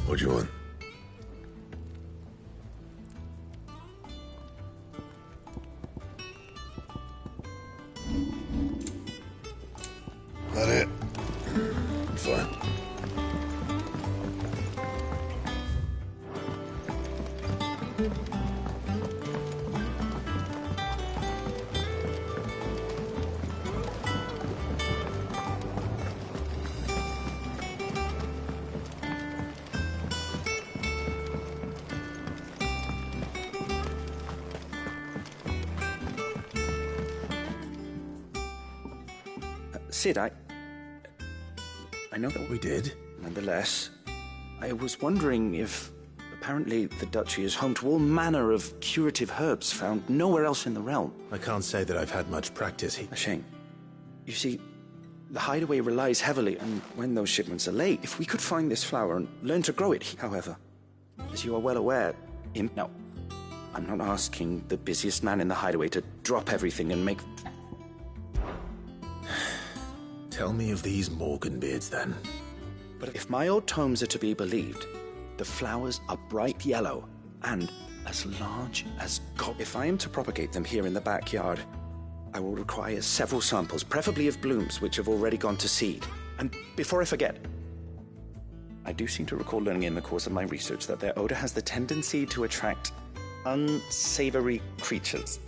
What do you want? That it? Fine. Sid, I know that We did? Nonetheless, I was wondering if apparently the Duchy is home to all manner of curative herbs found nowhere else in the realm. I can't say that I've had much practice here. A shame. You see, the hideaway relies heavily, and when those shipments are late, if we could find this flower and learn to grow it, however, as you are well aware, now, I'm not asking the busiest man in the hideaway to drop everything and make... Tell me of these Morganbeards, then. But if my old tomes are to be believed, the flowers are bright yellow and as large as gold. If I am to propagate them here in the backyard, I will require several samples, preferably of blooms which have already gone to seed. And before I forget, I do seem to recall learning in the course of my research that their odor has the tendency to attract unsavory creatures.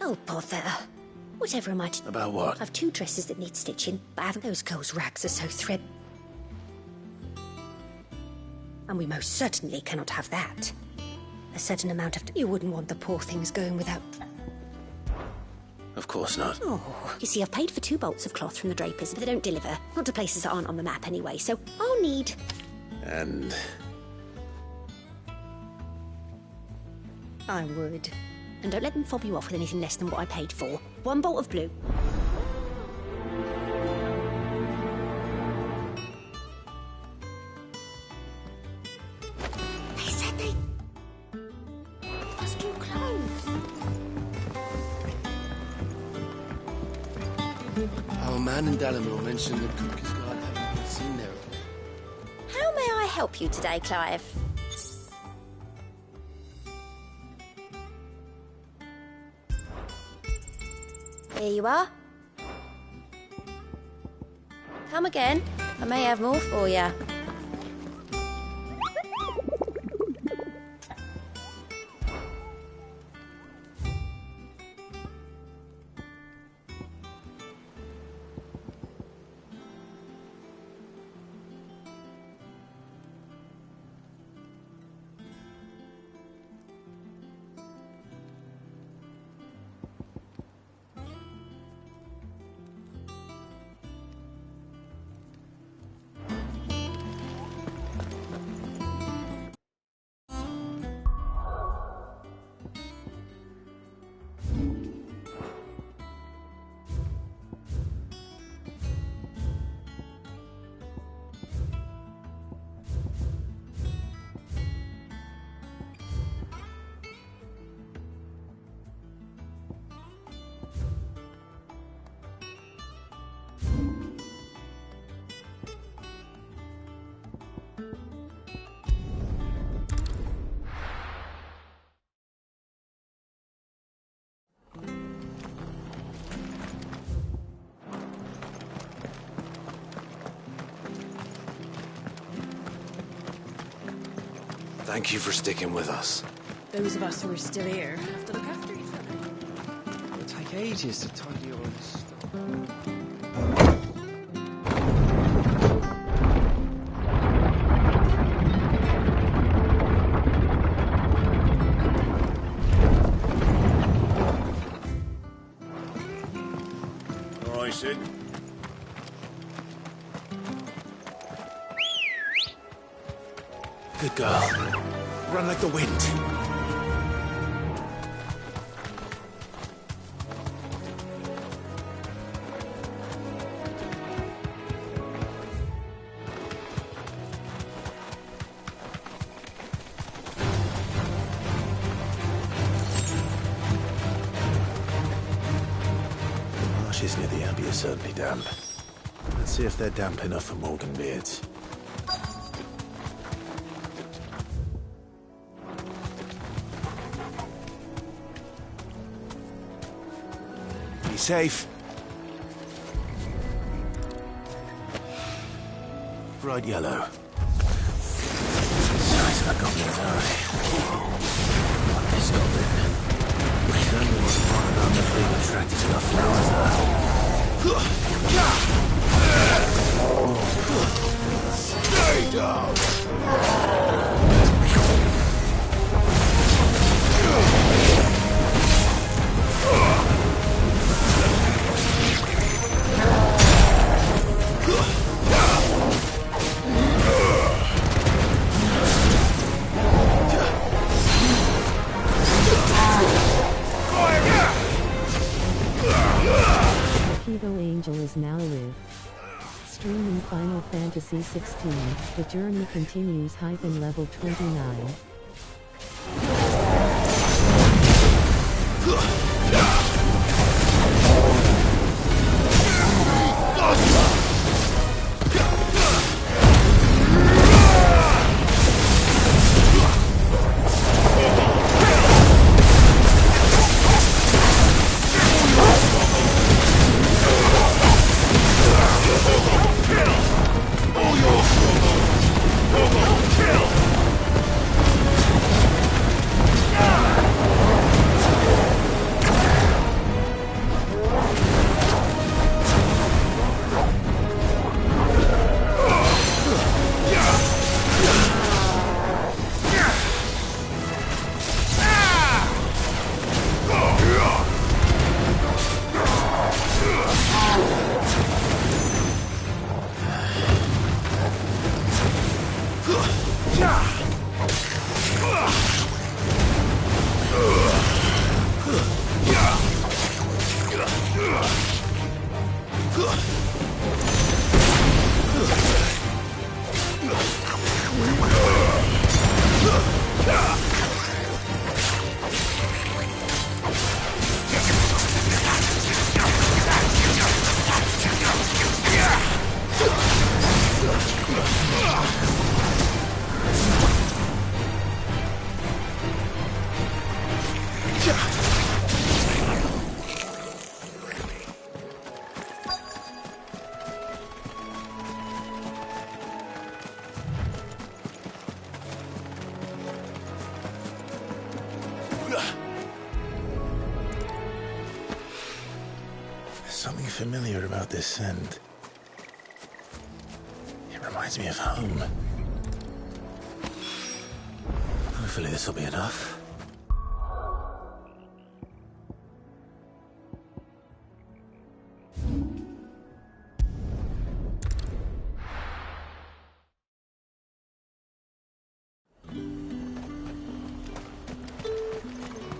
Oh, bother. Whatever am I to... About what? I've 2 dresses that need stitching, but I haven't... Those girls' rags are so thread... And we most certainly cannot have that. A certain amount of... You wouldn't want the poor things going without... Of course not. Oh, you see, I've paid for 2 bolts of cloth from the drapers, but they don't deliver. Not to places that aren't on the map anyway, so I'll need... And... I would. And don't let them fob you off with anything less than what I paid for. 1 bolt of blue. They said they... must do clothes. Our man in Dalamore mentioned that Cookie's guard hadn't been seen there. How may I help you today, Clive? Here you are. Come again. I may have more for you. Thank you for sticking with us. Those of us who are still here have to look after each other. It'll take ages to tidy all this stuff. Sid. Good girl. Run like the wind. The marshes near the Abbey are certainly damp. Let's see if they're damp enough for Morgan beards. Be safe. Bright yellow. Size of a goblin's eye. What this goblin? Certainly wasn't far enough to being attracted to the flowers, though. Stay down! Evo Angel is now live. Streaming Final Fantasy XVI. The journey continues. Level 29. Something familiar about this scent. It reminds me of home. Hopefully this will be enough.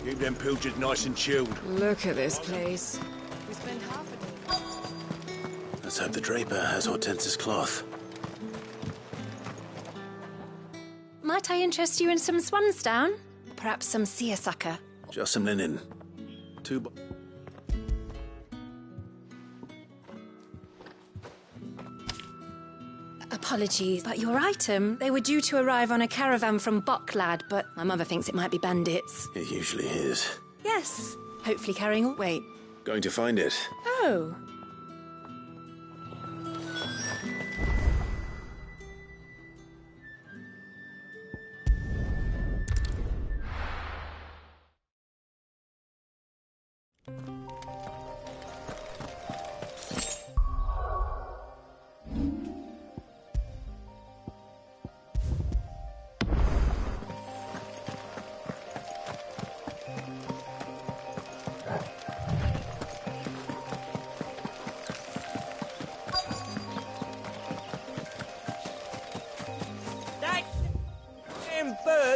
Keep them pilchards nice and chilled. Look at this place. We spent half a day. Let's hope the draper has Hortense's cloth. Might I interest you in some swansdown? Perhaps some seersucker? Just some linen. Apologies, but your item. They were due to arrive on a caravan from Bocklad, but my mother thinks it might be bandits. It usually is. Yes. Hopefully carrying all... Wait. Going to find it. Oh.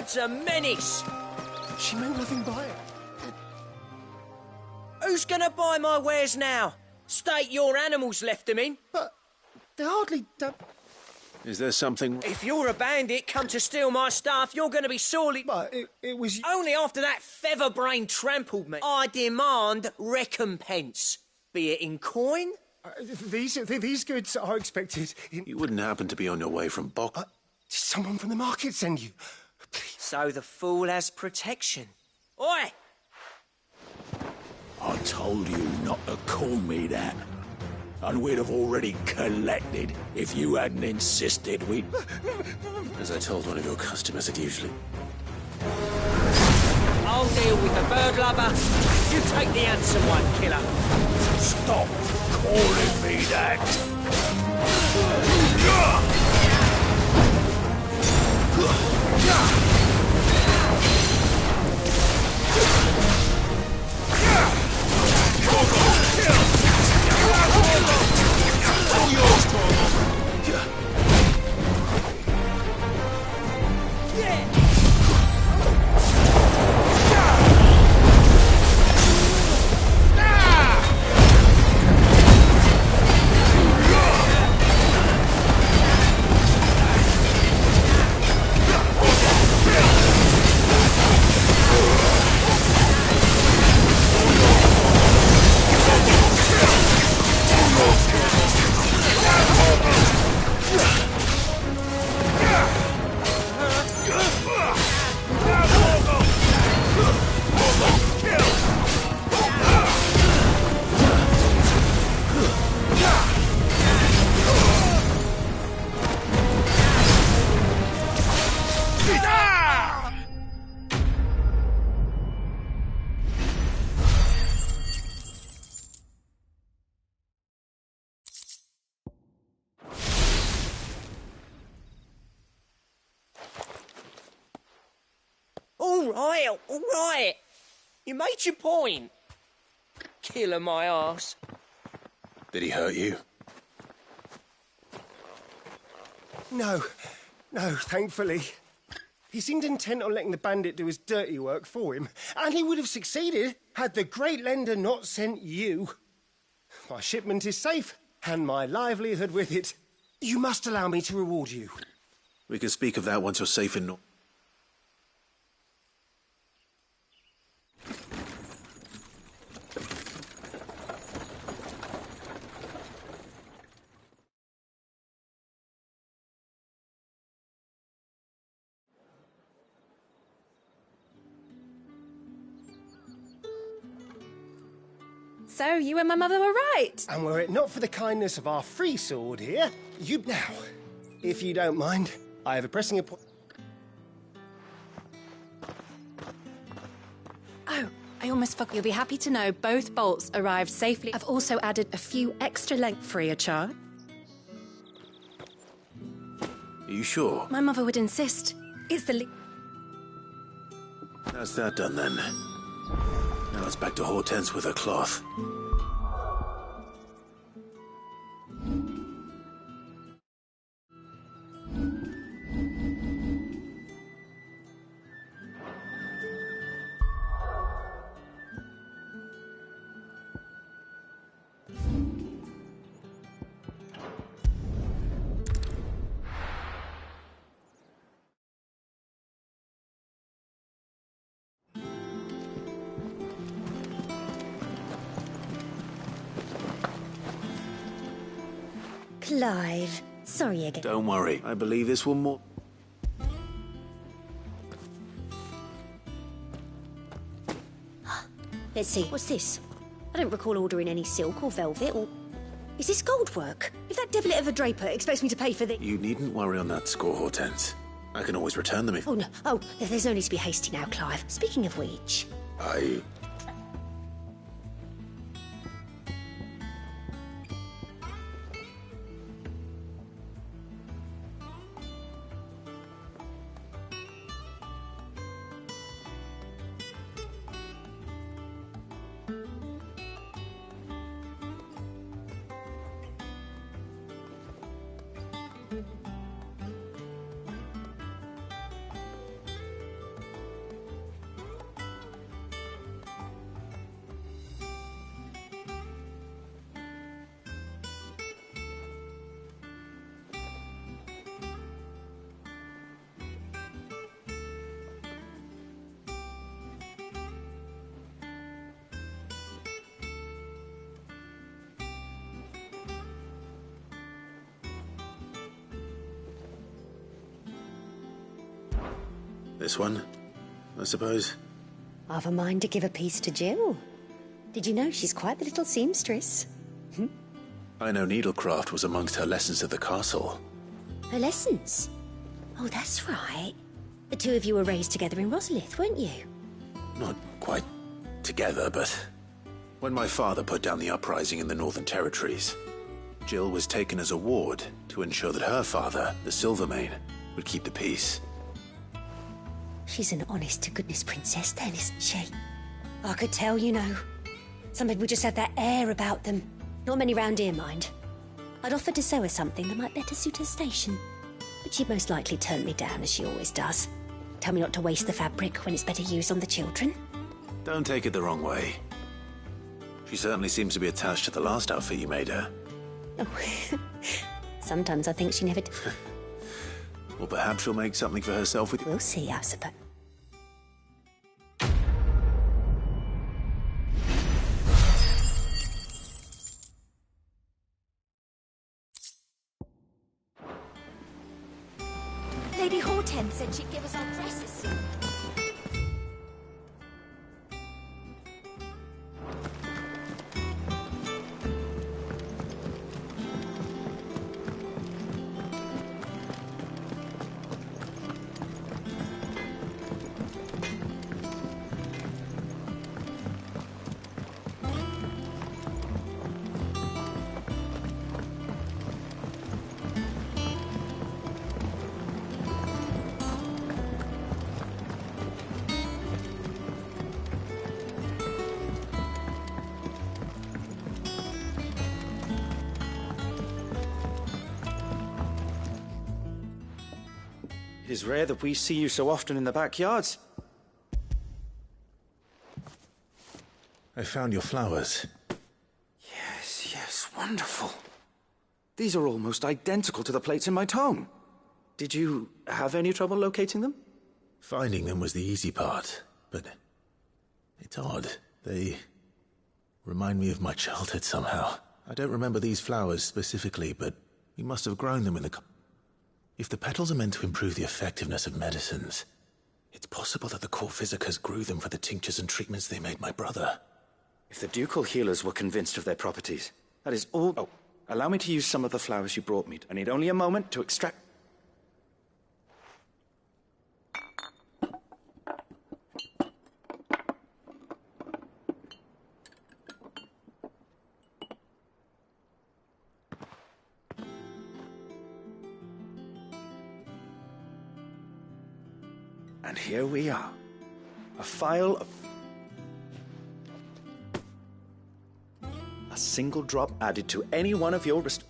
bird's a menace. She meant nothing by it. Who's gonna buy my wares now? State your animals left them in. But they hardly don't... Is there something... If you're a bandit come to steal my stuff, you're gonna be sorely... But it was... Only after that feather-brain trampled me. I demand recompense. Be it in coin? These goods are expected in... You wouldn't happen to be on your way from Bok... Did someone from the market send you? Please. So the fool has protection. Oi! I told you not to call me that. And we'd have already collected if you hadn't insisted we'd... As I told one of your customers, it usually... I'll deal with the bird lover. You take the handsome one, killer. Stop calling me that! All right. You made your point. Killer my arse. Did he hurt you? No, thankfully. He seemed intent on letting the bandit do his dirty work for him, and he would have succeeded had the great lender not sent you. My shipment is safe, and my livelihood with it. You must allow me to reward you. We can speak of that once you're safe in... So, you and my mother were right. And were it not for the kindness of our free sword here, you... Now, if you don't mind, I have a pressing appointment... Oh, I almost forgot. You'll be happy to know both bolts arrived safely. I've also added a few extra length free of charge. Are you sure? My mother would insist. It's the That's that done then. Now it's back to Hortense with her cloth. Clive, sorry again. Don't worry. I believe this will more... Let's see, what's this? I don't recall ordering any silk or velvet or... Is this gold work? If that devilet of a draper expects me to pay for the... You needn't worry on that score, Hortense. I can always return them if... Oh, no. Oh, there's no need to be hasty now, Clive. Speaking of which... This one, I suppose. I've a mind to give a piece to Jill. Did you know she's quite the little seamstress? I know needlecraft was amongst her lessons at the castle. Her lessons? Oh, that's right. The two of you were raised together in Rosalith, weren't you? Not quite together, but when my father put down the uprising in the Northern Territories, Jill was taken as a ward to ensure that her father, the Silvermane, would keep the peace. She's an honest-to-goodness princess then, isn't she? I could tell, you know. Some people just have that air about them. Not many round here, mind. I'd offered to sew her something that might better suit her station. But she'd most likely turn me down, as she always does. Tell me not to waste the fabric when it's better used on the children. Don't take it the wrong way. She certainly seems to be attached to the last outfit you made her. Oh, sometimes I think she never... Or perhaps she'll make something for herself with... We'll see, I suppose. Lady Hortense said she'd give us our dresses soon. It is rare that we see you so often in the backyards. I found your flowers. Yes, wonderful. These are almost identical to the plates in my tome. Did you have any trouble locating them? Finding them was the easy part, but it's odd. They remind me of my childhood somehow. I don't remember these flowers specifically, but we must have grown them in the... If the petals are meant to improve the effectiveness of medicines, it's possible that the court physicers grew them for the tinctures and treatments they made my brother. If the ducal healers were convinced of their properties, that is all... Oh, allow me to use some of the flowers you brought me. I need only a moment to extract... And here we are. A phial of... A single drop added to any one of your wrist...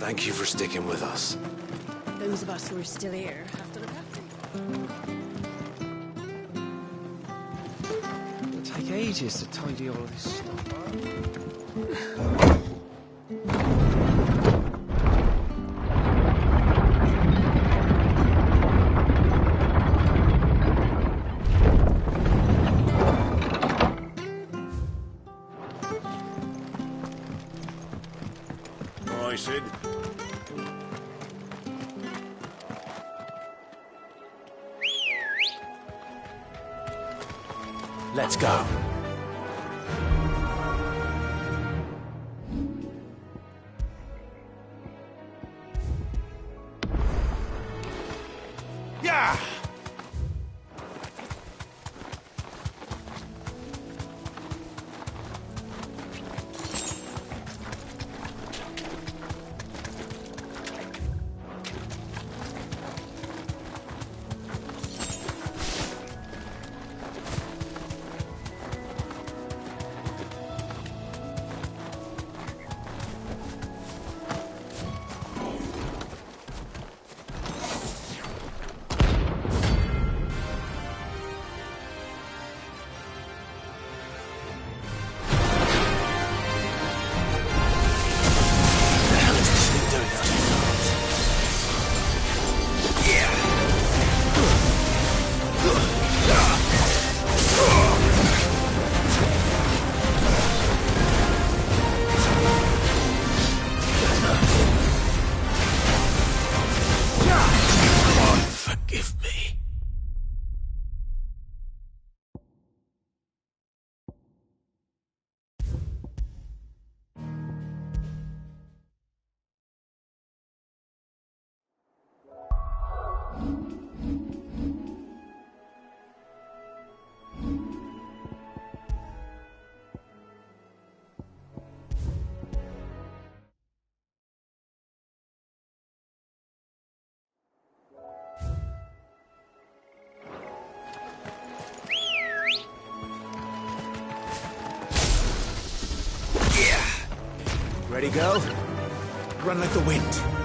Thank you for sticking with us. Those of us who are still here have to look after you. It'll take ages to tidy all of this stuff up. I said. Let's go. Yeah! Ready, go? Run like the wind.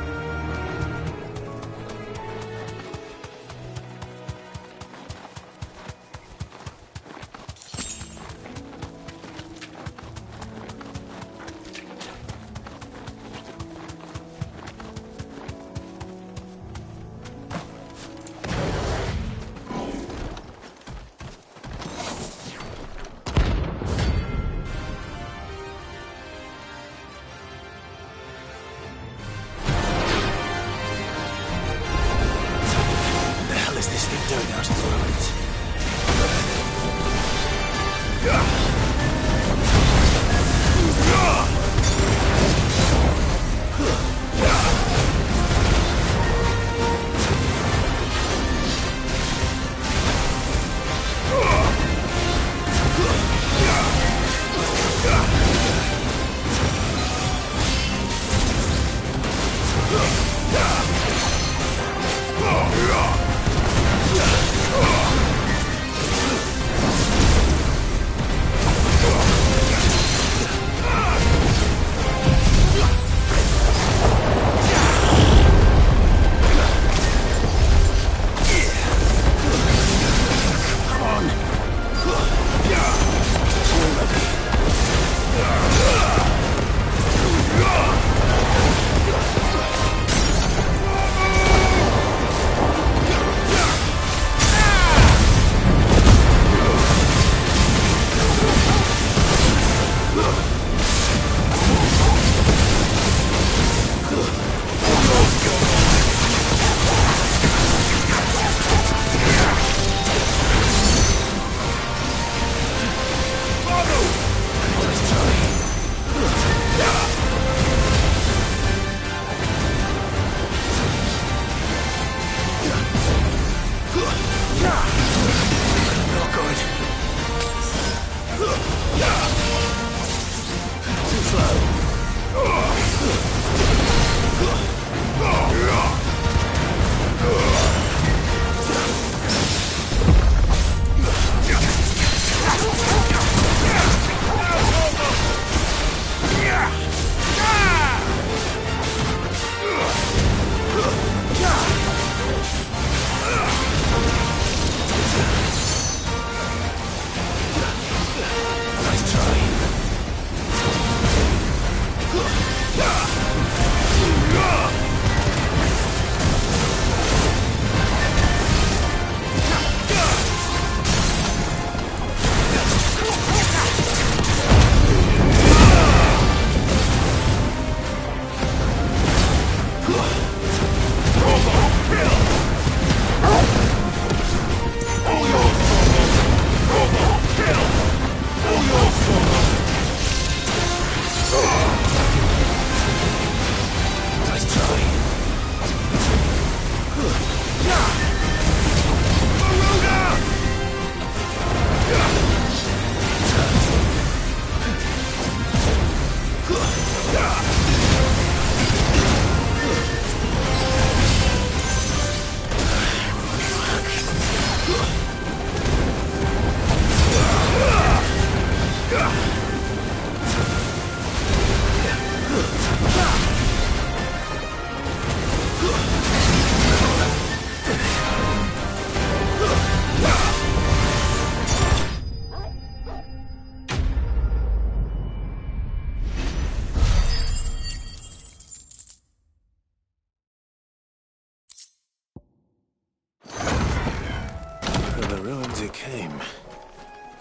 the ruins it came,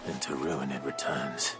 and to ruin it returns.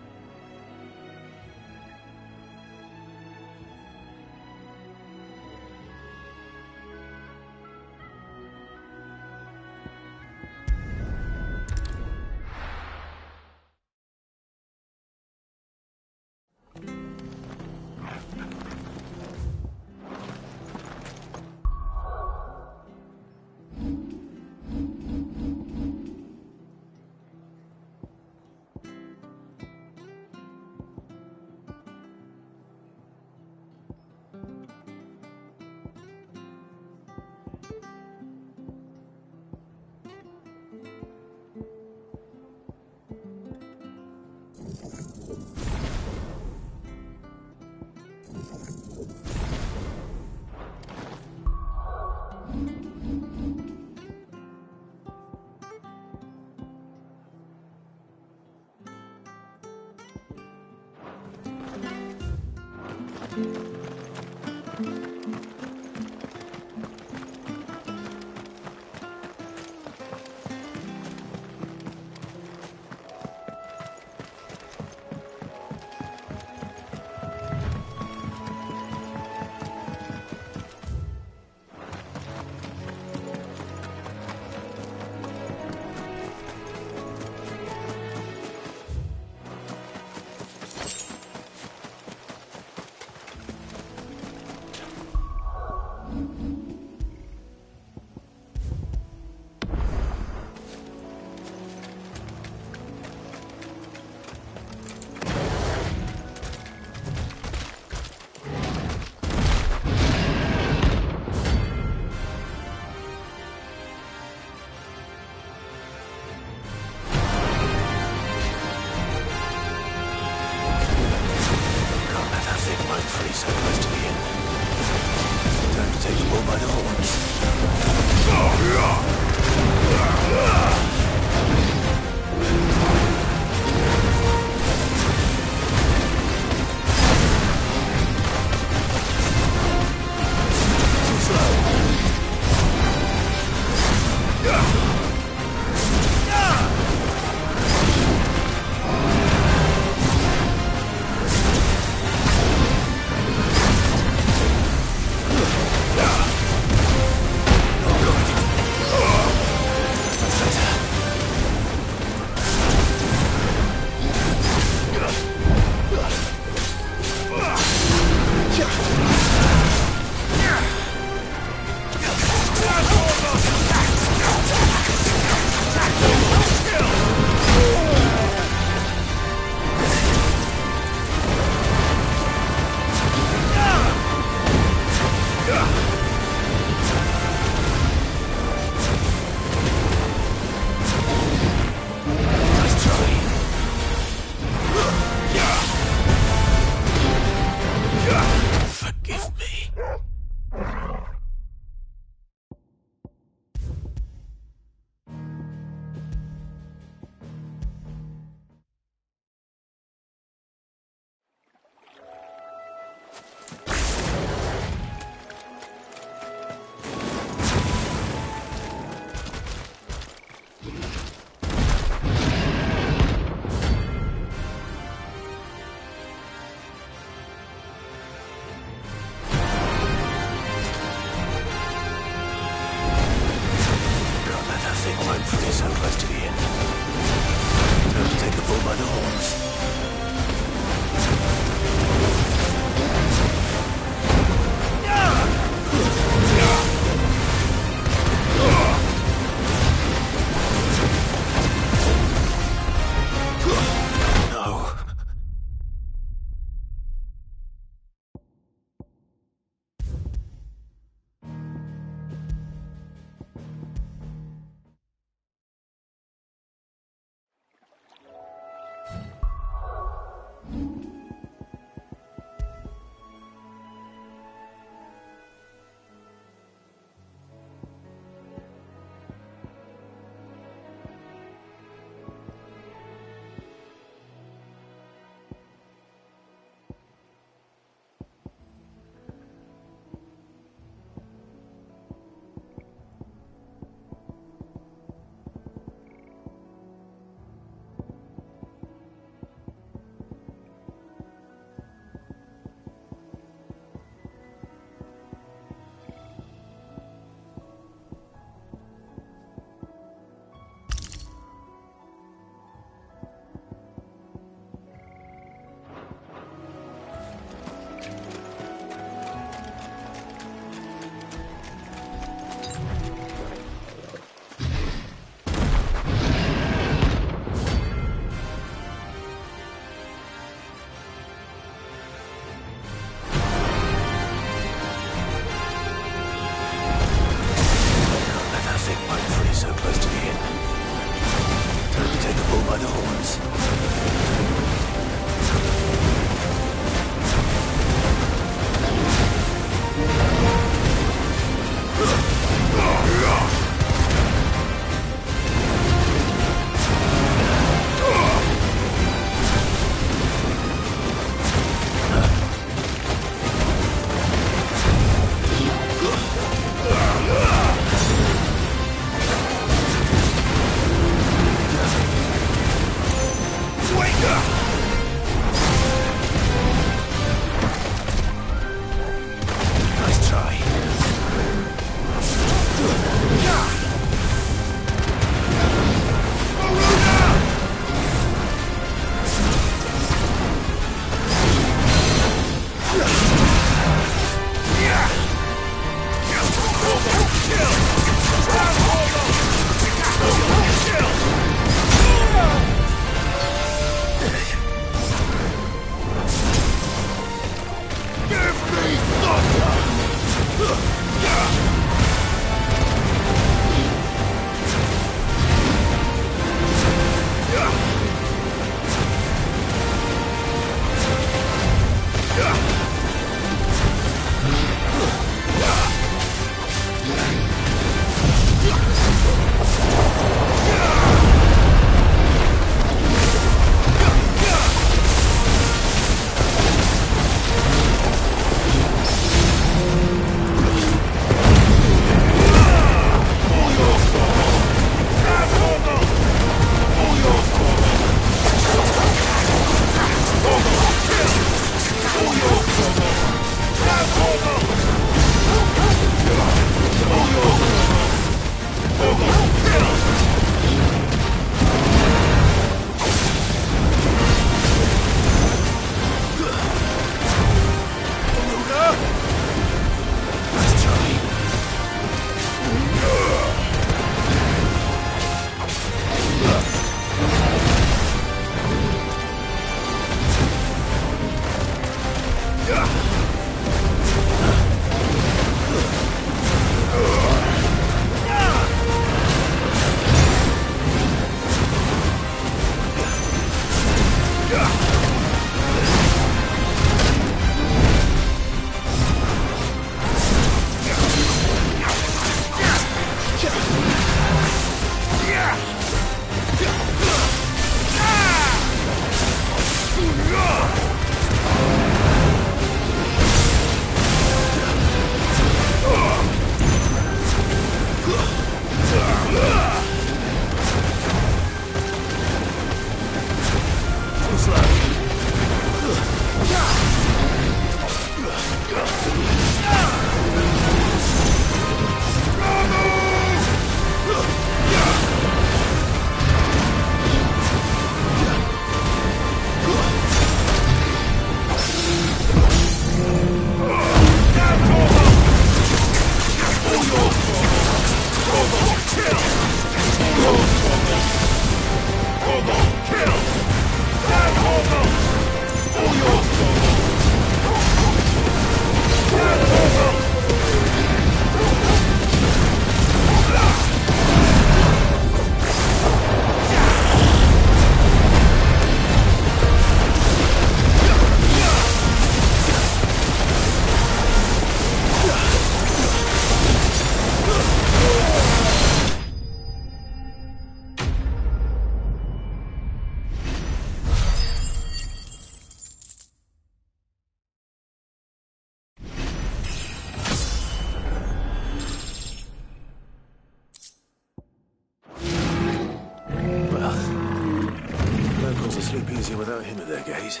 nothing without him at their gate.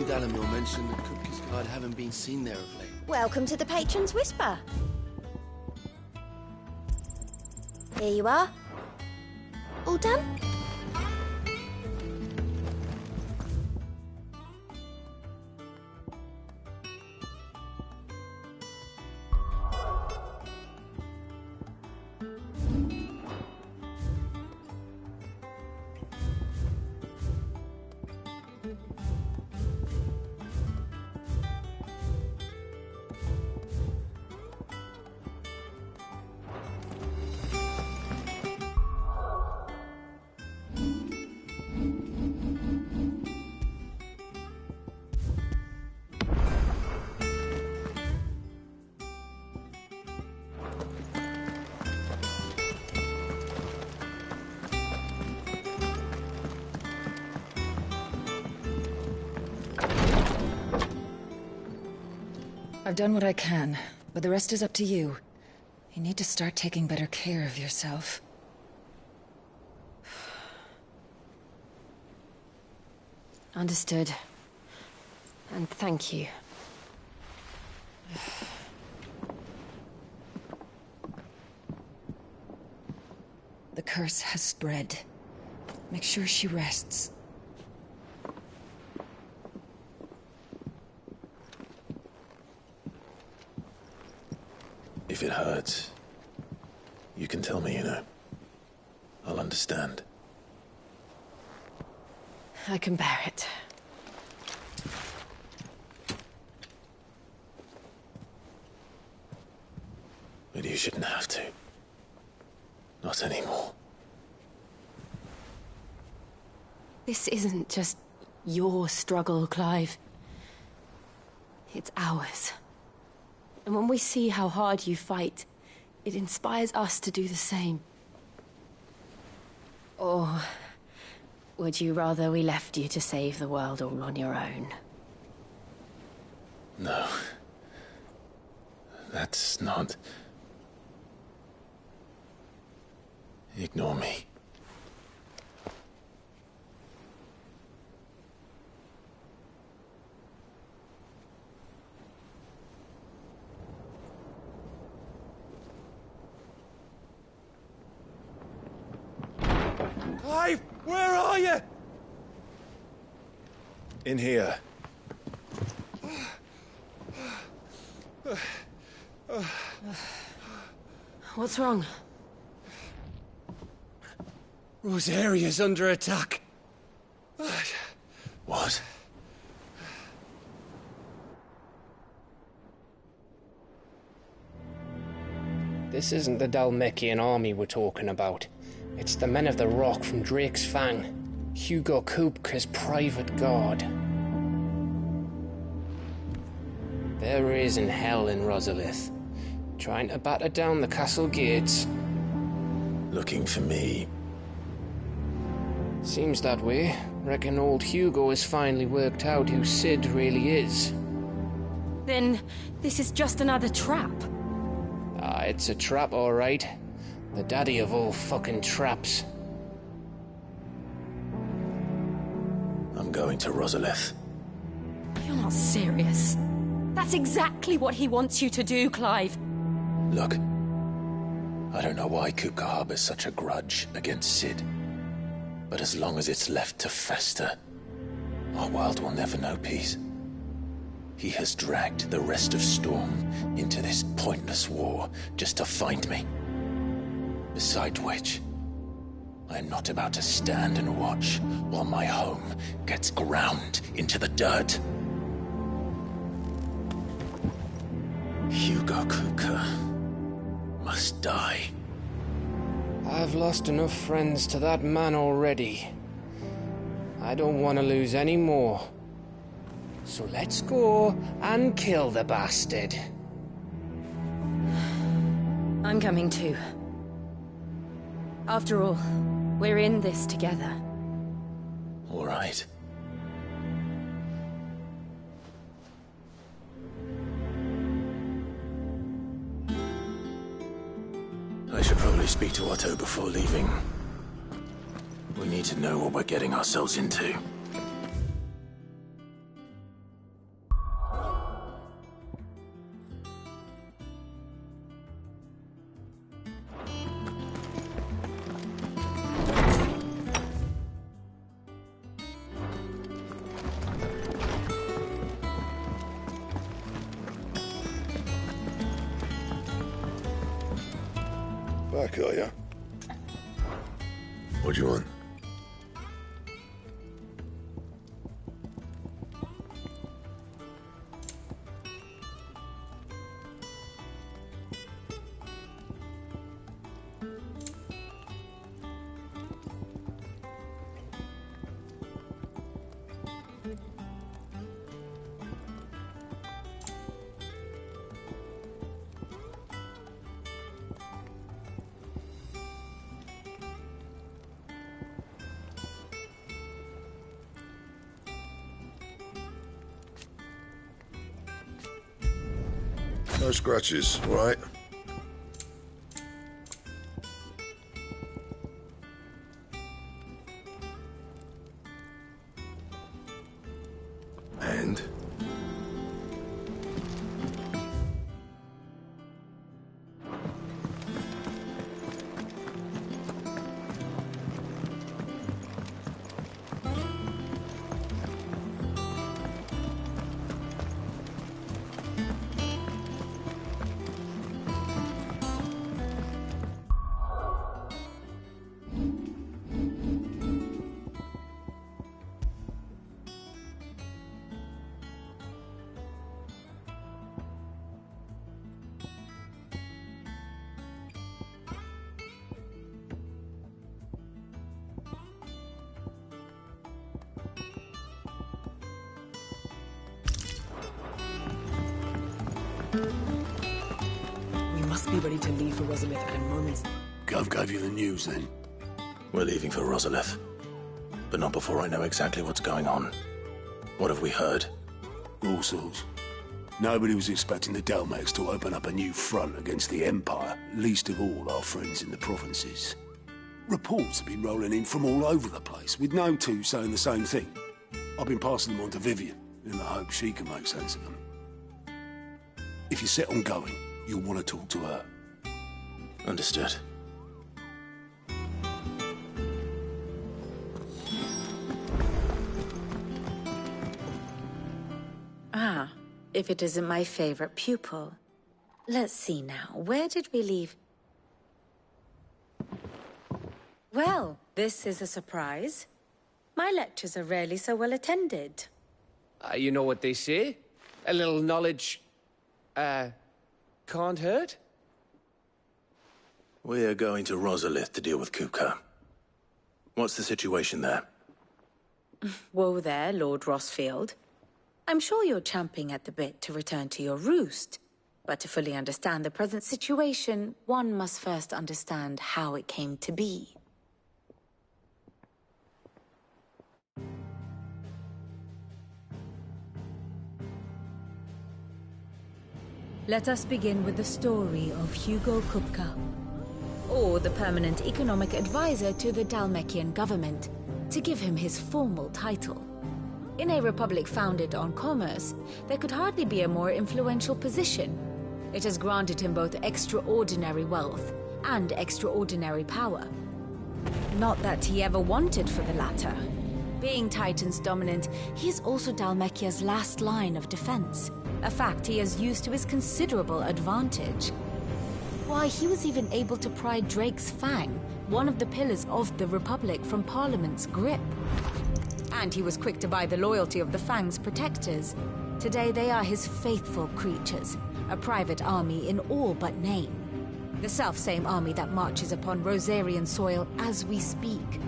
Dalamil mentioned that Cookies Guard haven't been seen there of late. Welcome to the Patron's Whisper. Here you are. All done? I've done what I can, but the rest is up to you. You need to start taking better care of yourself. Understood. And thank you. The curse has spread. Make sure she rests. If it hurts, you can tell me, you know. I'll understand. I can bear it. But you shouldn't have to. Not anymore. This isn't just your struggle, Clive. It's ours. And when we see how hard you fight, it inspires us to do the same. Or would you rather we left you to save the world all on your own? No. That's not... Ignore me. Clive, where are you? In here. What's wrong? Rosaria's under attack. What? This isn't the Dalmekian army we're talking about. It's the men of the Rock from Drake's Fang. Hugo Kupka's private guard. They're raising hell in Rosalith, trying to batter down the castle gates. Looking for me. Seems that way. Reckon old Hugo has finally worked out who Sid really is. Then this is just another trap. Ah, it's a trap, all right. The daddy of all fucking traps. I'm going to Rosalith. You're not serious. That's exactly what he wants you to do, Clive. Look, I don't know why Kupka harbors such a grudge against Sid. But as long as it's left to fester, our world will never know peace. He has dragged the rest of Storm into this pointless war just to find me. Besides which, I am not about to stand and watch while my home gets ground into the dirt. Hugo Kupka must die. I've lost enough friends to that man already. I don't want to lose any more. So let's go and kill the bastard. I'm coming too. After all, we're in this together. All right. I should probably speak to Otto before leaving. We need to know what we're getting ourselves into. Back, are ya? What do you want? No scratches, all right? And? We must be ready to leave for Rosalith at a moment's... Gov gave you the news, then? We're leaving for Rosalith. But not before I know exactly what's going on. What have we heard? All sorts. Nobody was expecting the Delmex to open up a new front against the Empire, least of all our friends in the provinces. Reports have been rolling in from all over the place, with no two saying the same thing. I've been passing them on to Vivian, in the hope she can make sense of them. If you're set on going, you'll want to talk to her. Understood. Ah, if it isn't my favorite pupil. Let's see now, where did we leave? Well, this is a surprise. My lectures are rarely so well attended. You know what they say? A little knowledge, can't hurt? We're going to Rosalith to deal with Kupka. What's the situation there? Whoa there, Lord Rossfield. I'm sure you're champing at the bit to return to your roost. But to fully understand the present situation, one must first understand how it came to be. Let us begin with the story of Hugo Kupka, or the permanent economic advisor to the Dalmekian government, to give him his formal title. In a republic founded on commerce, there could hardly be a more influential position. It has granted him both extraordinary wealth and extraordinary power. Not that he ever wanted for the latter. Being Titan's dominant, he is also Dalmekia's last line of defense, a fact he has used to his considerable advantage. Why, he was even able to pry Drake's Fang, one of the pillars of the Republic, from Parliament's grip. And he was quick to buy the loyalty of the Fang's protectors. Today they are his faithful creatures, a private army in all but name. The self-same army that marches upon Rosarian soil as we speak.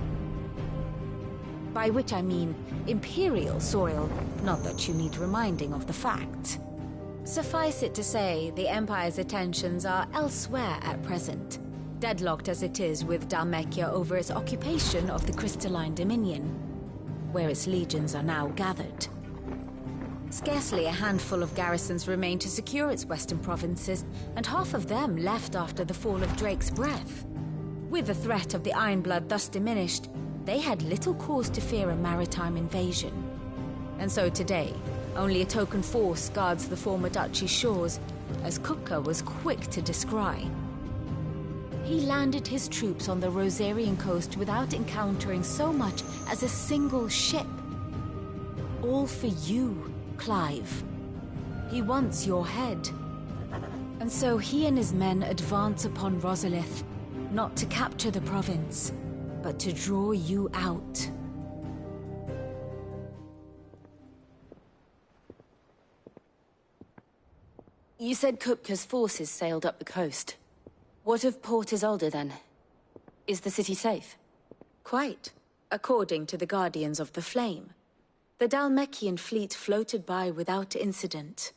By which I mean Imperial soil, not that you need reminding of the fact. Suffice it to say, the Empire's attentions are elsewhere at present, deadlocked as it is with Dhalmekia over its occupation of the Crystalline Dominion, where its legions are now gathered. Scarcely a handful of garrisons remain to secure its western provinces, and half of them left after the fall of Drake's Breath. With the threat of the Ironblood thus diminished, they had little cause to fear a maritime invasion. And so today, only a token force guards the former duchy's shores, as Kupka was quick to descry. He landed his troops on the Rosarian coast without encountering so much as a single ship. All for you, Clive. He wants your head. And so he and his men advance upon Rosalith, not to capture the province, but to draw you out. You said Kupka's forces sailed up the coast. What of Port Isolde, then? Is the city safe? Quite, according to the Guardians of the Flame. The Dhalmekian fleet floated by without incident,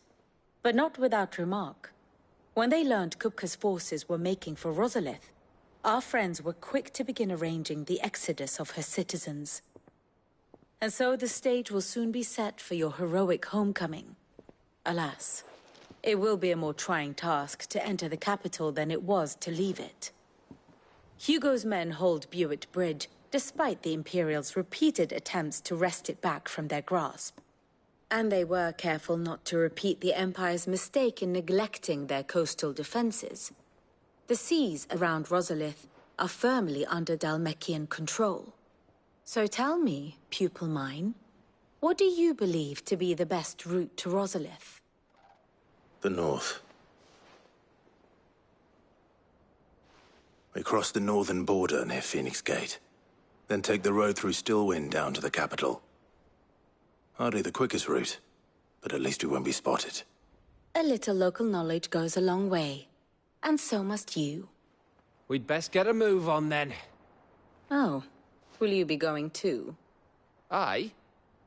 but not without remark. When they learned Kupka's forces were making for Rosalith, our friends were quick to begin arranging the exodus of her citizens. And so the stage will soon be set for your heroic homecoming. Alas, it will be a more trying task to enter the capital than it was to leave it. Hugo's men hold Buet Bridge, despite the Imperials' repeated attempts to wrest it back from their grasp. And they were careful not to repeat the Empire's mistake in neglecting their coastal defenses. The seas around Rosalith are firmly under Dhalmekian control. So tell me, pupil mine, what do you believe to be the best route to Rosalith? The north. We cross the northern border near Phoenix Gate. Then take the road through Stillwind down to the capital. Hardly the quickest route, but at least we won't be spotted. A little local knowledge goes a long way. And so must you. We'd best get a move on then. Oh, will you be going too? Aye.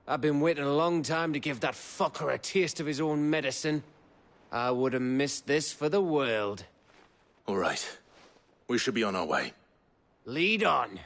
I've been waiting a long time to give that fucker a taste of his own medicine. I would have missed this for the world. All right. We should be on our way. Lead on.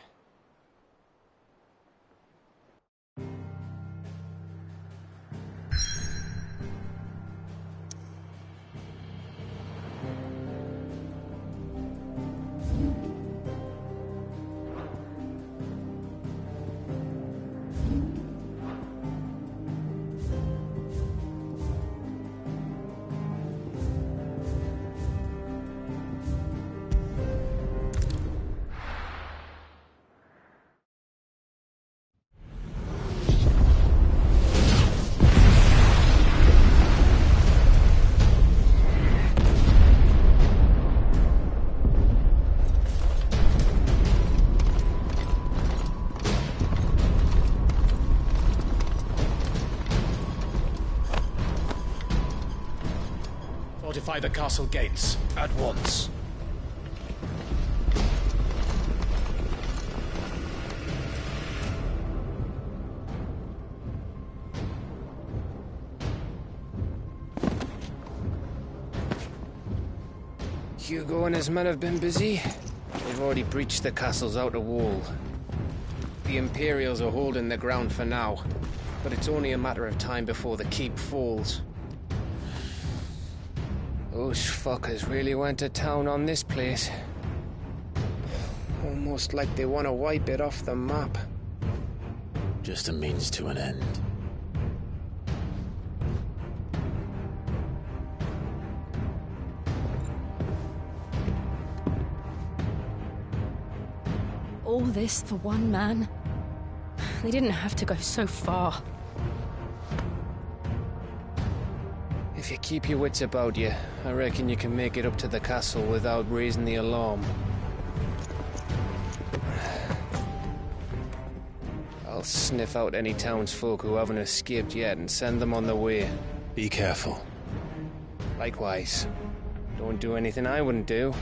Fortify the castle gates, at once. Hugo and his men have been busy. They've already breached the castle's outer wall. The Imperials are holding the ground for now, but it's only a matter of time before the keep falls. Those fuckers really went to town on this place. Almost like they want to wipe it off the map. Just a means to an end. All this for one man? They didn't have to go so far. If If you keep your wits about you, I reckon you can make it up to the castle without raising the alarm. I'll sniff out any townsfolk who haven't escaped yet and send them on their way. Be careful. Likewise. Don't do anything I wouldn't do.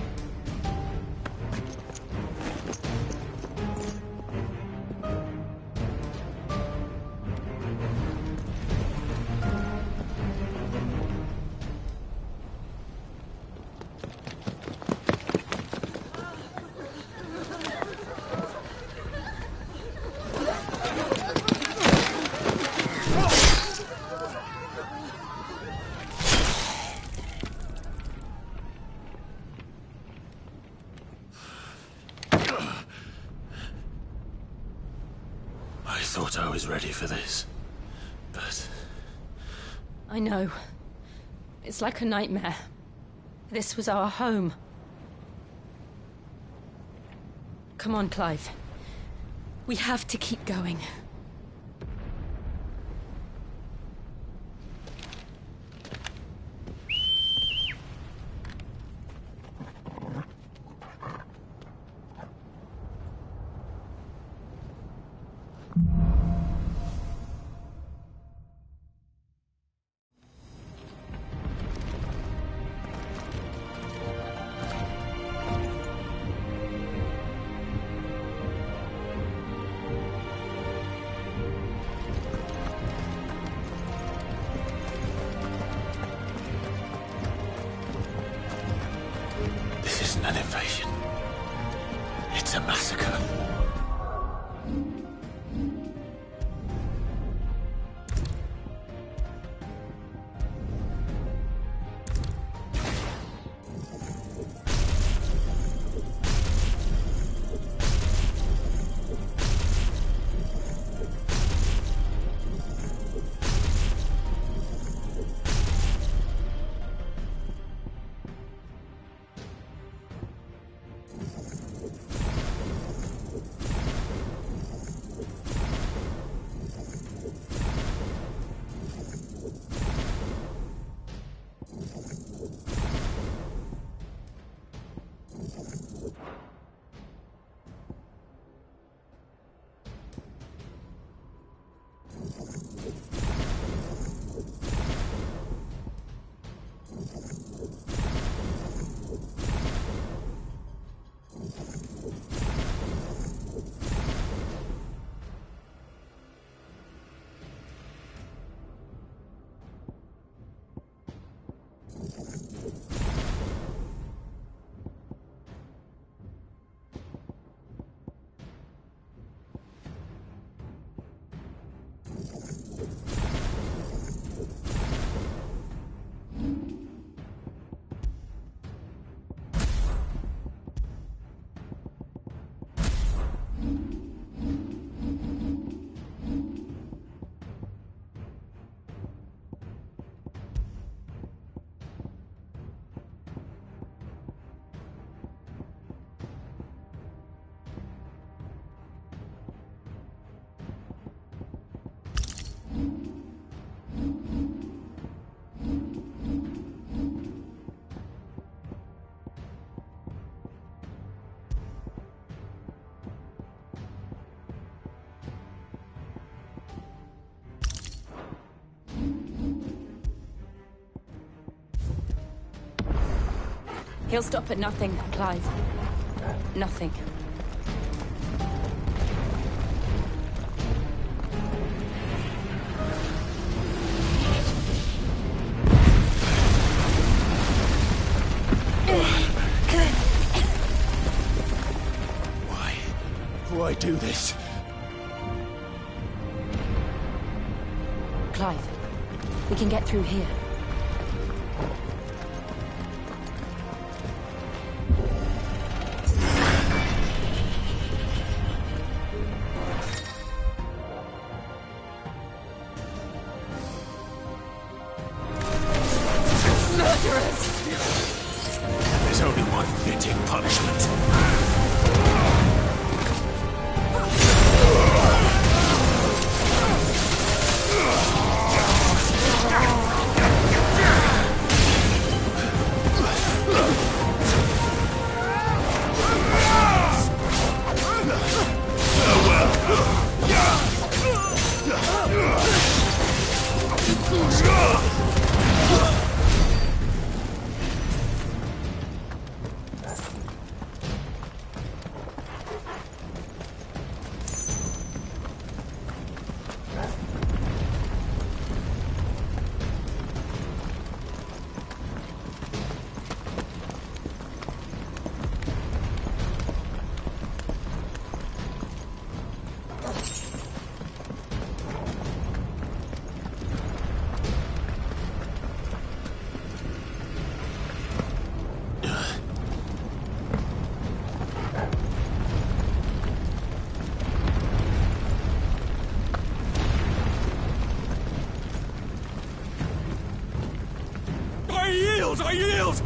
I thought I was ready for this, but... I know. It's like a nightmare. This was our home. Come on, Clive. We have to keep going. This isn't an invasion. It's a massacre. He'll stop at nothing, Clive. Nothing. Why do this? Clive, we can get through here. There's only one fitting punishment. I yield!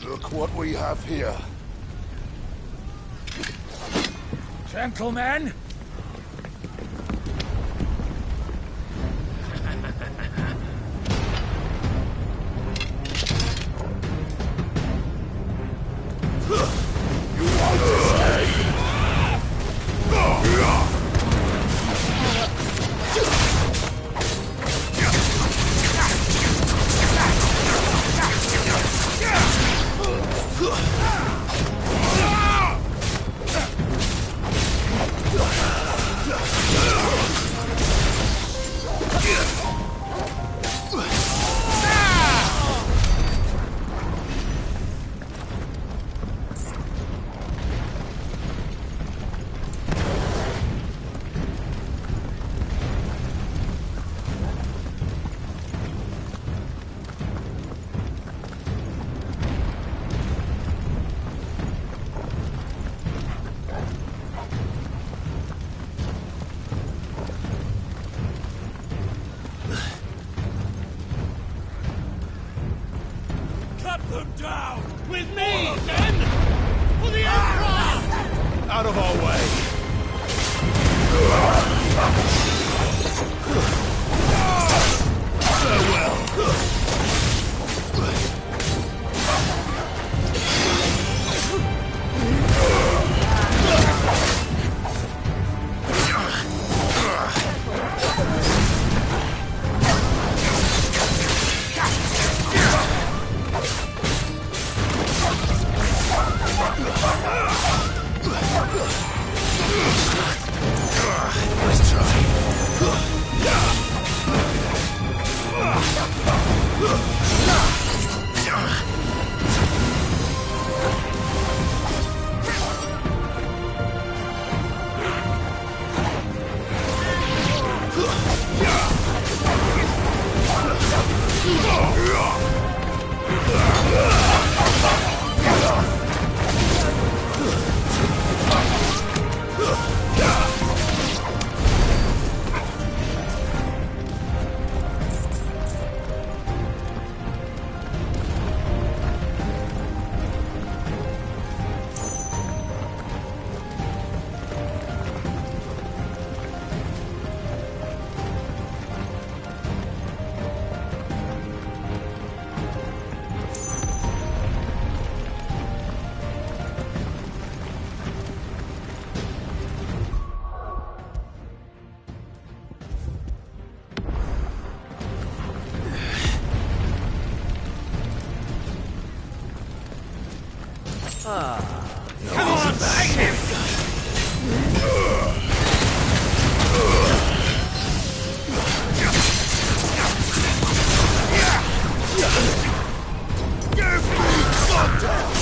Look what we have here. Gentlemen! them down! With me, men! For the Emperor! Out of our way! Farewell! Let's try. Come on, bag him! Give me contact!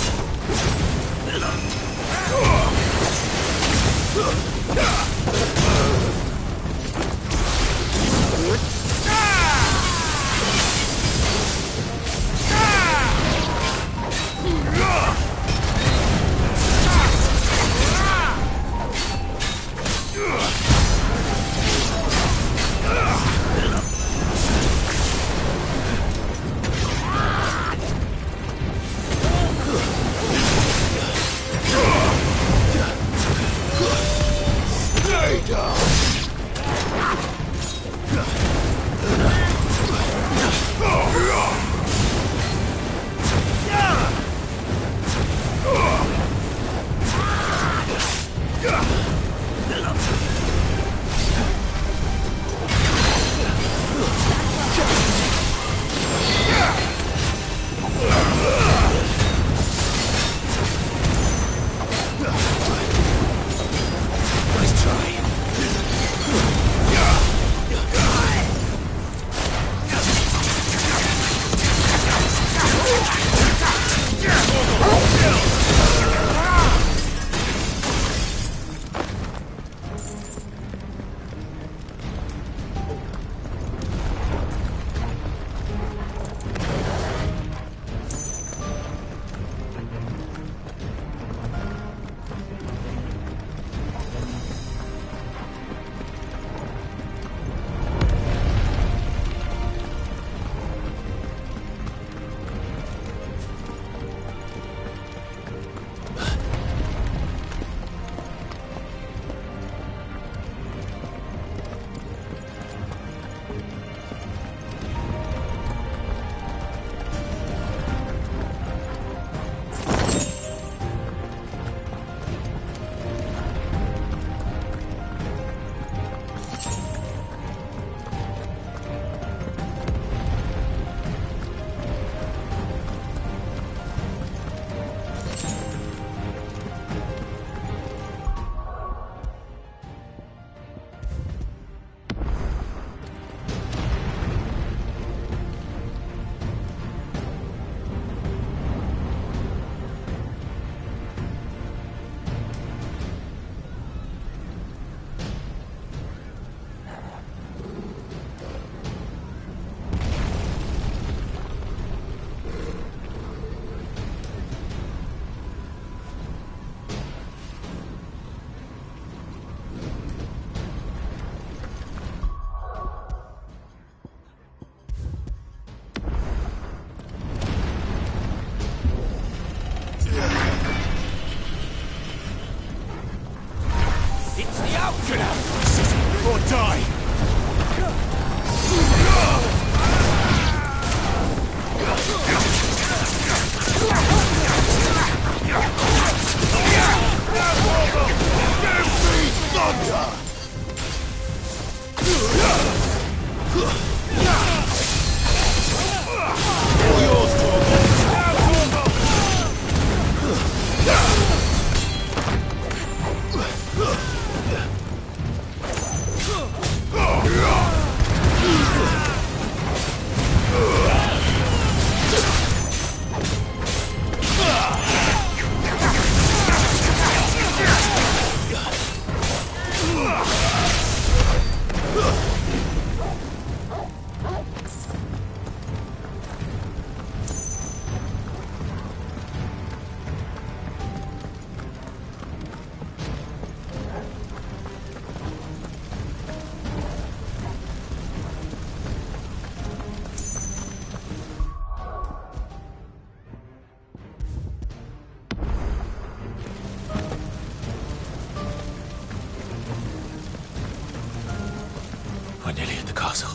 We're nearly at the castle.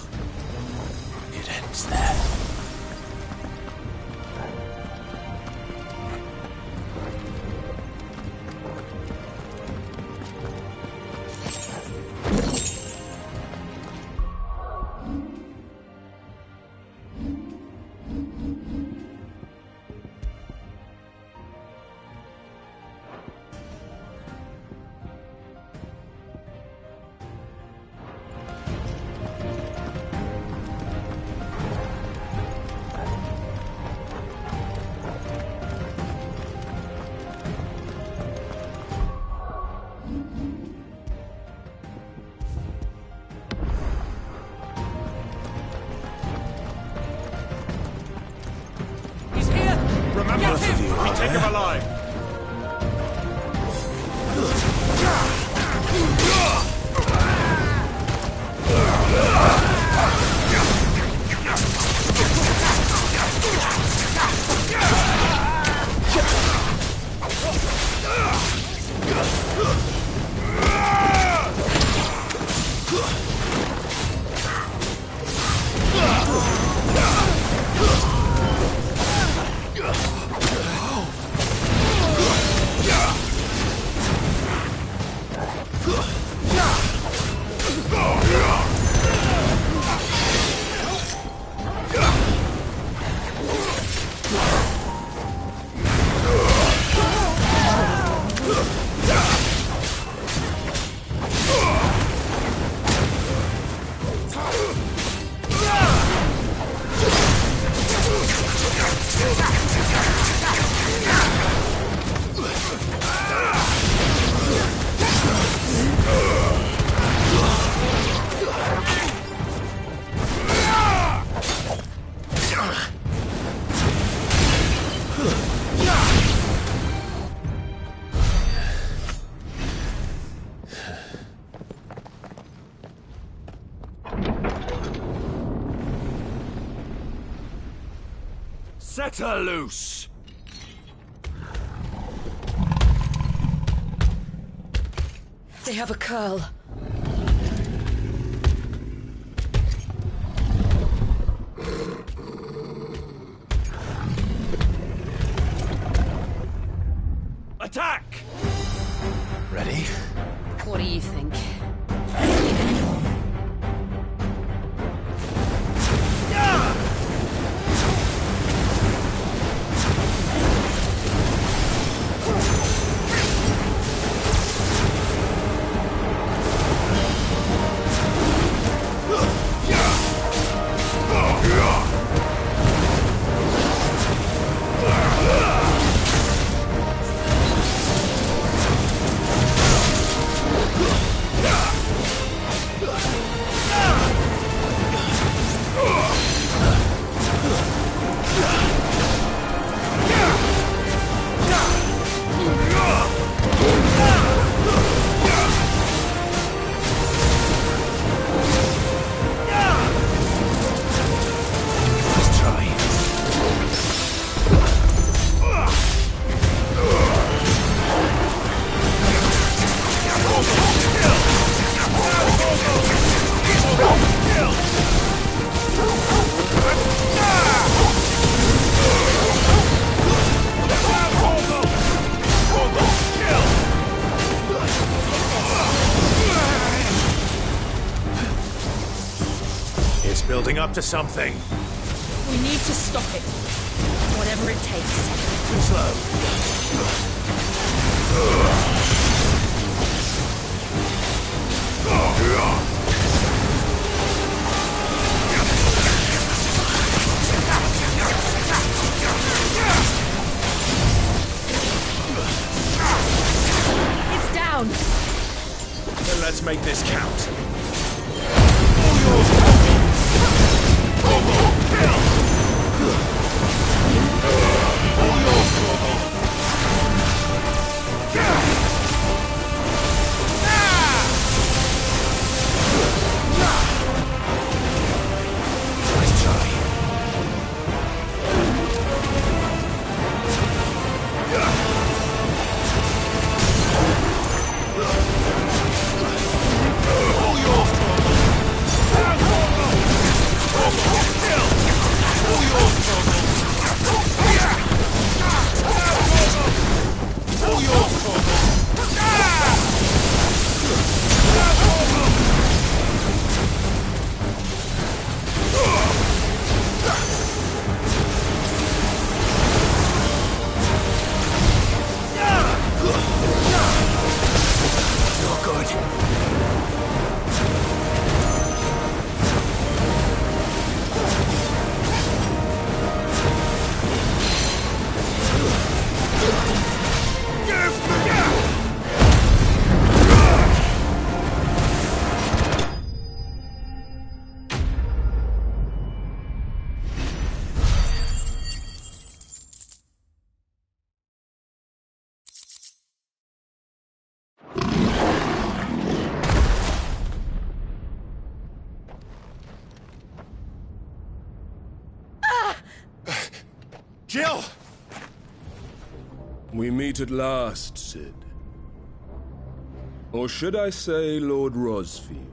It ends there. Remember, we take him alive. Set her loose! They have a curl. Attack! Ready? What do you think? building up to something. We need to stop it. Whatever it takes. Too slow. It's down. Then let's make this count. Jill! We meet at last, Sid. Or should I say, Lord Rosfield?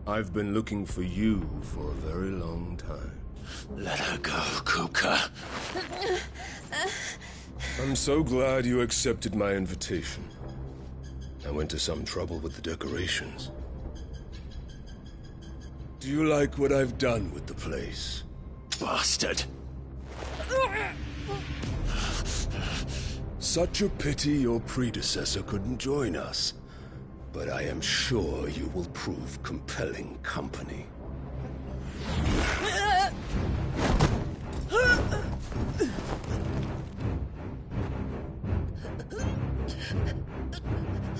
I've been looking for you for a very long time. Let her go, Kupka. I'm so glad you accepted my invitation. I went to some trouble with the decorations. Do you like what I've done with the place? Bastard! Such a pity your predecessor couldn't join us. But I am sure you will prove compelling company.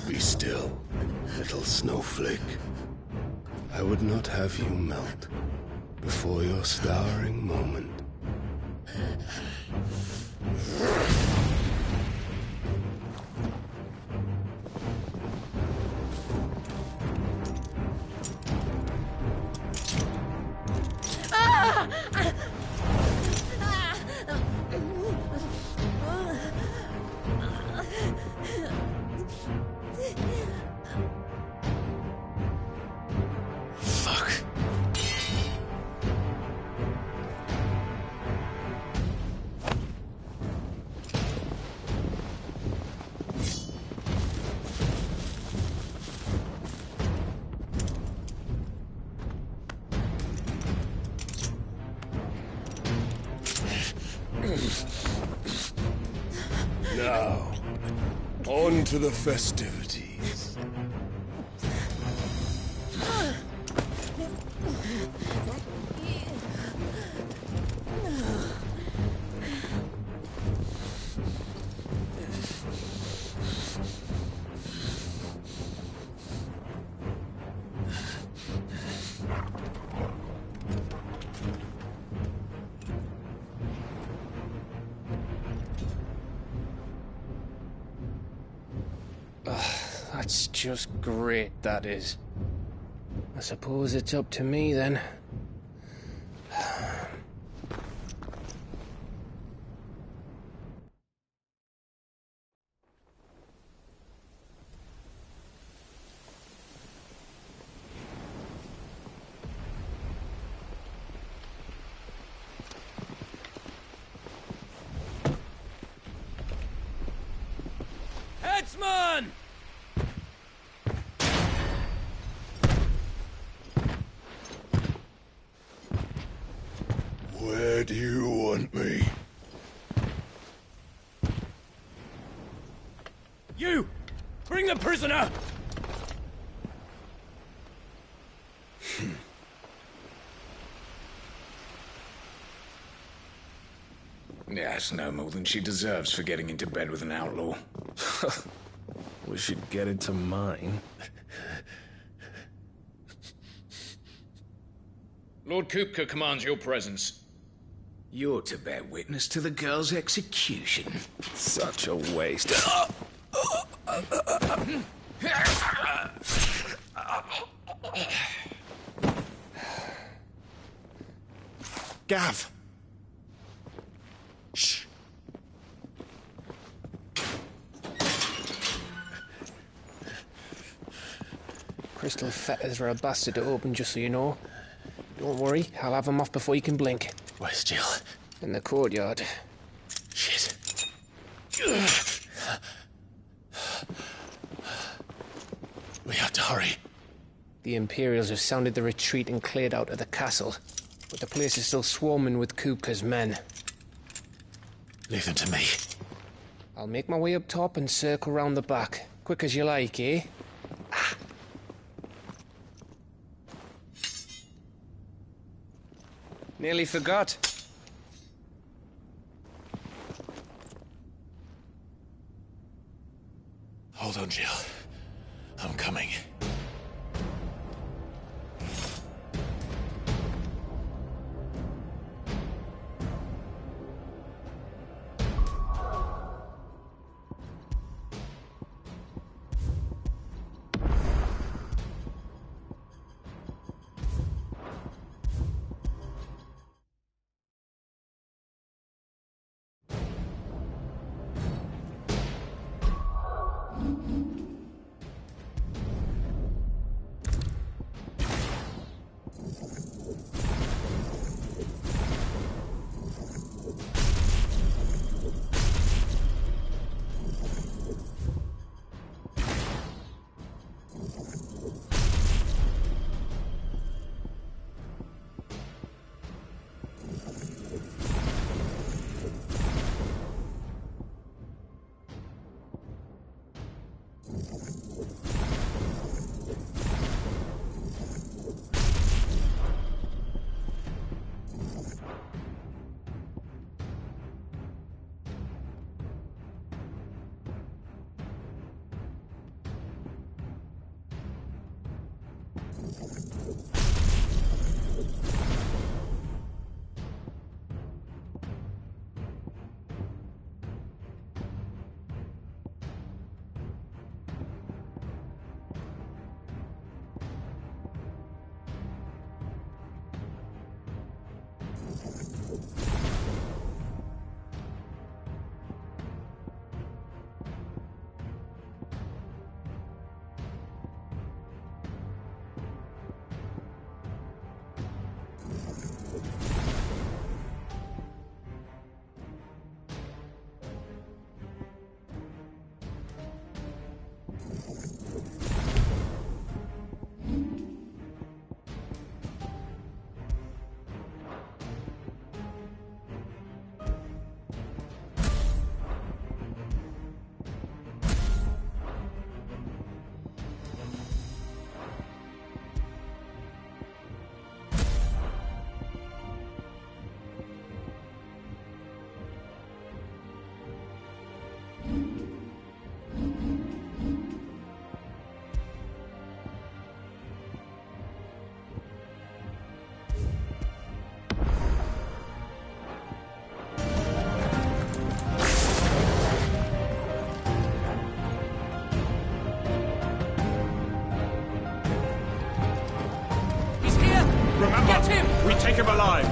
Be still, little snowflake. I would not have you melt before your starring moment. Now, on to the festivities. That's just great, that is. I suppose it's up to me, then. Headsman! Where do you want me? You! Bring the prisoner! Yes, no more than she deserves for getting into bed with an outlaw. We should get into mine. Lord Kupka commands your presence. You're to bear witness to the girl's execution. Such a waste. Gav! Shh. Crystal fetters are a bastard to open, just so you know. Don't worry, I'll have them off before you can blink. Where's Jill? In the courtyard. Shit. We have to hurry. The Imperials have sounded the retreat and cleared out of the castle, but the place is still swarming with Kupka's men. Leave them to me. I'll make my way up top and circle round the back. Quick as you like, eh? Nearly forgot. Hold on, Jill. I'm coming. We take him alive.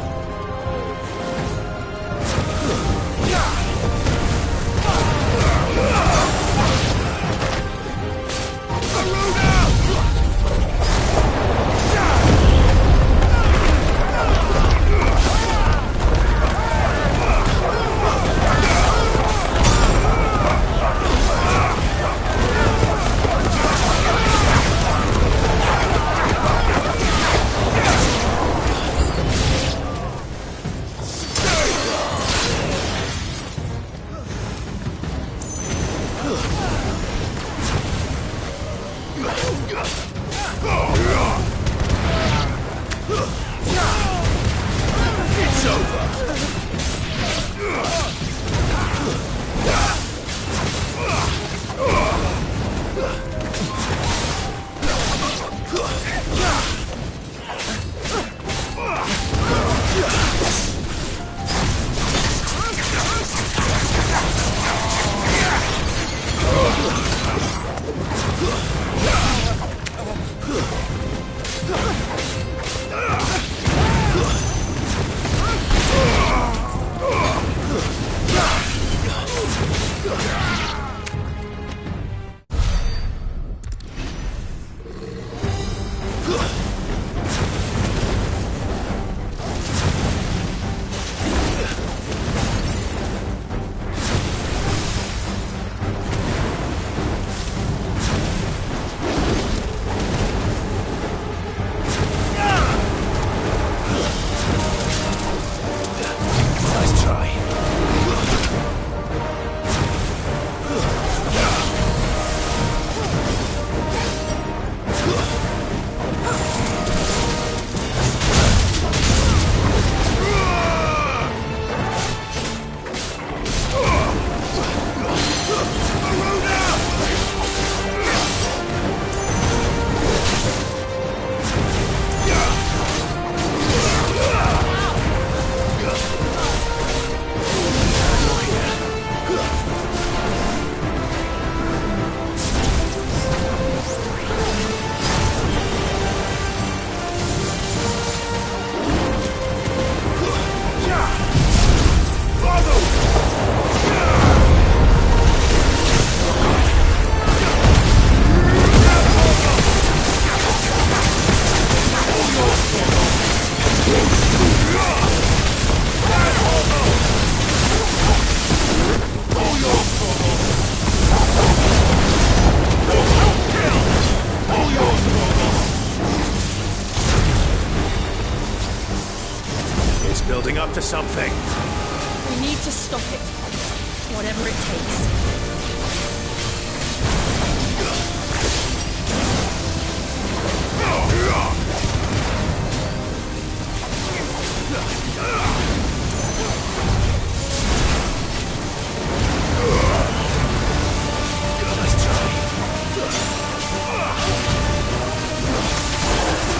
building up to something. We need to stop it. Whatever it takes.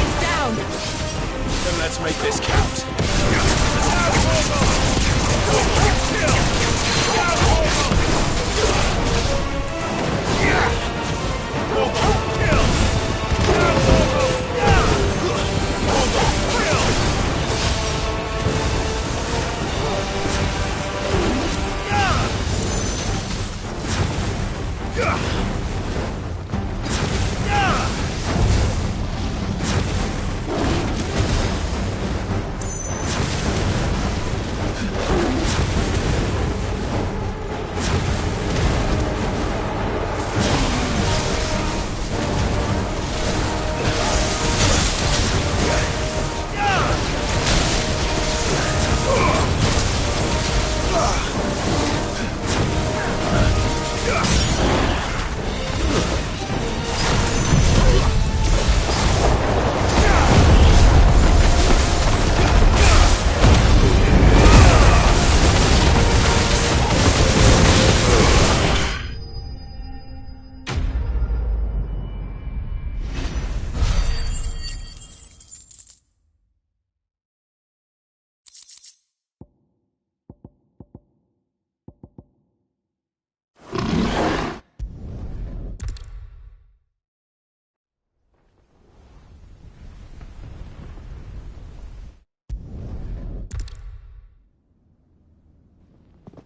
It's down! Then let's make this count.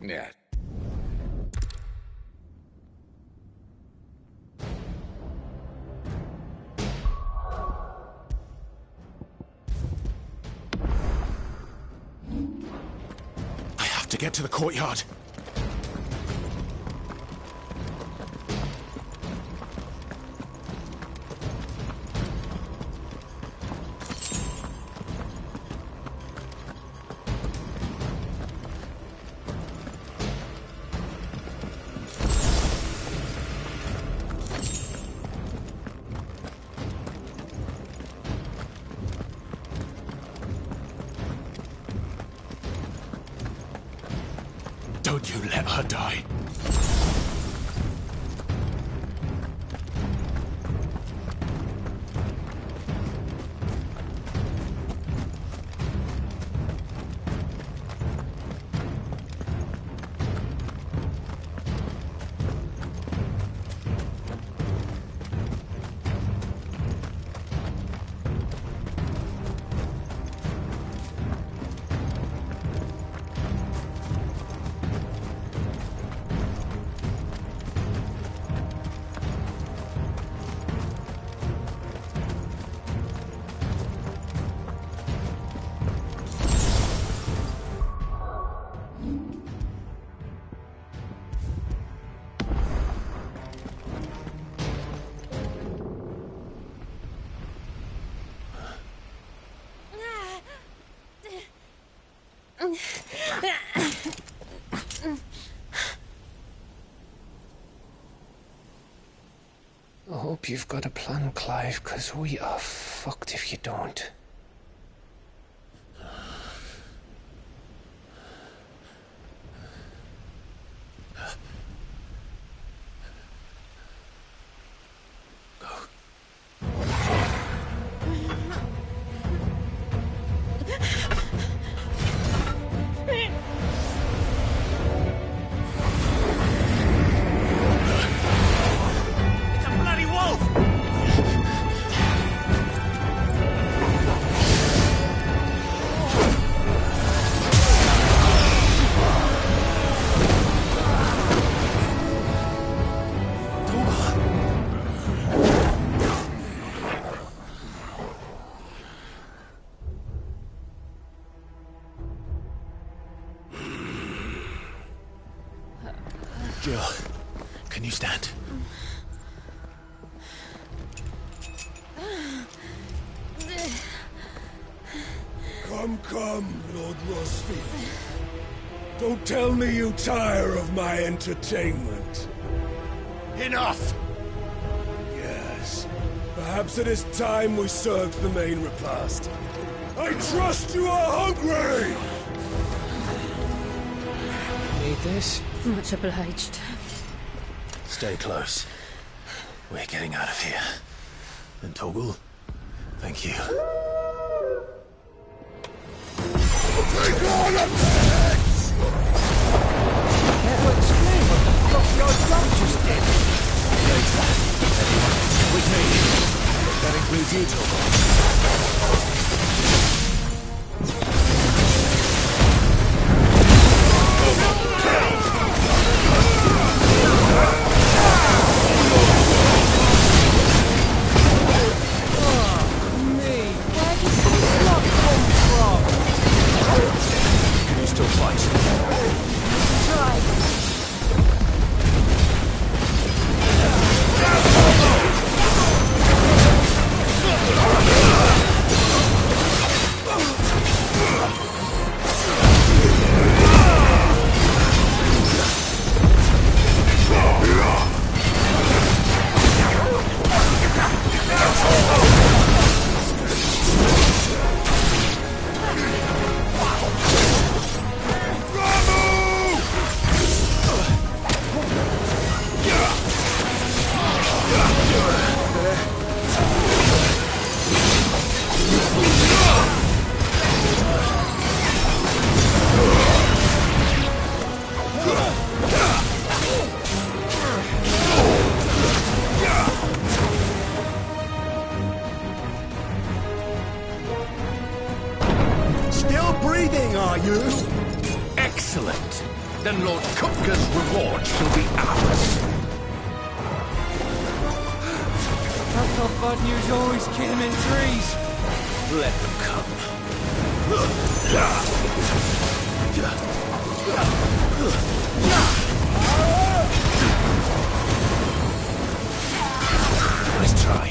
Yeah. I have to get to the courtyard. Don't you let her die. I hope you've got a plan, Clive, because we are fucked if you don't. Jill, can you stand? Come, Lord Rosfield. Don't tell me you tire of my entertainment. Enough! Yes. Perhaps it is time we served the main repast. I trust you are hungry! Need this? Much obliged. Stay close. We're getting out of here. And Toggle, thank you. Take all of this! Care to explain what the fuck your dog just did? Later. Everyone, with me. That includes you, Toggle. Excellent. Then Lord Kupka's reward shall be ours. I thought bad news always kill him in threes. Let them come. Nice try.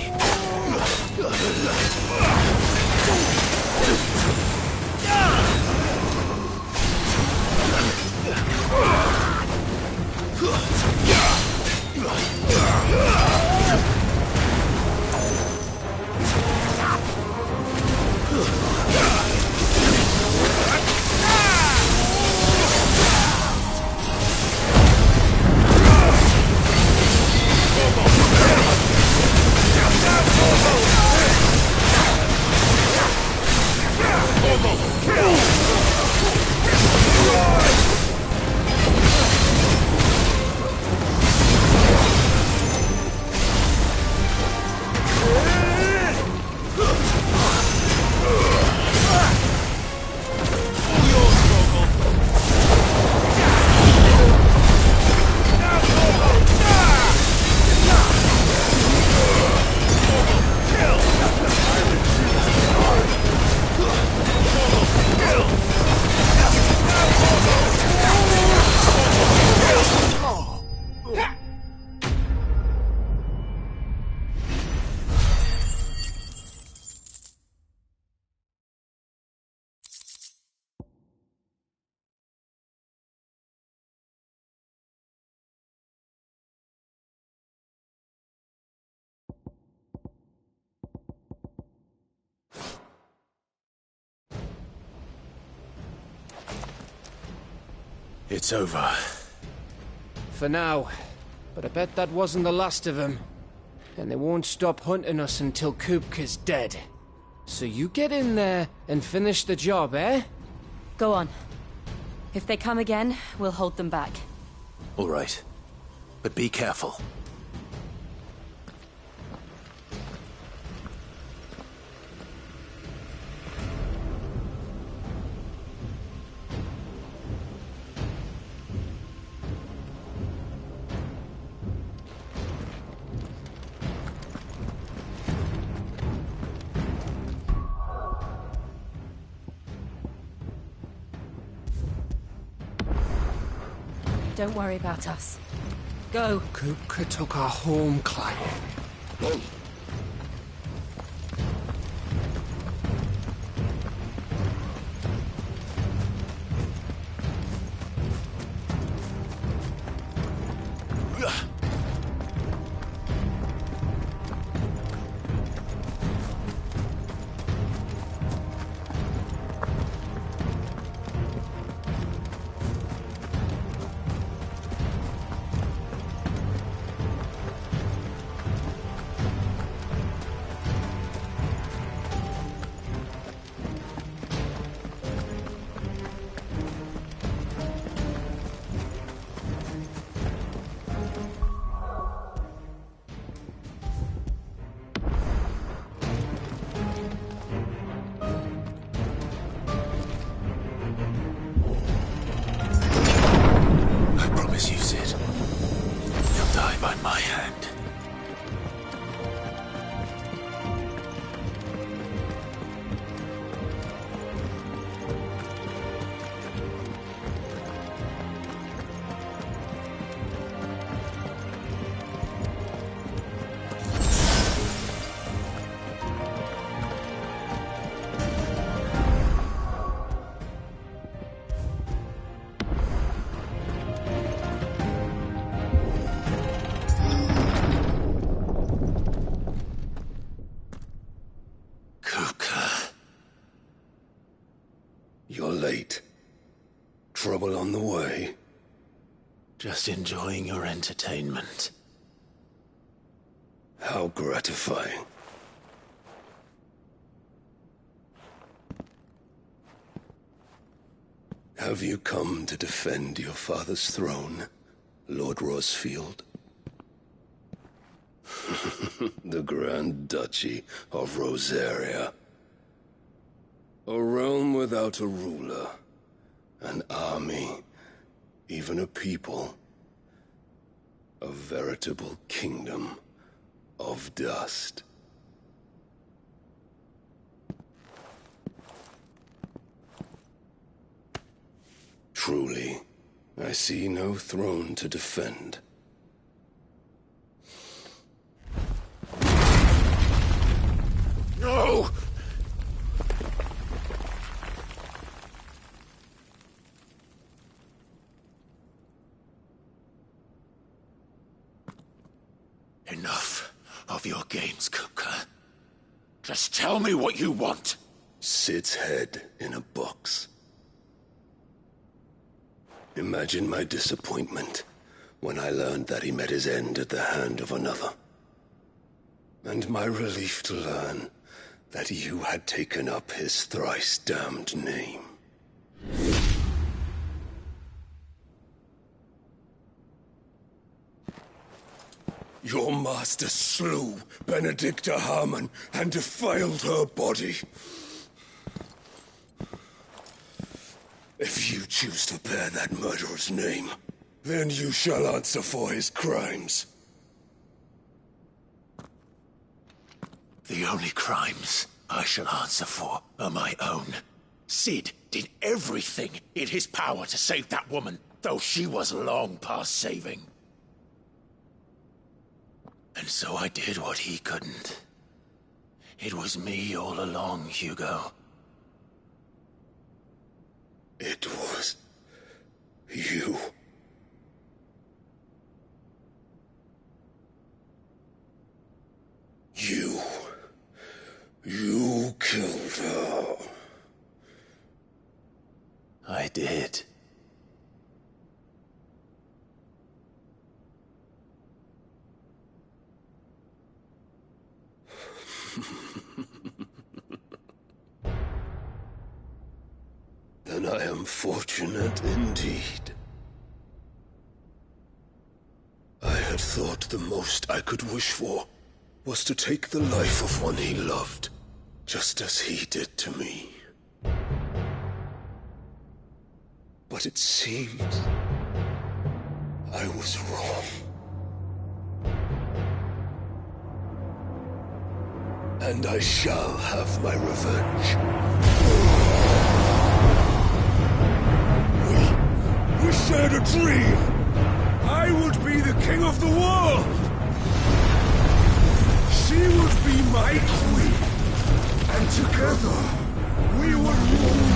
It's over. For now. But I bet that wasn't the last of them. And they won't stop hunting us until Kupka's dead. So you get in there and finish the job, eh? Go on. If they come again, we'll hold them back. All right. But be careful. Don't worry about us. Go. Kupka took our home, Clive. You're late. Trouble on the way? Just enjoying your entertainment. How gratifying. Have you come to defend your father's throne, Lord Rosfield? The Grand Duchy of Rosaria. A realm without a ruler, an army, even a people. A veritable kingdom of dust. Truly, I see no throne to defend. No! Enough of your games, Kupka. Just tell me what you want. Sid's head in a box. Imagine my disappointment when I learned that he met his end at the hand of another. And my relief to learn that you had taken up his thrice-damned name. Your master slew Benedicta Harmon and defiled her body. If you choose to bear that murderer's name, then you shall answer for his crimes. The only crimes I shall answer for are my own. Sid did everything in his power to save that woman, though she was long past saving. And so I did what he couldn't. It was me all along, Hugo. It was you. You killed her. I did. Then I am fortunate indeed. I had thought the most I could wish for was to take the life of one he loved, just as he did to me. But it seems I was wrong. And I shall have my revenge. We shared a dream! I would be the king of the world! She would be my queen! And together, we would rule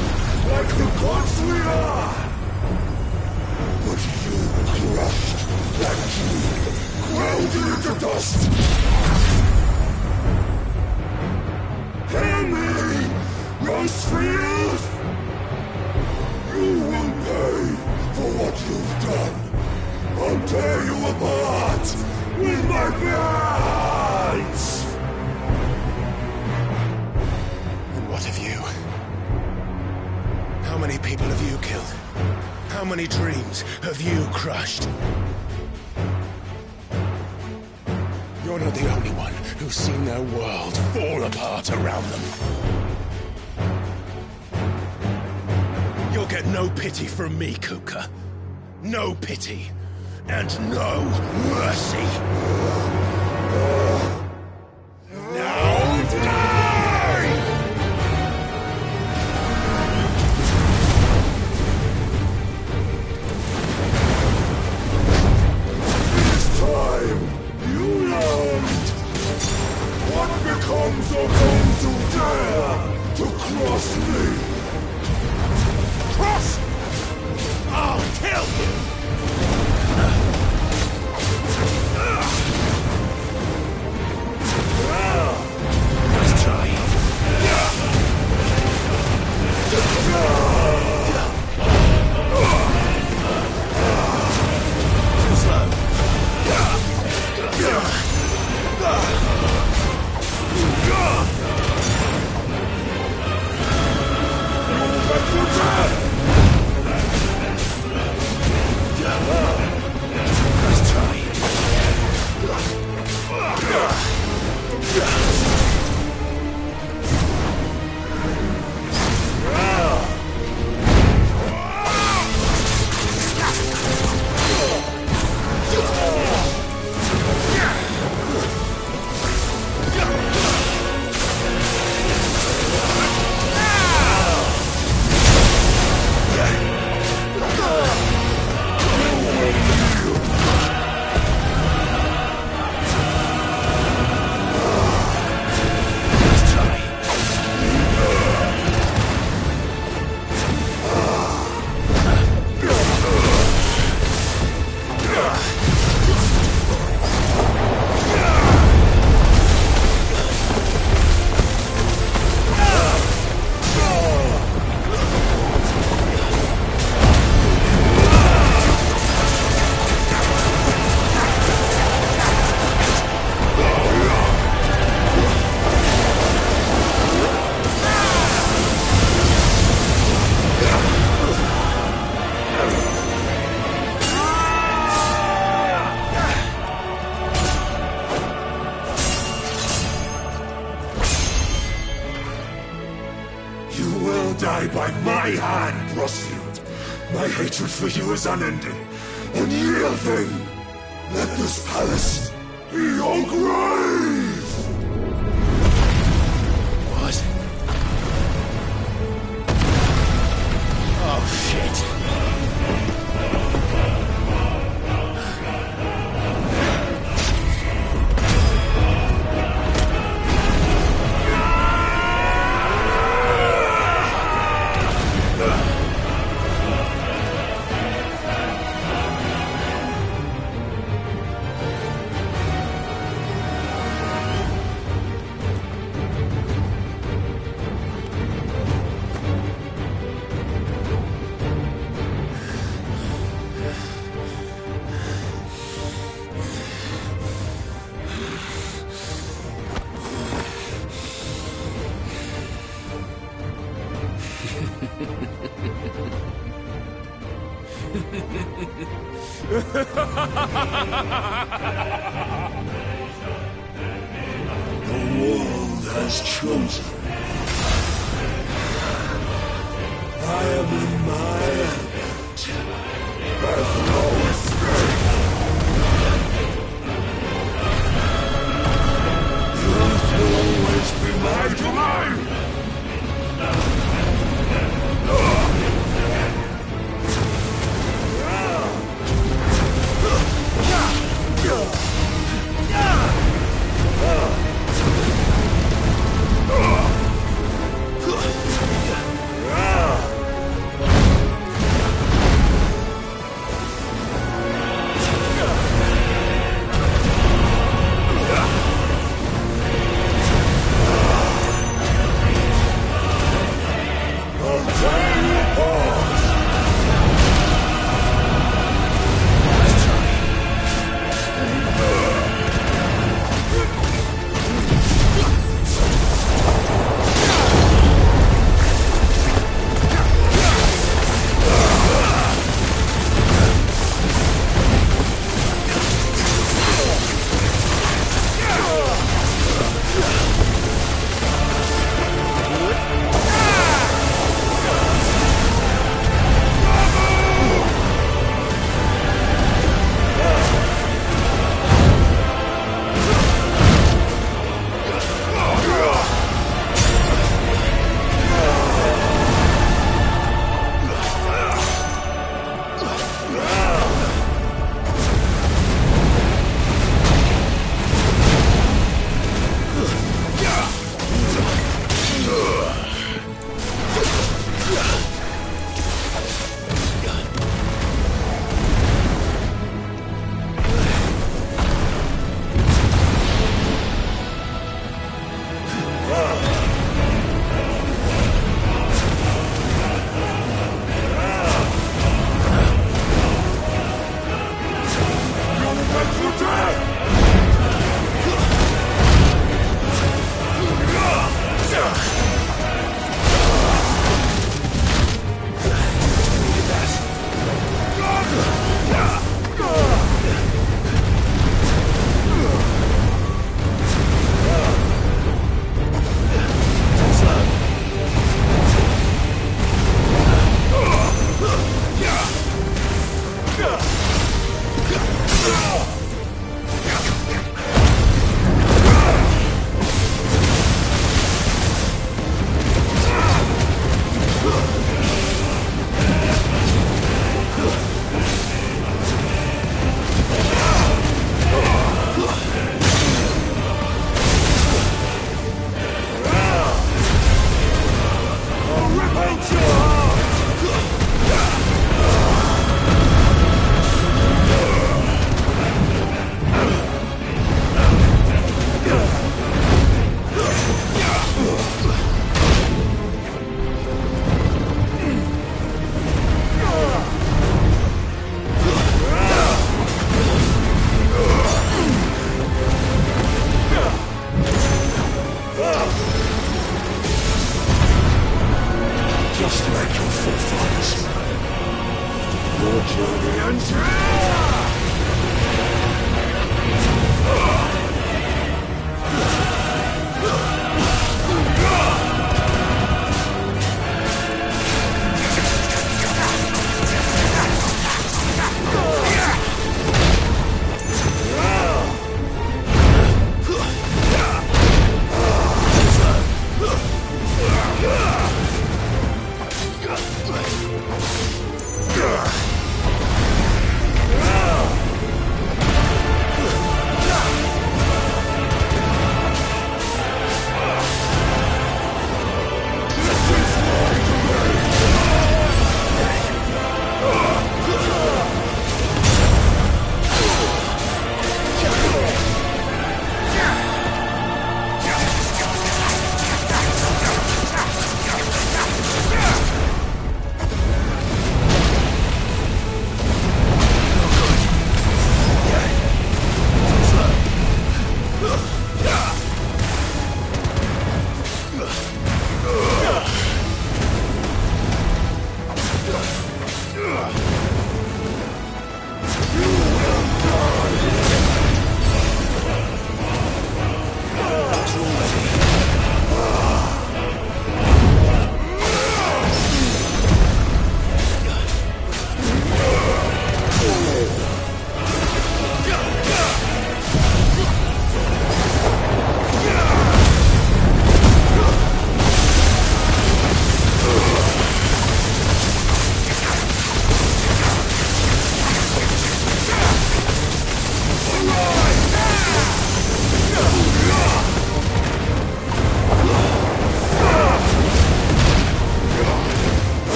like the gods we are! But you crushed that dream, ground it into dust! Hear me, Rosefield! You will pay for what you've done. I'll tear you apart with my hands! And what of you? How many people have you killed? How many dreams have you crushed? You're not the only one who's seen their world fall apart around them. You'll get no pity from me, Kupka. No pity. And no mercy. Now die! This time, you learned what becomes of those who dare to cross me. Cross! I'll kill you! Let's try. will die by my hand, Rosfield. My hatred for you is unending, unyielding. Let this palace be your grave! What? Oh, shit. The world has chosen. I am in my element. There's no escape. Truth will always be my domain.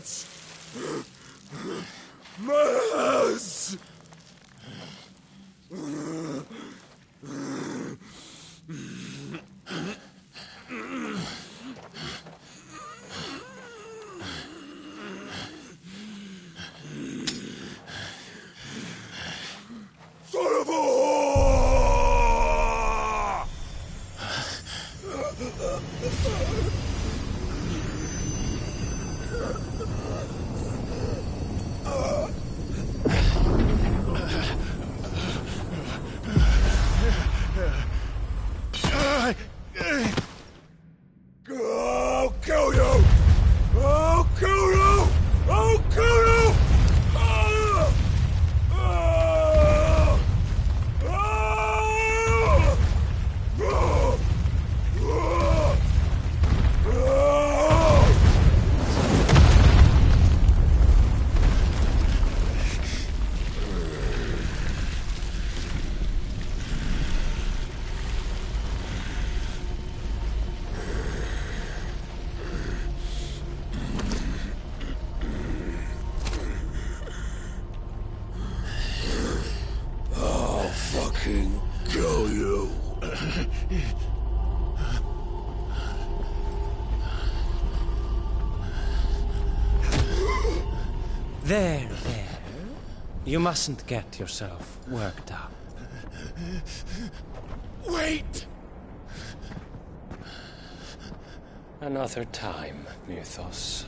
hands! My hands! Son of a whore! I'll kill you! I'll kill you! I'll kill you! I'll fucking kill you. There. You mustn't get yourself worked up. Wait! Another time, Mythos.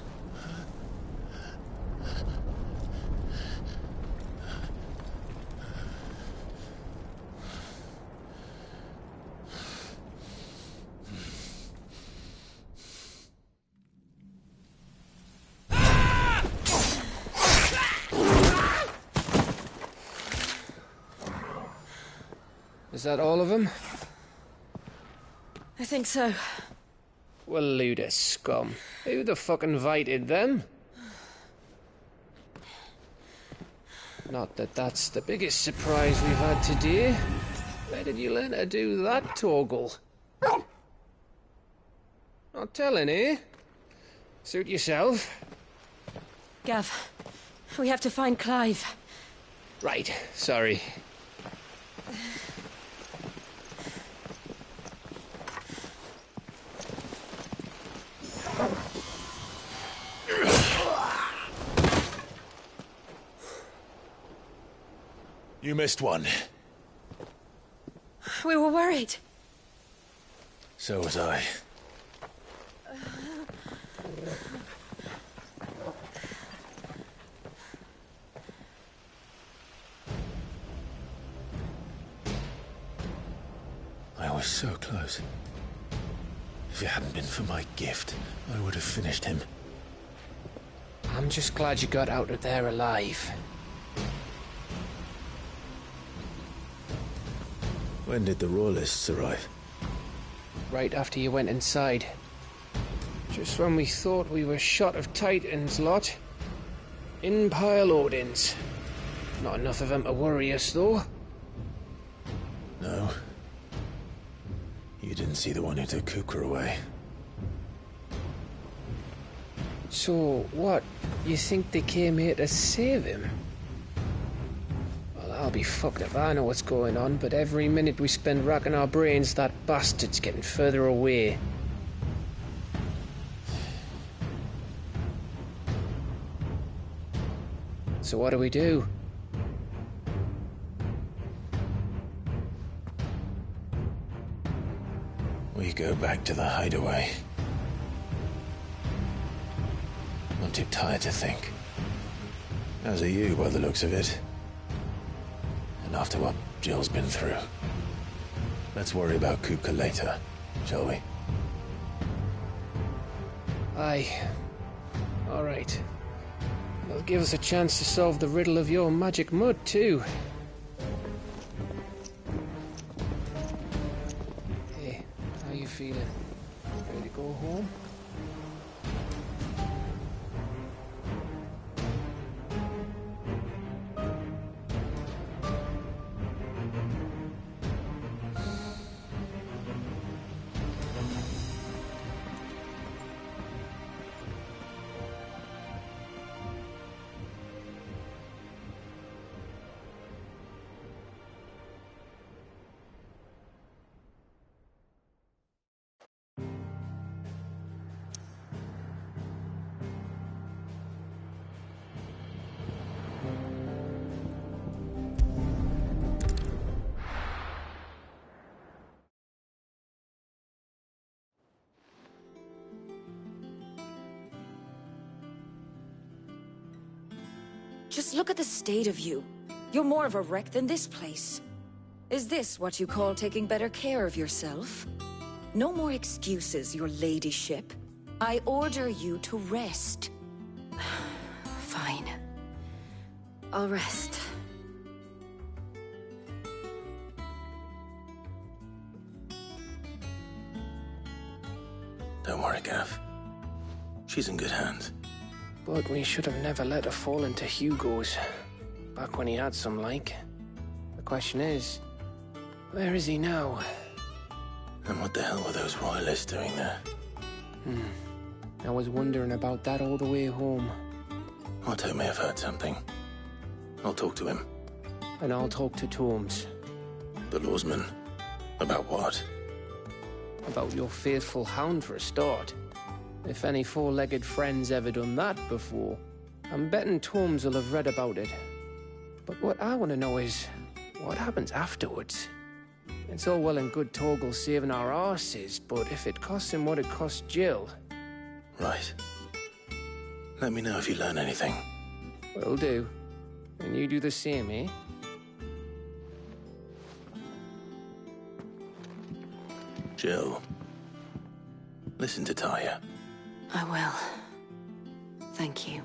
Is that all of them? I think so. Well, load of scum. Who the fuck invited them? Not that that's the biggest surprise we've had today. Where did you learn to do that, Toggle? Not telling, eh? Suit yourself. Gav, we have to find Clive. Right, sorry. You missed one. We were worried. So was I. I was so close. If it hadn't been for my gift, I would have finished him. I'm just glad you got out of there alive. When did the Royalists arrive? Right after you went inside. Just when we thought we were shot of Titans, lot. In pile Odins. Not enough of them to worry us, though. No. You didn't see the one who took Kupka away. So, what? You think they came here to save him? Well, I'll be fucked if I know what's going on, but every minute we spend racking our brains, that bastard's getting further away. So what do we do? We go back to the hideaway. I'm too tired to think. As are you, by the looks of it. And after what Jill's been through. Let's worry about Kupka later, shall we? Aye. All right. That'll give us a chance to solve the riddle of your magic mud, too. Hey, how you feeling? Ready to go home? Just look at the state of you. You're more of a wreck than this place. Is this what you call taking better care of yourself? No more excuses, your ladyship. I order you to rest. Fine. I'll rest. Don't worry, Gav. She's in good hands. But we should have never let her fall into Hugo's. Back when he had some like. The question is, where is he now? And what the hell were those royalists doing there? I was wondering about that all the way home. Otto may have heard something. I'll talk to him. And I'll talk to Tomes. The lawsman? About what? About your faithful hound for a start. If any four-legged friend's ever done that before, I'm betting Tomes will have read about it. But what I want to know is, what happens afterwards? It's all well and good Torgal saving our arses, but if it costs him what it cost Jill... Right. Let me know if you learn anything. Will do. And you do the same, eh? Jill, listen to Taya. I will. Thank you.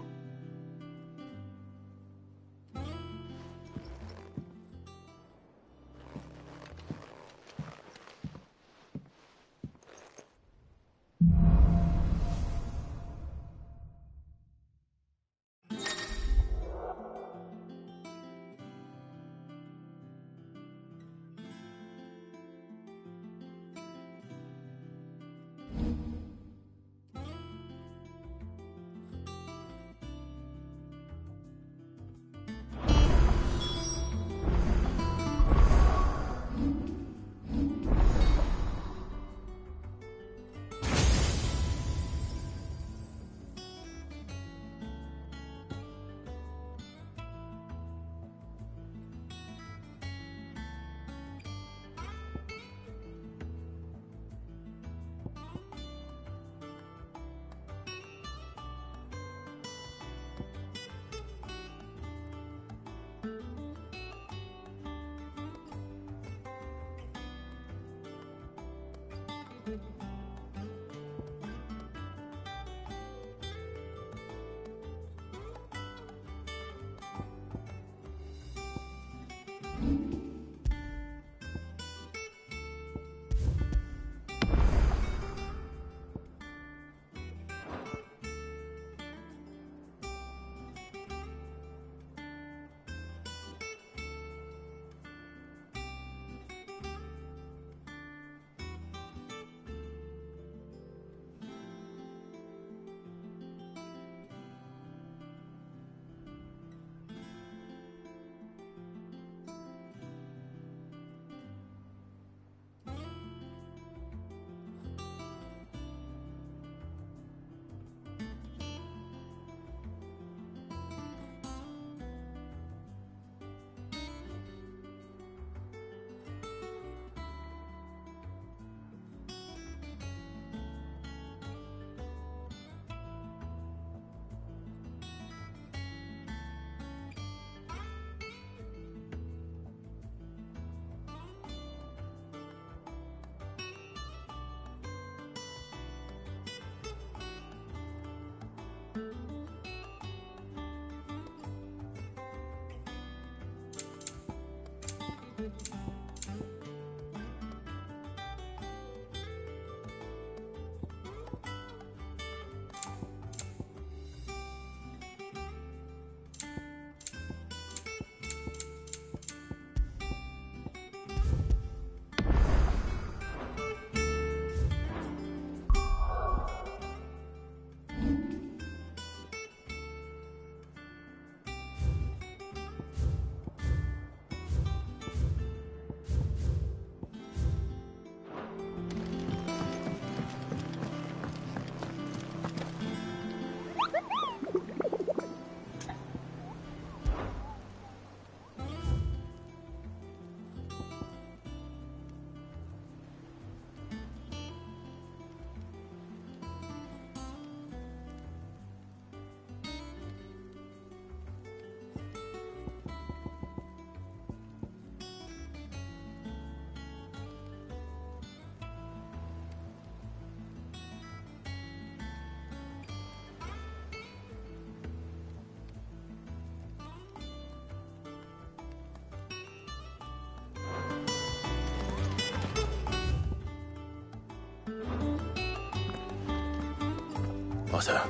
Otto,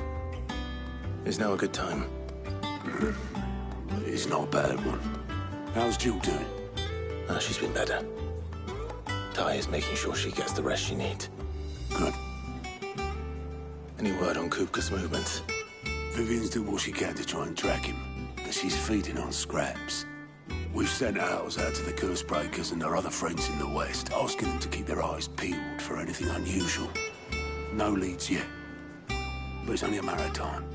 is now a good time? It's not a bad one. How's Jill doing? Oh, she's been better. Ty is making sure she gets the rest she needs. Good. Any word on Kupka's movements? Vivian's doing what she can to try and track him, but she's feeding on scraps. We've sent ours out to the curse breakers and their other friends in the west, asking them to keep their eyes peeled for anything unusual. No leads yet, but it's only a matter of time.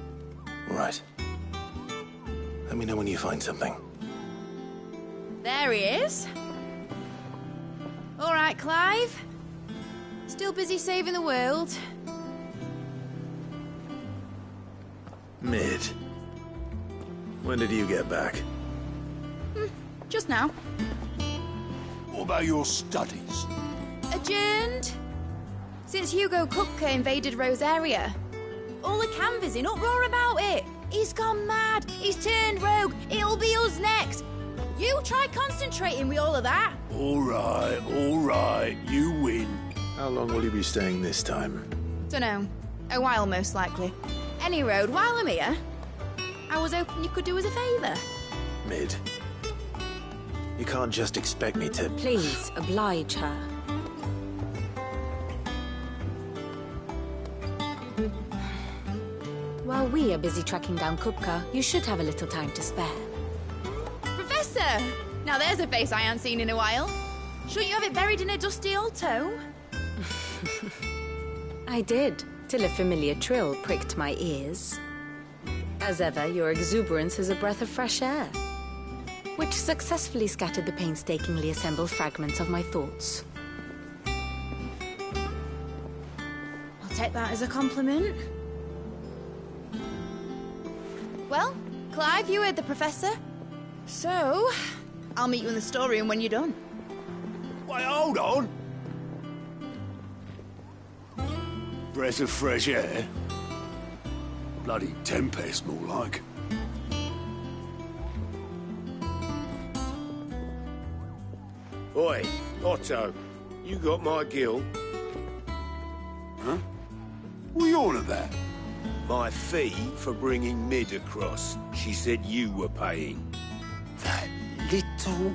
Right. Let me know when you find something. There he is. All right, Clive. Still busy saving the world. Mid. When did you get back? Just now. What about your studies? Adjourned. Since Hugo Kupka invaded Rosaria. All the canvassing uproar about it. He's gone mad. He's turned rogue. It'll be us next. You try concentrating with all of that. All right. You win. How long will you be staying this time? Dunno. A while, most likely. Any road, while I'm here, I was hoping you could do us a favour. Mid. You can't just expect me to... Please, oblige her. While we are busy tracking down Kupka, you should have a little time to spare. Professor! Now there's a face I haven't seen in a while. Shouldn't you have it buried in a dusty old tome? I did, till a familiar trill pricked my ears. As ever, your exuberance is a breath of fresh air, which successfully scattered the painstakingly assembled fragments of my thoughts. I'll take that as a compliment. Well, Clive, you heard the Professor. So, I'll meet you in the storeroom when you're done. Wait, hold on. Breath of fresh air? Bloody tempest, more like. Oi, Otto, you got my gill? Huh? What are you on about? My fee for bringing Mid across. She said you were paying. That little...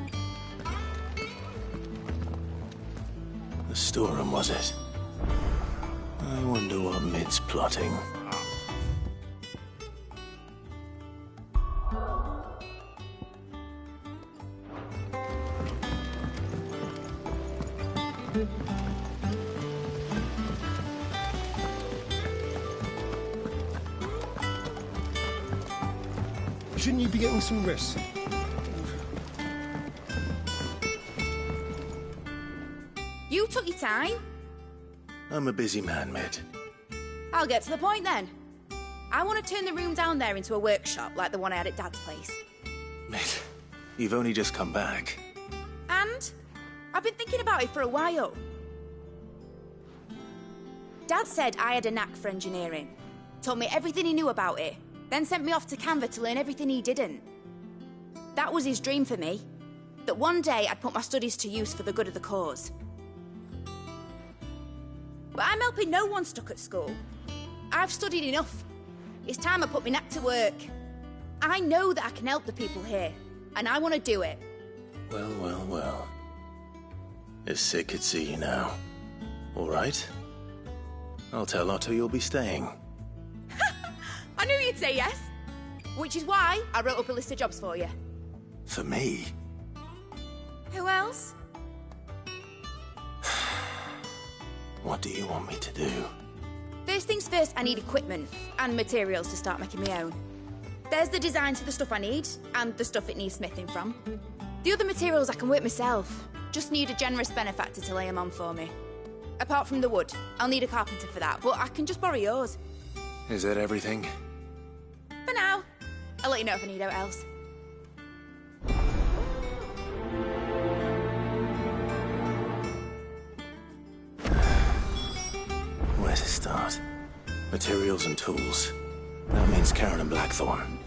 The storeroom, was it? I wonder what Mid's plotting. Shouldn't you be getting some rest? You took your time. I'm a busy man, Mid. I'll get to the point then. I want to turn the room down there into a workshop like the one I had at Dad's place. Mid, you've only just come back. And I've been thinking about it for a while. Dad said I had a knack for engineering. Told me everything he knew about it. Then sent me off to Canva to learn everything he didn't. That was his dream for me. That one day I'd put my studies to use for the good of the cause. But I'm helping no one stuck at school. I've studied enough. It's time I put my neck to work. I know that I can help the people here, and I want to do it. Well. If Sid could see you now. All right. I'll tell Otto you'll be staying. I knew you'd say yes. Which is why I wrote up a list of jobs for you. For me? Who else? What do you want me to do? First things first, I need equipment and materials to start making my own. There's the designs for the stuff I need, and the stuff it needs smithing from. The other materials I can work myself. Just need a generous benefactor to lay them on for me. Apart from the wood, I'll need a carpenter for that, but I can just borrow yours. Is that everything? For now. I'll let you know if I need out else. Where to start? Materials and tools. That means Karen and Blackthorn.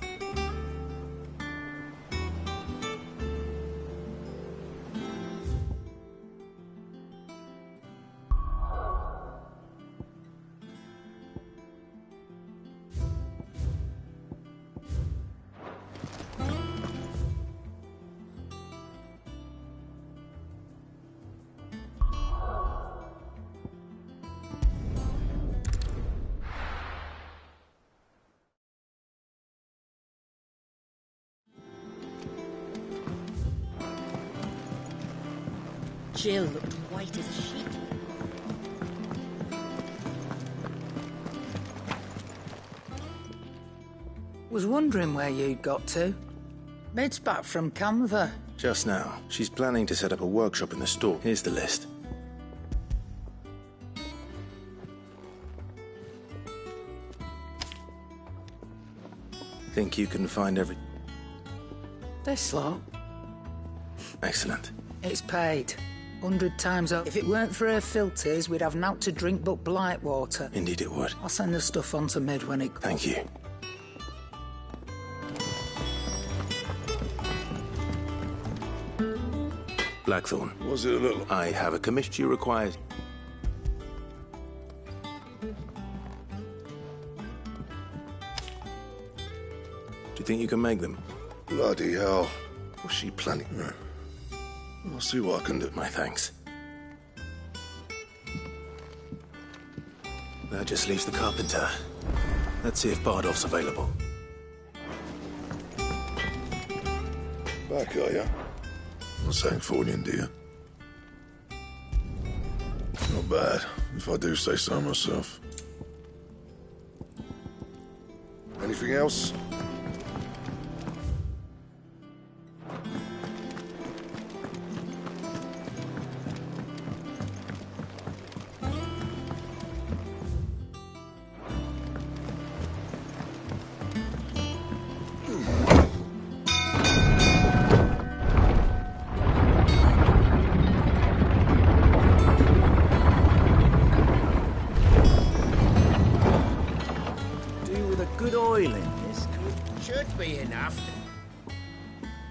Jill looked white as a sheet. Was wondering where you'd got to. Mid's back from Canva. Just now. She's planning to set up a workshop in the store. Here's the list. Think you can find every... This lot? Excellent. It's paid. 100 times up. If it weren't for her filters, we'd have naught to drink but blight water. Indeed it would. I'll send the stuff on to Mid when it... Thank you. Blackthorn. Was it a little... I have a commission you require. Do you think you can make them? Bloody hell. What's she planning? I'll see what I can do. My thanks. That just leaves the carpenter. Let's see if Bardolph's available. Back, are ya? Not saying for you, do you? Not bad, if I do say so myself. Anything else?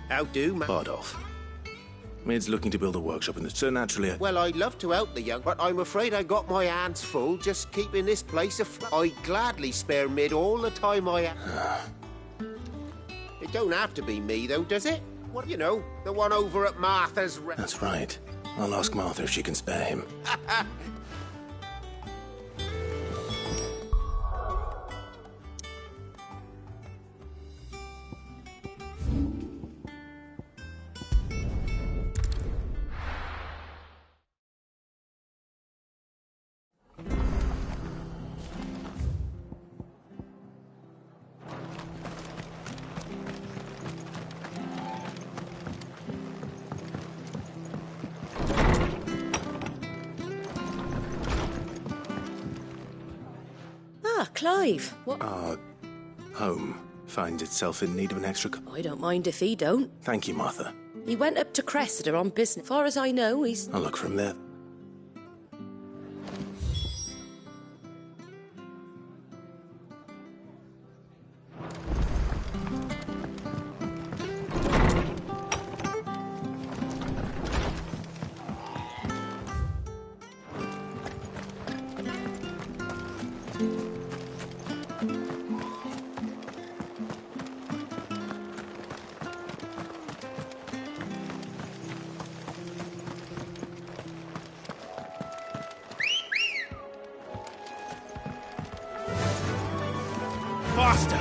How do, man? Bardolph. Mid's looking to build a workshop in the... So naturally... Well, I'd love to help the young, but I'm afraid I got my hands full just keeping this place afloat. I'd gladly spare Mid all the time I have. It don't have to be me, though, does it? Well, you know, the one over at Martha's... That's right. I'll ask Martha if she can spare him. Clive, what? Our home finds itself in need of an extra... I don't mind if he don't. Thank you, Martha. He went up to Cressida on business. As far as I know, he's... I'll look from there. Faster!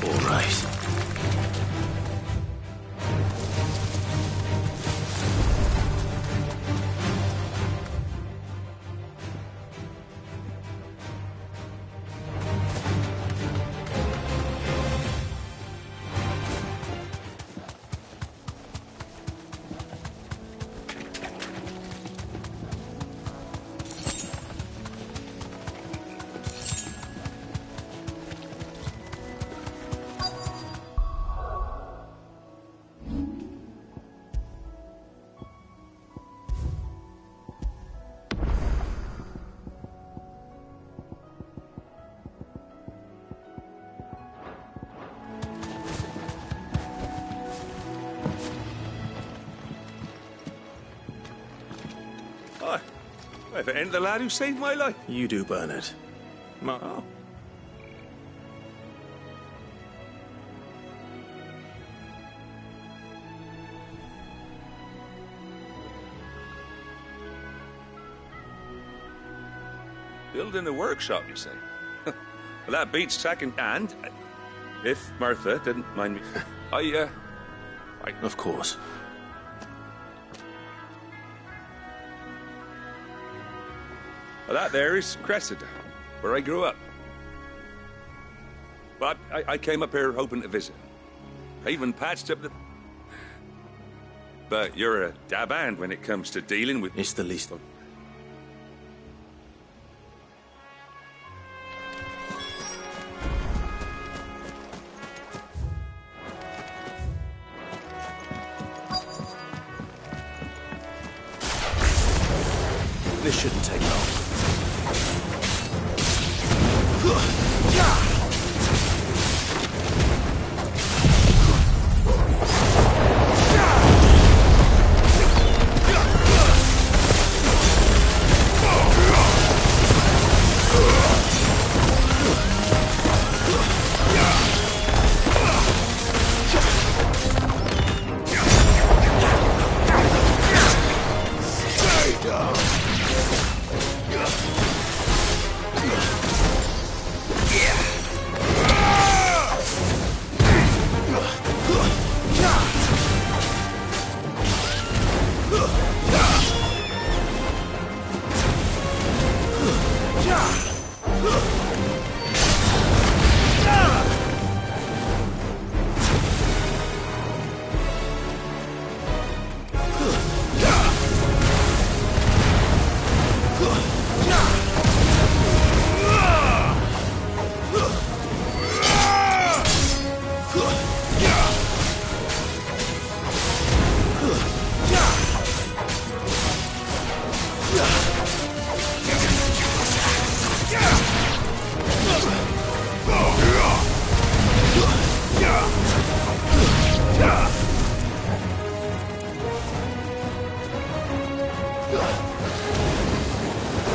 All right. Hi. If it ain't the lad who saved my life. You do, Bernard. Oh. Building a workshop, you say? Well, that beats tracking. And, if Martha didn't mind me, I... Of course. Well, that there is Cressida, where I grew up. But I came up here hoping to visit. I even patched up the... But you're a dab hand when it comes to dealing with... It's the least... This shouldn't take long.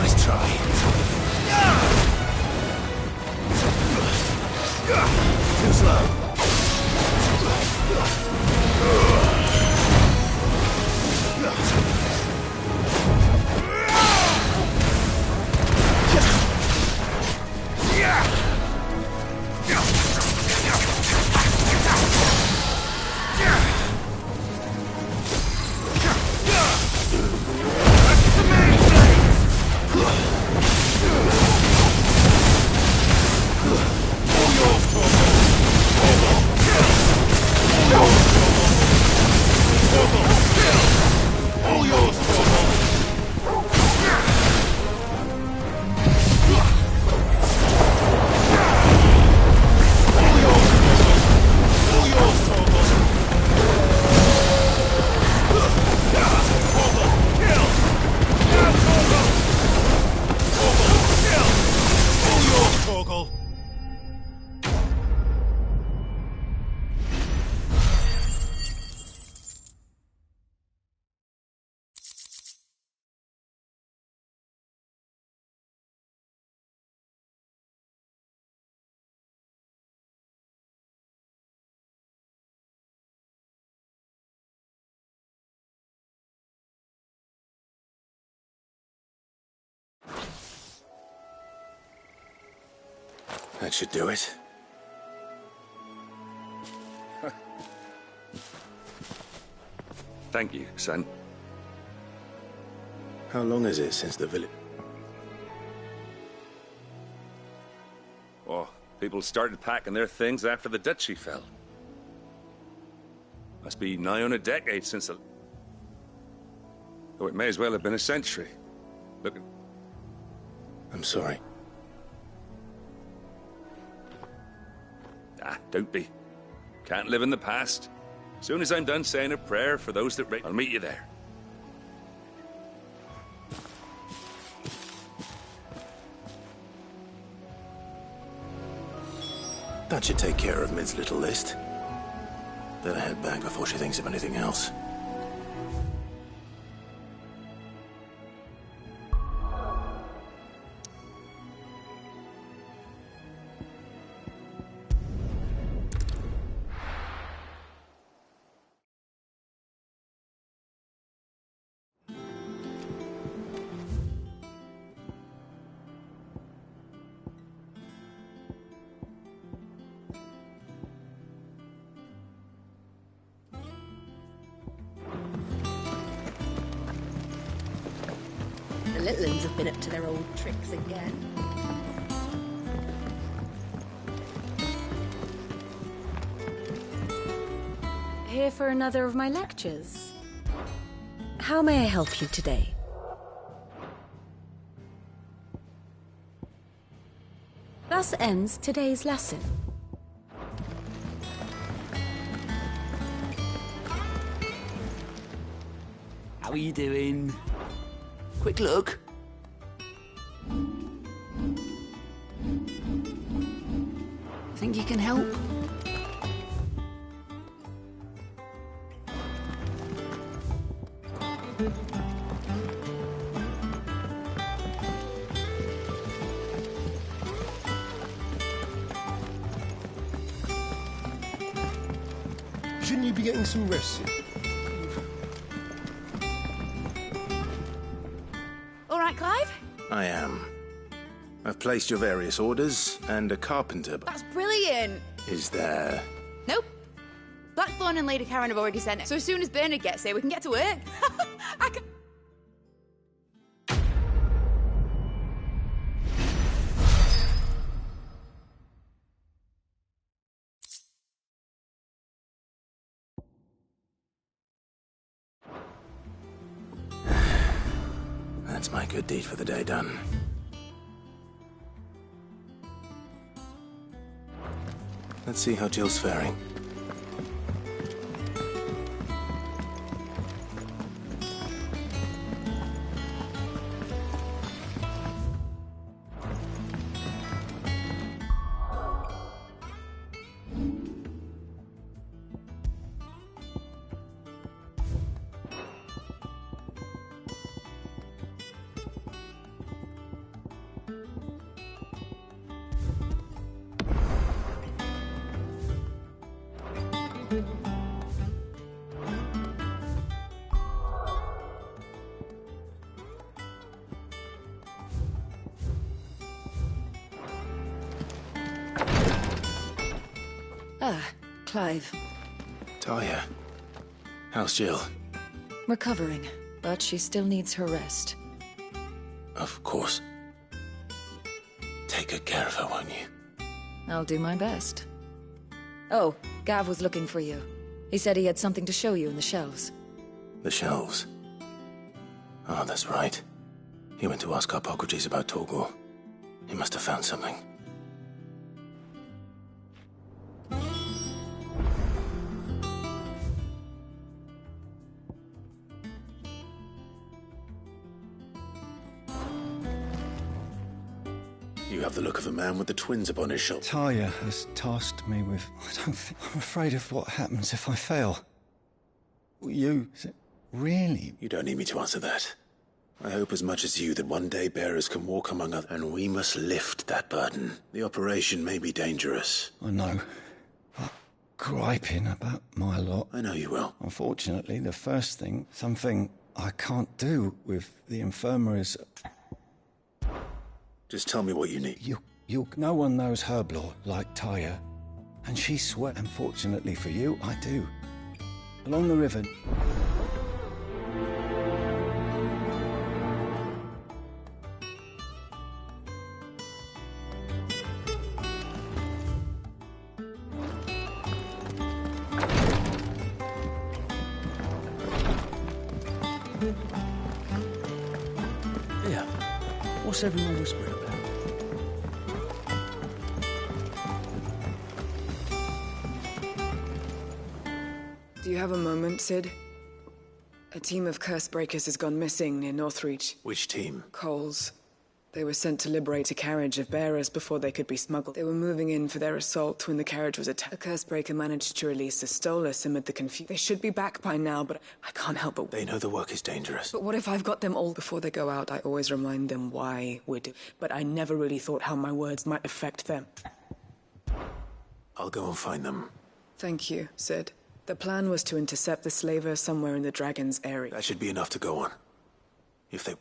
Nice try. Too slow. That should do it. Thank you, son. How long is it since the village... Oh, people started packing their things after the duchy fell. Must be nigh on a decade since the... Oh, it may as well have been a century. Look at... I'm sorry. Ah, don't be. Can't live in the past. Soon as I'm done saying a prayer for those that... I'll meet you there. That should take care of Mid's little list. Better head back before she thinks of anything else. little uns have been up to their old tricks again. Here for another of my lectures. How may I help you today? Thus ends today's lesson. How are you doing? Quick look. Think you can help? Shouldn't you be getting some rest? All right, Clive? I am. I've placed your various orders, and a carpenter... That's brilliant. Is there... Nope. Blackthorn and Lady Karen have already sent it, so as soon as Bernard gets here, we can get to work. I can... That's my good deed for the day done. Let's see how Jill's faring. Ah, Clive. Talia. How's Jill? Recovering, but she still needs her rest. Of course. Take good care of her, won't you? I'll do my best. Oh, Gav was looking for you. He said he had something to show you in the shelves. The shelves. Oh, that's right. He went to ask Harpocrates about Torgor. He must have found something. You have the look of a man with the twins upon his shoulder. Talia has tasked me with... I'm afraid of what happens if I fail. Really? You don't need me to answer that. I hope as much as you that one day bearers can walk among others, and we must lift that burden. The operation may be dangerous. I know. But griping about my lot... I know you will. Unfortunately, the first thing, something I can't do with the infirmaries... Just tell me what you need. No one knows herb lore like Talia. And she swear. Unfortunately for you, I do. Along the river... Yeah. What's everyone whispering about? Do you have a moment, Sid? A team of curse breakers has gone missing near Northreach. Which team? Coles. They were sent to liberate a carriage of bearers before they could be smuggled. They were moving in for their assault when the carriage was attacked. A curse breaker managed to release a Stolas amid the confusion. They should be back by now, but I can't help but... They know the work is dangerous. But what if I've got them all? Before they go out, I always remind them why we're doing... But I never really thought how my words might affect them. I'll go and find them. Thank you, Sid. The plan was to intercept the slaver somewhere in the Dragon's area. That should be enough to go on. If they...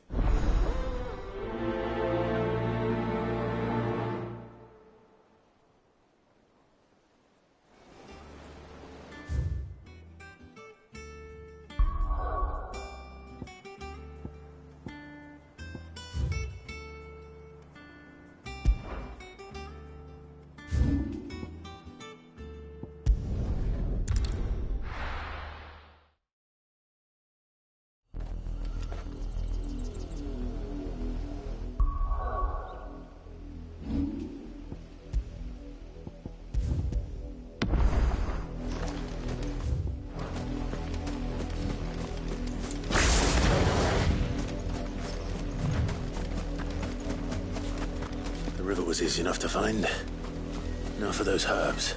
roses enough to find. Now for those herbs.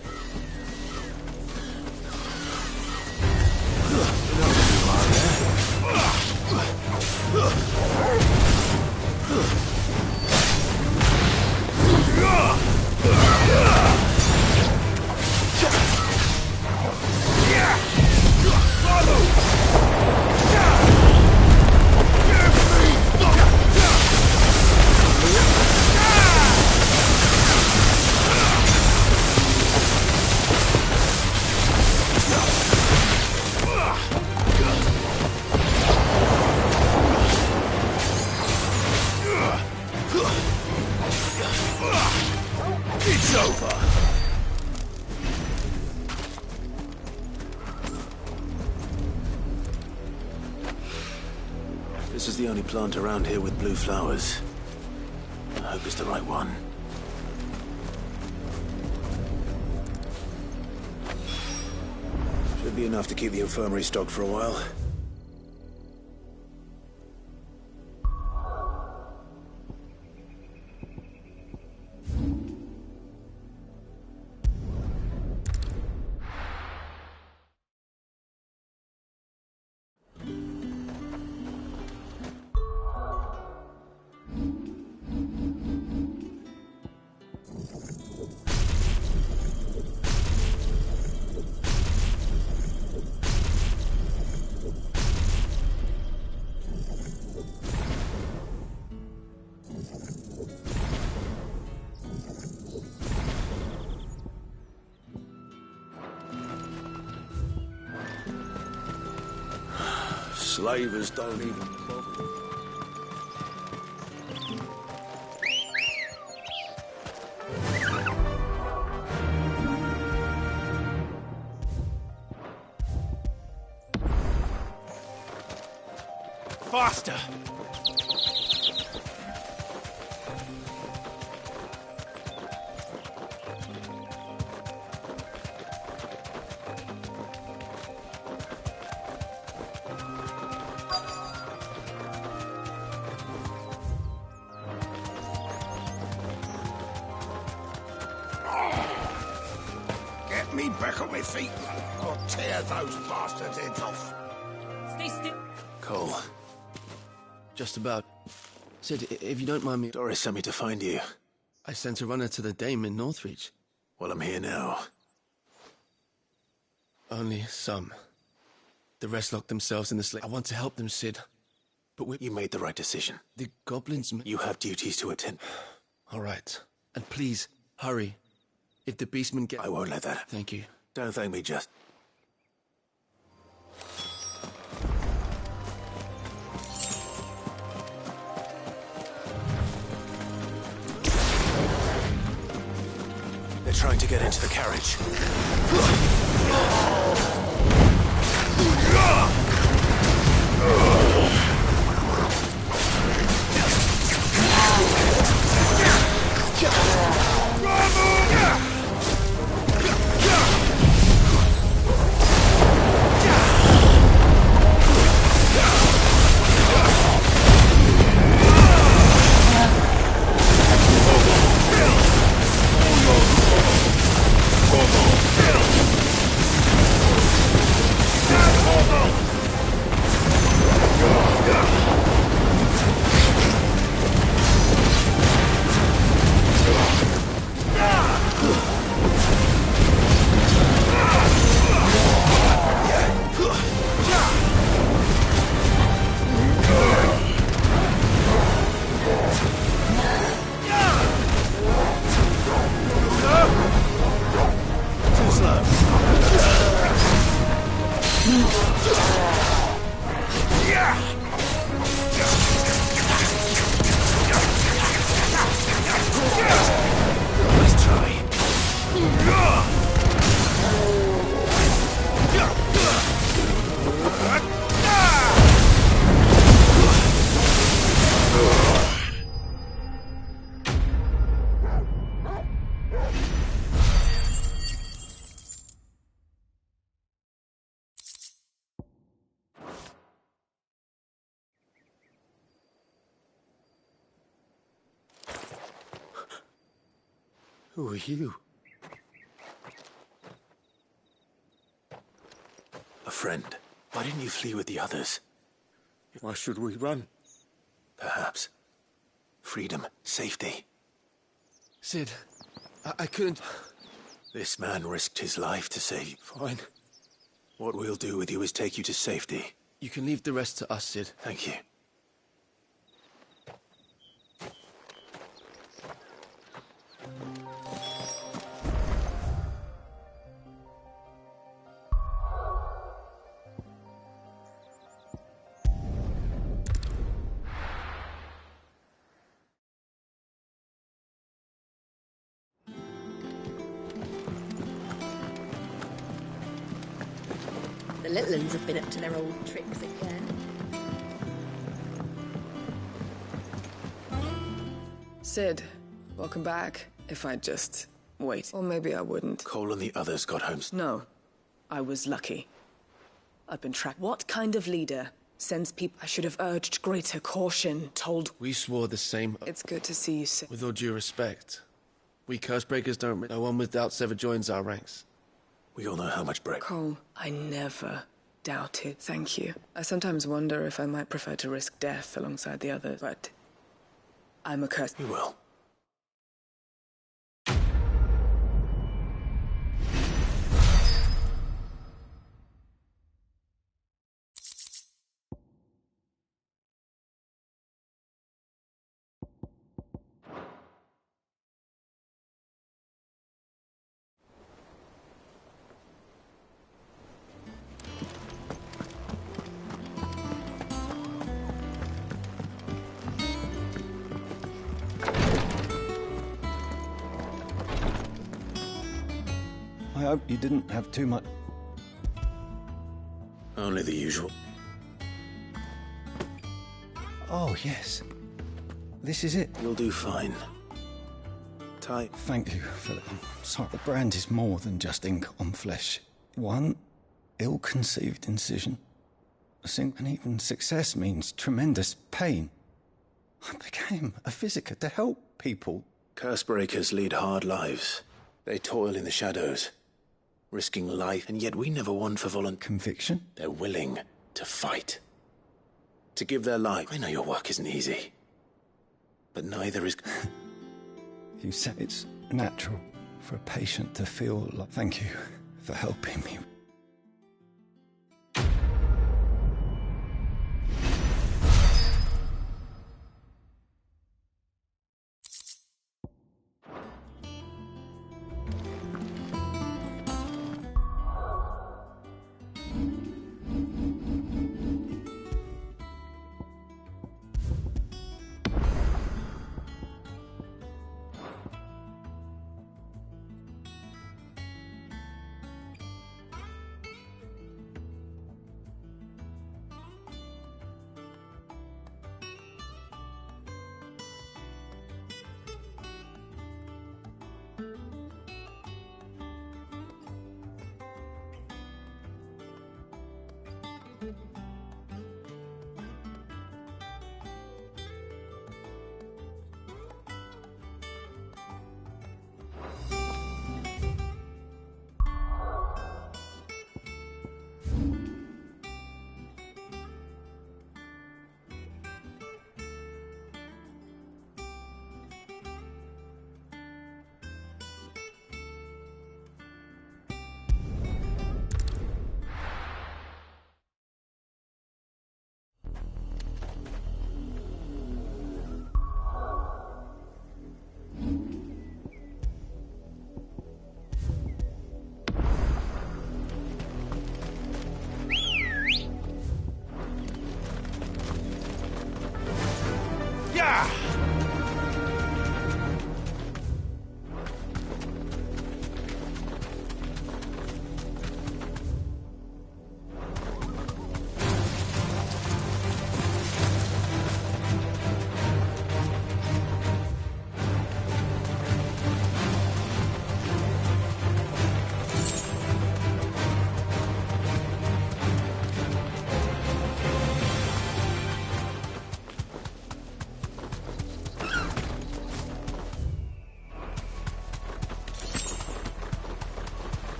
It's over! This is the only plant around here with blue flowers. I hope it's the right one. Should be enough to keep the infirmary stocked for a while. Slavers don't even bother. Faster! Get me back on my feet, or tear those bastards' heads off. Stay still. Cole. Just about. Sid, if you don't mind me... Doris sent me to find you. I sent a runner to the Dame in Northreach. Well, I'm here now. Only some. The rest locked themselves in the slave. I want to help them, Sid. But You made the right decision. The goblins... You have duties to attend. All right. And please, hurry. If the beastmen get... I won't let that. Thank you. Don't thank me, just... They're trying to get into the carriage. Who are you? A friend. Why didn't you flee with the others? Why should we run? Perhaps. Freedom, safety. Sid, I couldn't... This man risked his life to save you. Fine. What we'll do with you is take you to safety. You can leave the rest to us, Sid. Thank you. The little uns have been up to their old tricks again. Sid, welcome back. If I'd just wait. Or maybe I wouldn't. Cole and the others got home. No. I was lucky. I've been tracked. What kind of leader sends people? I should have urged greater caution, told... We swore the same... It's good to see you, Sid. With all due respect, we Cursebreakers don't... No one with doubts ever joins our ranks. We all know how much break. Cole, I never doubted. Thank you. I sometimes wonder if I might prefer to risk death alongside the others, but... I'm a curse. You will. I hope you didn't have too much... Only the usual. Oh, yes. This is it. You'll do fine. Tight. Thank you, Philip. I'm sorry, the brand is more than just ink on flesh. One ill-conceived incision. And even success means tremendous pain. I became a physiker to help people. Cursebreakers lead hard lives. They toil in the shadows, risking life, and yet we never won for conviction. They're willing to fight, to give their life. I know your work isn't easy, but neither is... You said it's natural for a patient to feel like... Thank you for helping me.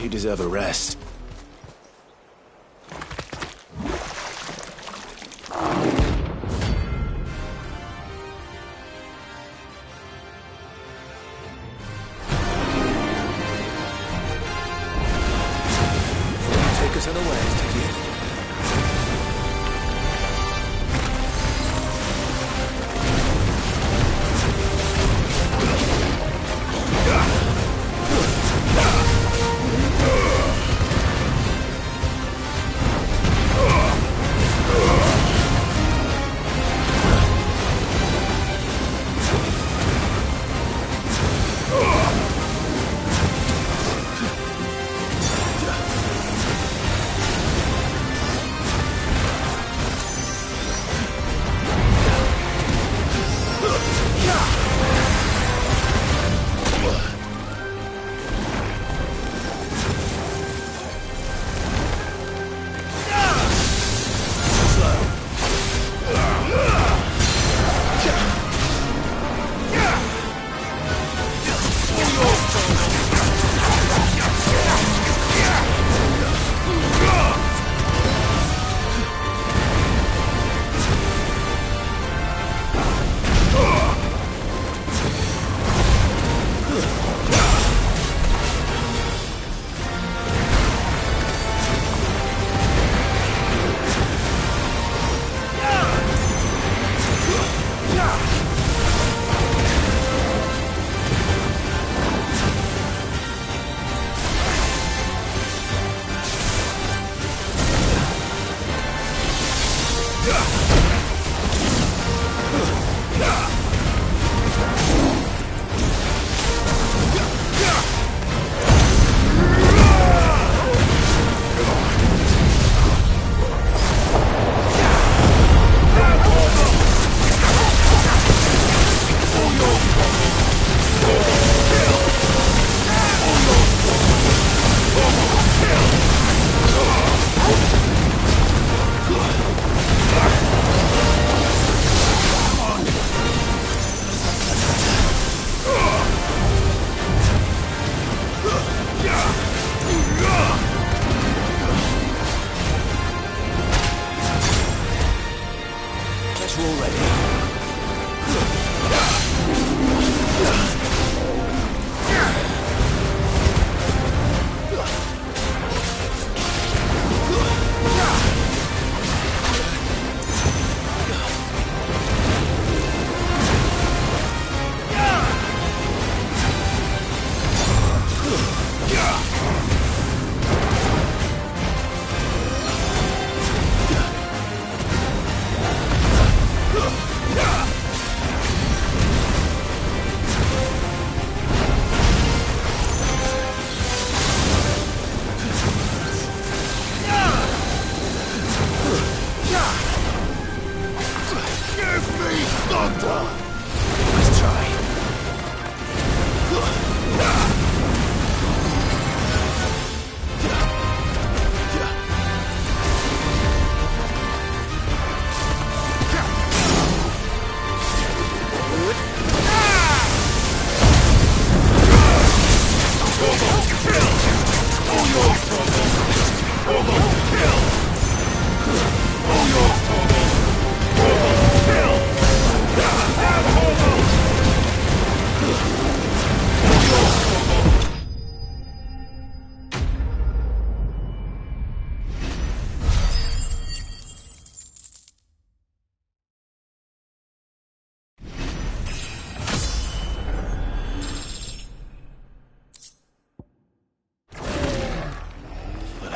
You deserve a rest. Take us unawares, did you?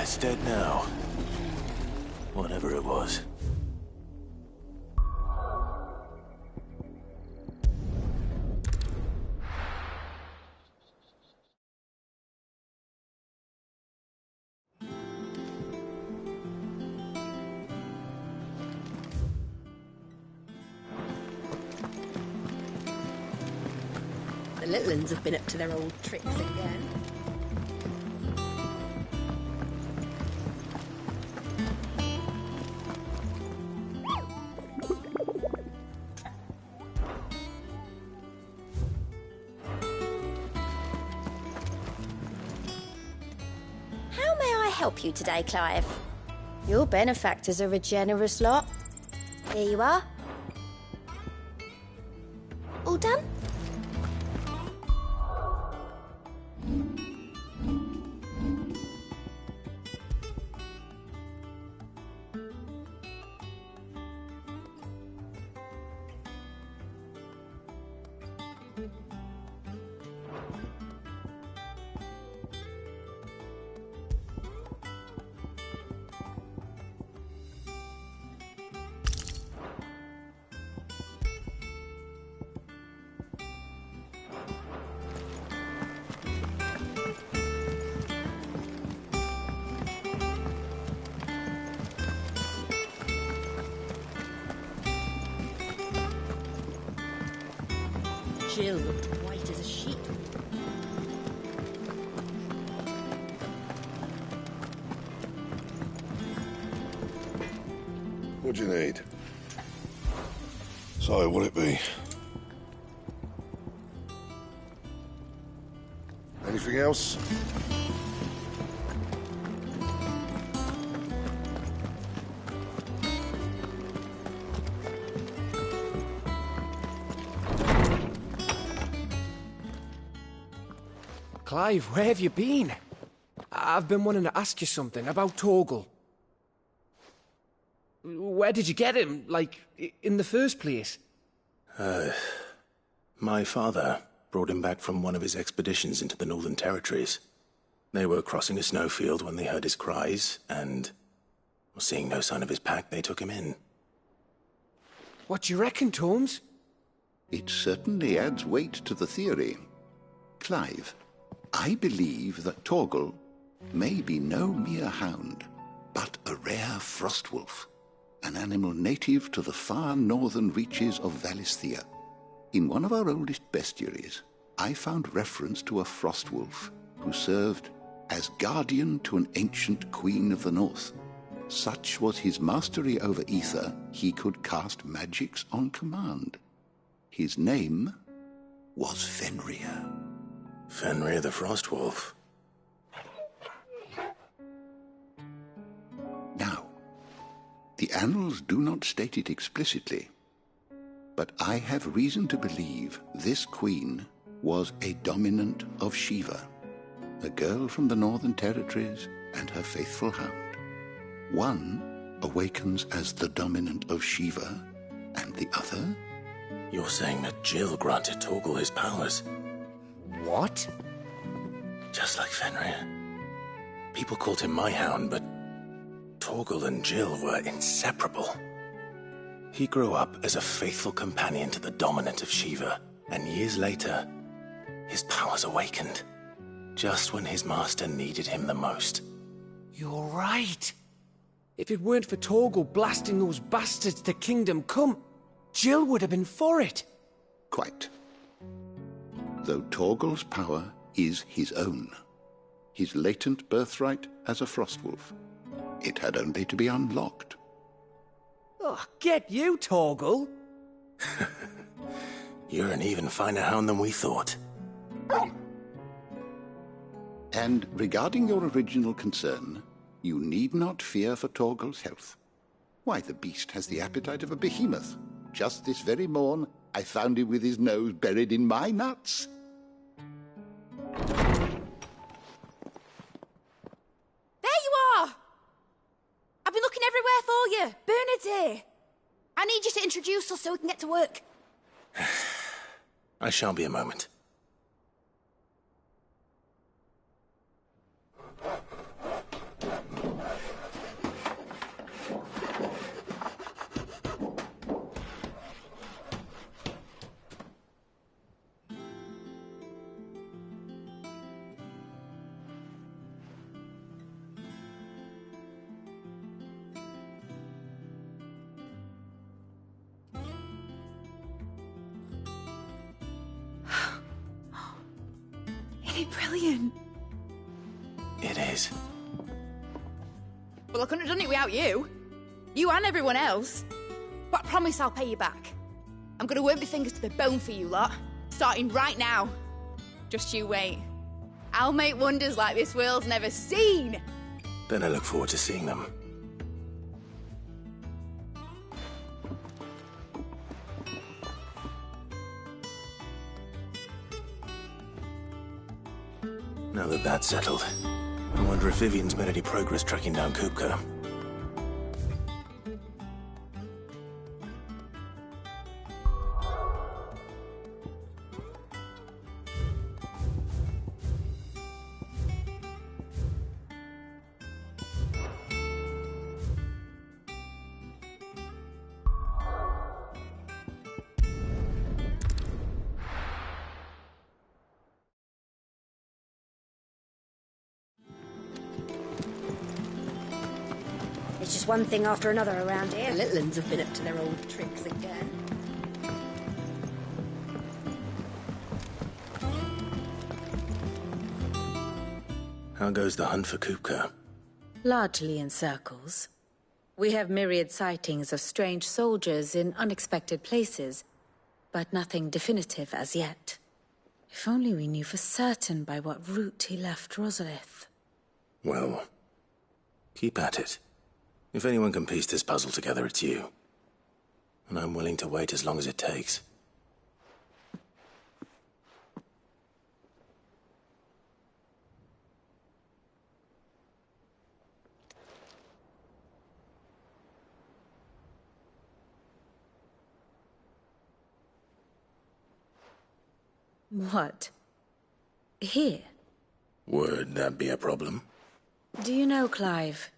It's dead now. Whatever it was. The little ones have been up to their old tricks again. help you today, Clive? Your benefactors are a generous lot. Here you are. All done? Jill looked white as a sheet. What do you need? So, what'll it be? Anything else? Clive, where have you been? I've been wanting to ask you something about Torgal. Where did you get him, like, in the first place? My father brought him back from one of his expeditions into the Northern Territories. They were crossing a snowfield when they heard his cries, and, seeing no sign of his pack, they took him in. What do you reckon, Tomes? It certainly adds weight to the theory. Clive, I believe that Torgal may be no mere hound, but a rare frostwolf, an animal native to the far northern reaches of Valisthea. In one of our oldest bestiaries, I found reference to a frostwolf who served as guardian to an ancient queen of the north. Such was his mastery over ether, he could cast magics on command. His name was Fenrir. Fenrir the Frostwolf. Now, the annals do not state it explicitly, but I have reason to believe this queen was a dominant of Shiva, a girl from the Northern Territories and her faithful hound. One awakens as the dominant of Shiva, and the other? You're saying that Jill granted Torgal his powers? What? Just like Fenrir. People called him my hound, but Torgal and Jill were inseparable. He grew up as a faithful companion to the dominant of Shiva, and years later, his powers awakened, just when his master needed him the most. You're right. If it weren't for Torgal blasting those bastards to Kingdom Come, Jill would have been for it. Quite. Though Torgal's power is his own, his latent birthright as a frostwolf, it had only to be unlocked. Oh, get you, Torgal! You're an even finer hound than we thought. And regarding your original concern, you need not fear for Torgal's health. Why, the beast has the appetite of a behemoth. Just this very morn, I found him with his nose buried in my nuts. There you are! I've been looking everywhere for you. Bernard's here. I need you to introduce us so we can get to work. I shall be a moment. Brilliant. It is. Well, I couldn't have done it without you. You and everyone else. But I promise I'll pay you back. I'm gonna work my fingers to the bone for you lot. Starting right now. Just you wait. I'll make wonders like this world's never seen. Then I look forward to seeing them. Now that that's settled, I wonder if Vivian's made any progress tracking down Kupka. It's just one thing after another around here. The little ones have been up to their old tricks again. How goes the hunt for Kupka? Largely in circles. We have myriad sightings of strange soldiers in unexpected places, but nothing definitive as yet. If only we knew for certain by what route he left Rosalith. Well, keep at it. If anyone can piece this puzzle together, it's you. And I'm willing to wait as long as it takes. What? Here? Would that be a problem? Do you know, Clive?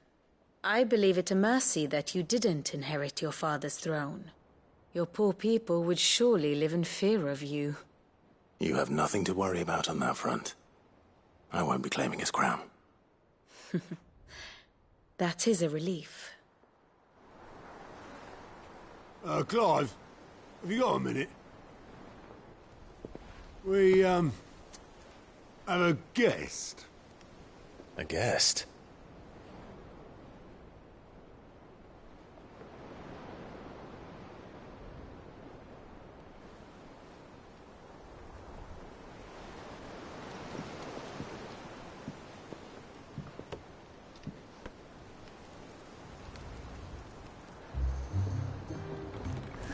I believe it a mercy that you didn't inherit your father's throne. Your poor people would surely live in fear of you. You have nothing to worry about on that front. I won't be claiming his crown. That is a relief. Clive, have you got a minute? We, have a guest. A guest?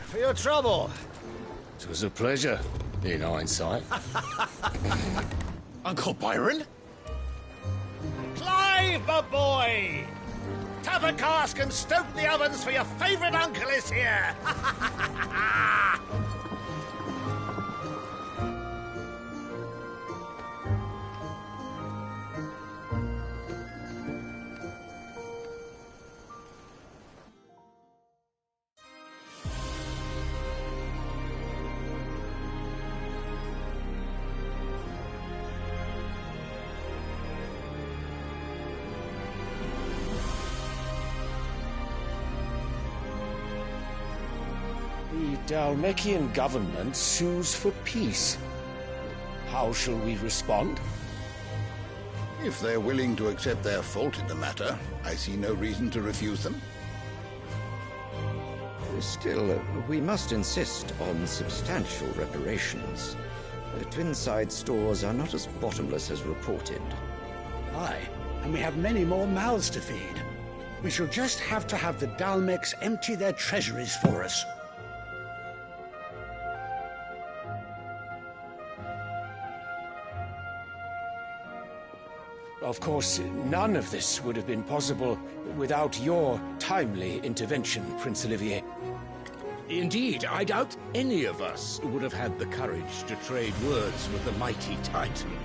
For your trouble. It was a pleasure, in hindsight. Uncle Byron? Clive, my boy! Tap a cask and stoke the ovens, for your favourite uncle is here! The Dalmekian government sues for peace. How shall we respond? If they're willing to accept their fault in the matter, I see no reason to refuse them. Still, we must insist on substantial reparations. The Twinside stores are not as bottomless as reported. Aye, and we have many more mouths to feed. We shall just have to have the Dalmeks empty their treasuries for us. Of course, none of this would have been possible without your timely intervention, Prince Olivier. Indeed, I doubt any of us would have had the courage to trade words with the mighty Titan,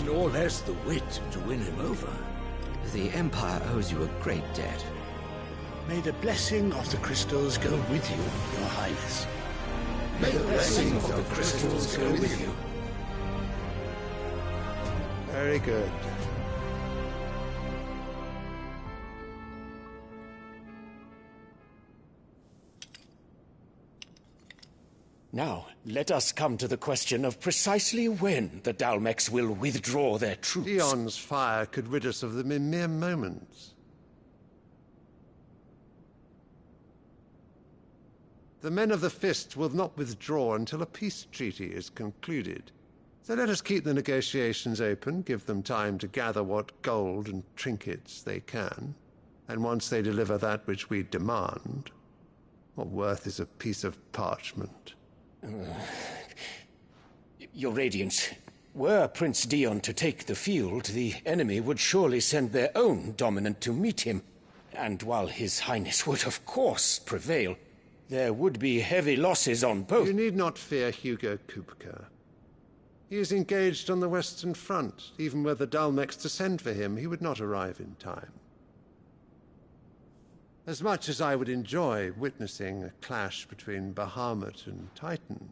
nor less the wit to win him over. The Empire owes you a great debt. May the blessing of the crystals go with you, Your Highness. May the blessing of the crystals go with you. Very good. Now, let us come to the question of precisely when the Dalmeks will withdraw their troops. Dion's fire could rid us of them in mere moments. The men of the Fist will not withdraw until a peace treaty is concluded. So let us keep the negotiations open, give them time to gather what gold and trinkets they can, and once they deliver that which we demand, what worth is a piece of parchment? Your Radiance, were Prince Dion to take the field, the enemy would surely send their own dominant to meet him. And while His Highness would of course prevail, there would be heavy losses on both. You need not fear Hugo Kupka. He is engaged on the Western Front. Even were the Dalmex to send for him, he would not arrive in time. As much as I would enjoy witnessing a clash between Bahamut and Titan,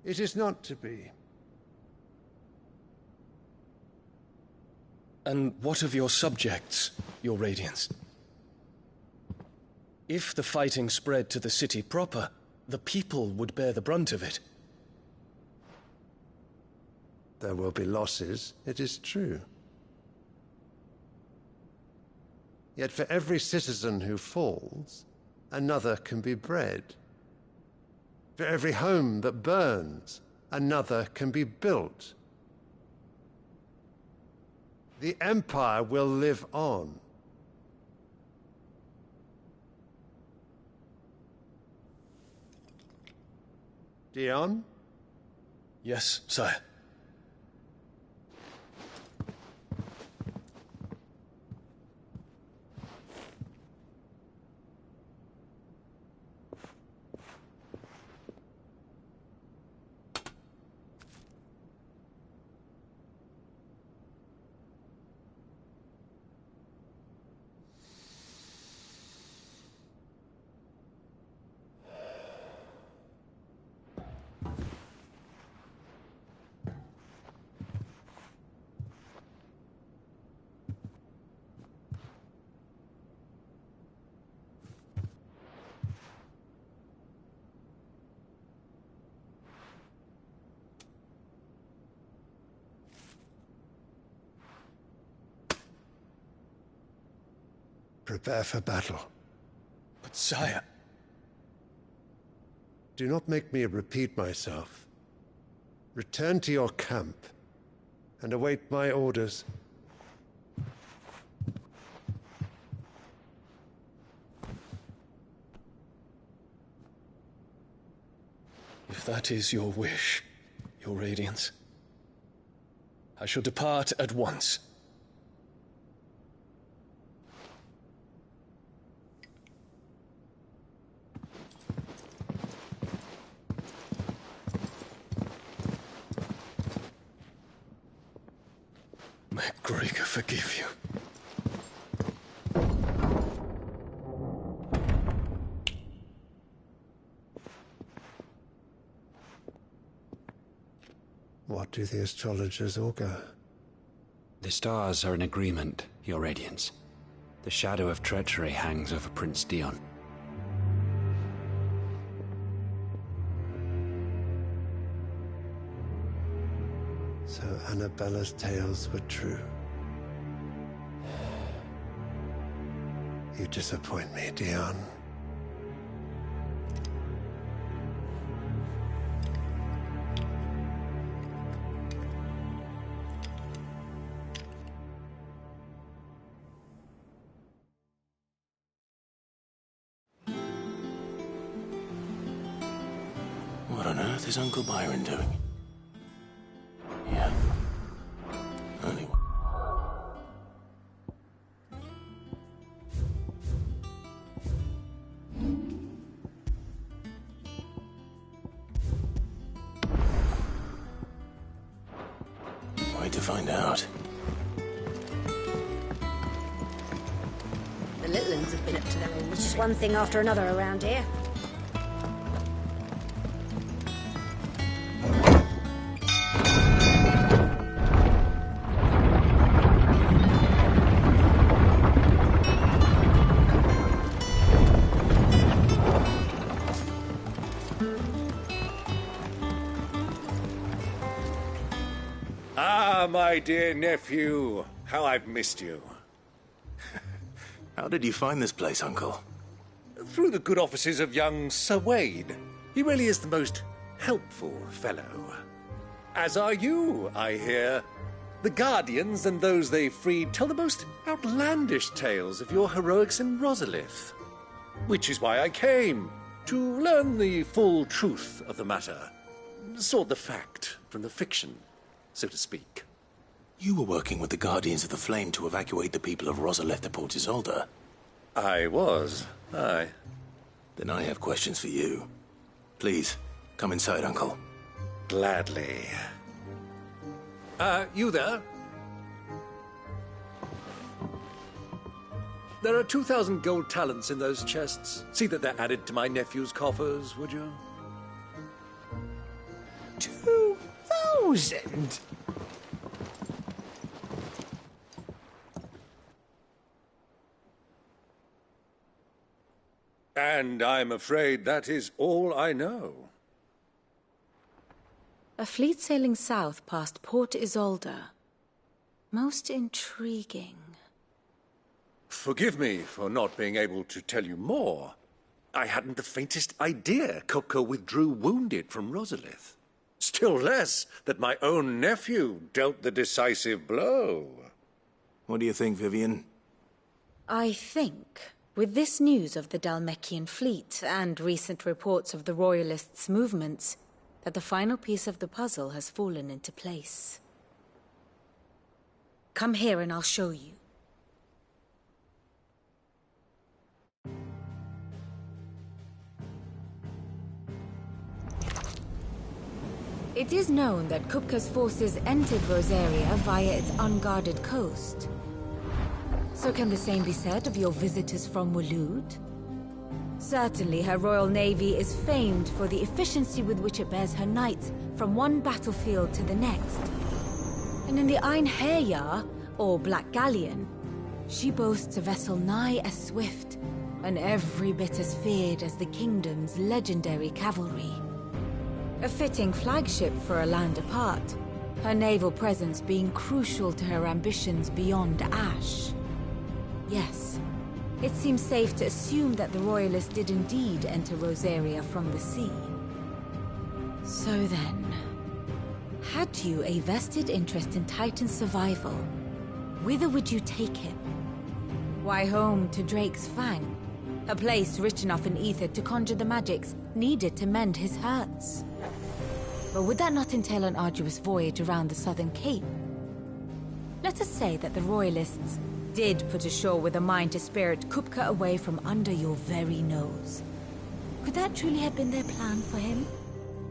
it is not to be. And what of your subjects, Your Radiance? If the fighting spread to the city proper, the people would bear the brunt of it. There will be losses, it is true. Yet for every citizen who falls, another can be bred. For every home that burns, another can be built. The Empire will live on. Dion? Yes, sire. Prepare for battle. But sire... Do not make me repeat myself. Return to your camp and await my orders. If that is your wish, Your Radiance, I shall depart at once. May Gregor forgive you. What do the astrologers augur? The stars are in agreement, Your Radiance. The shadow of treachery hangs over Prince Dion. So Annabella's tales were true. You disappoint me, Dion. What on earth is Uncle Byron doing? Yeah. Only one. Wait to find out. The little uns have been up to their old It's just one thing after another around here. Ah, my dear nephew, how I've missed you. How did you find this place, Uncle? Through the good offices of young Sir Wade. He really is the most helpful fellow. As are you, I hear. The Guardians and those they freed tell the most outlandish tales of your heroics in Rosalith. Which is why I came, to learn the full truth of the matter. Sort the fact from the fiction, so to speak. You were working with the Guardians of the Flame to evacuate the people of Rosalith to Port Isolde. I was, aye. Then I have questions for you. Please, come inside, Uncle. Gladly. You there? There are 2,000 gold talents in those chests. See that they're added to my nephew's coffers, would you? 2,000? And I'm afraid that is all I know. A fleet sailing south past Port Isolde. Most intriguing. Forgive me for not being able to tell you more. I hadn't the faintest idea Kupka withdrew wounded from Rosalith. Still less that my own nephew dealt the decisive blow. What do you think, Vivian? I think, with this news of the Dhalmekian fleet and recent reports of the Royalists' movements, that the final piece of the puzzle has fallen into place. Come here and I'll show you. It is known that Kupka's forces entered Rosaria via its unguarded coast. So can the same be said of your visitors from Waloed? Certainly her Royal Navy is famed for the efficiency with which it bears her knights from one battlefield to the next. And in the Einherjar, or Black Galleon, she boasts a vessel nigh as swift and every bit as feared as the kingdom's legendary cavalry. A fitting flagship for a land apart, her naval presence being crucial to her ambitions beyond Ash. Yes, it seems safe to assume that the Royalists did indeed enter Rosaria from the sea. So then, had you a vested interest in Titan's survival, whither would you take him? Why, home to Drake's Fang, a place rich enough in ether to conjure the magics needed to mend his hurts. But would that not entail an arduous voyage around the southern cape? Let us say that the Royalists did put ashore with a mind to spirit Kupka away from under your very nose. Could that truly have been their plan for him?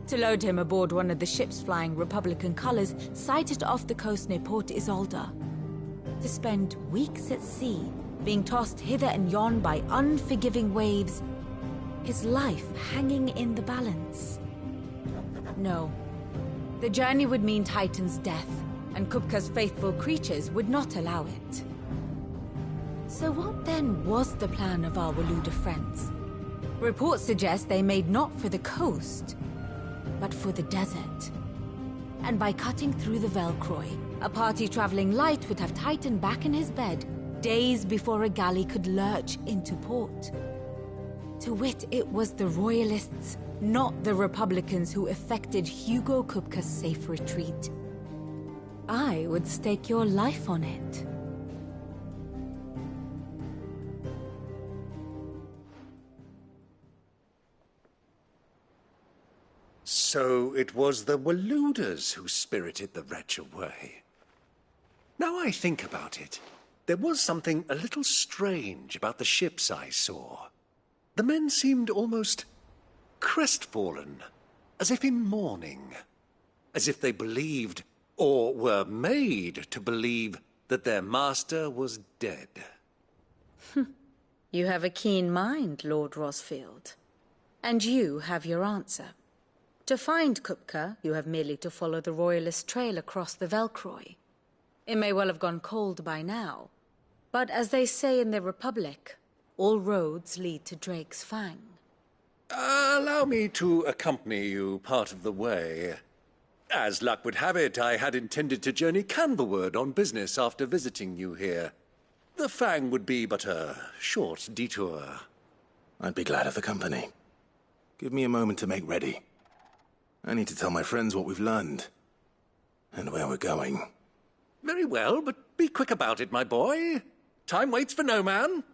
To load him aboard one of the ships flying Republican colors sighted off the coast near Port Isolde. To spend weeks at sea, being tossed hither and yon by unforgiving waves, his life hanging in the balance. No. The journey would mean Titan's death, and Kupka's faithful creatures would not allow it. So what then was the plan of our Waluda friends? Reports suggest they made not for the coast, but for the desert. And by cutting through the Velcroy, a party traveling light would have Titan back in his bed days before a galley could lurch into port. To wit, it was the Royalists, not the Republicans, who effected Hugo Kupka's safe retreat. I would stake your life on it. So it was the Waludas who spirited the wretch away. Now I think about it, there was something a little strange about the ships I saw. The men seemed almost crestfallen, as if in mourning, as if they believed, or were made to believe, that their master was dead. You have a keen mind, Lord Rosfield. And you have your answer. To find Kupka, you have merely to follow the Royalist trail across the Velcroy. It may well have gone cold by now, but as they say in the Republic, all roads lead to Drake's Fang. Allow me to accompany you part of the way. As luck would have it, I had intended to journey Canberward on business after visiting you here. The Fang would be but a short detour. I'd be glad of the company. Give me a moment to make ready. I need to tell my friends what we've learned. and where we're going. Very well, but be quick about it, my boy. Time waits for no man.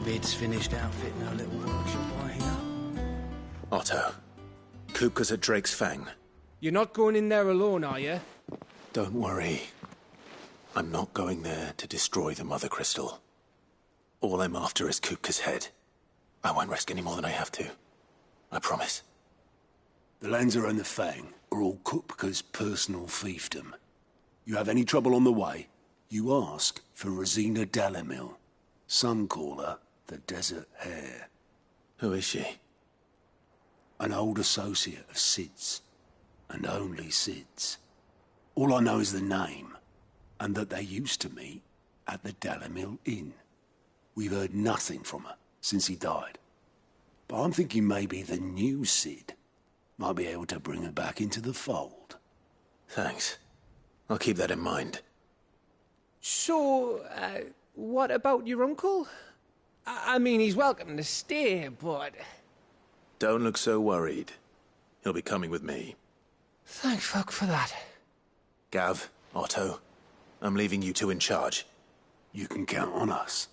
Mid's finished outfitting our little workshop right here. Otto, Kupka's at Drake's Fang. You're not going in there alone, are you? Don't worry. I'm not going there to destroy the Mother Crystal. All I'm after is Kupka's head. I won't risk any more than I have to. I promise. The Lanza and the Fang are all Kupka's personal fiefdom. You have any trouble on the way, you ask for Rosina Dalamil. Some call her the Desert Hare. Who is she? An old associate of Sid's, and only Sid's. All I know is the name, and that they used to meet at the Dalamil Inn. We've heard nothing from her since he died. But I'm thinking maybe the new Sid might be able to bring her back into the fold. Thanks. I'll keep that in mind. So, what about your uncle? I mean, he's welcome to stay, but... Don't look so worried. He'll be coming with me. Thank fuck for that. Gav, Otto, I'm leaving you two in charge. You can count on us.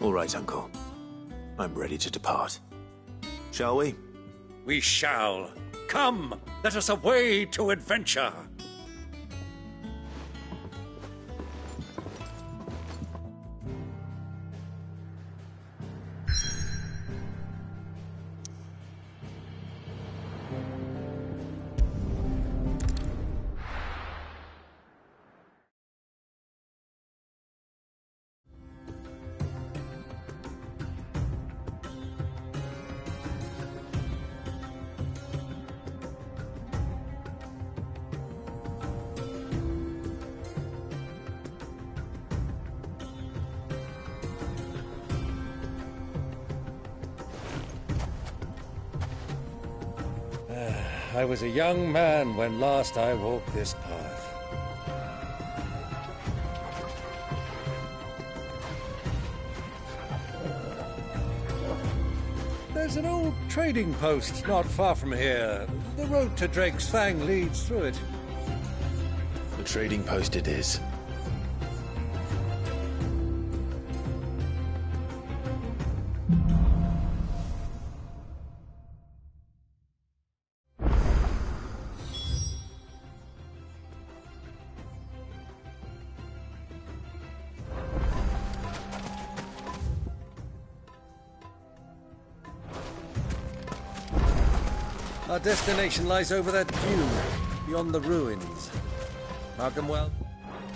All right, Uncle. I'm ready to depart. Shall we? We shall. Come, let us away to adventure. I was a young man when last I walked this path. There's an old trading post not far from here. The road to Drake's Fang leads through it. The trading post it is. Our destination lies over that dune, beyond the ruins. Mark 'em well,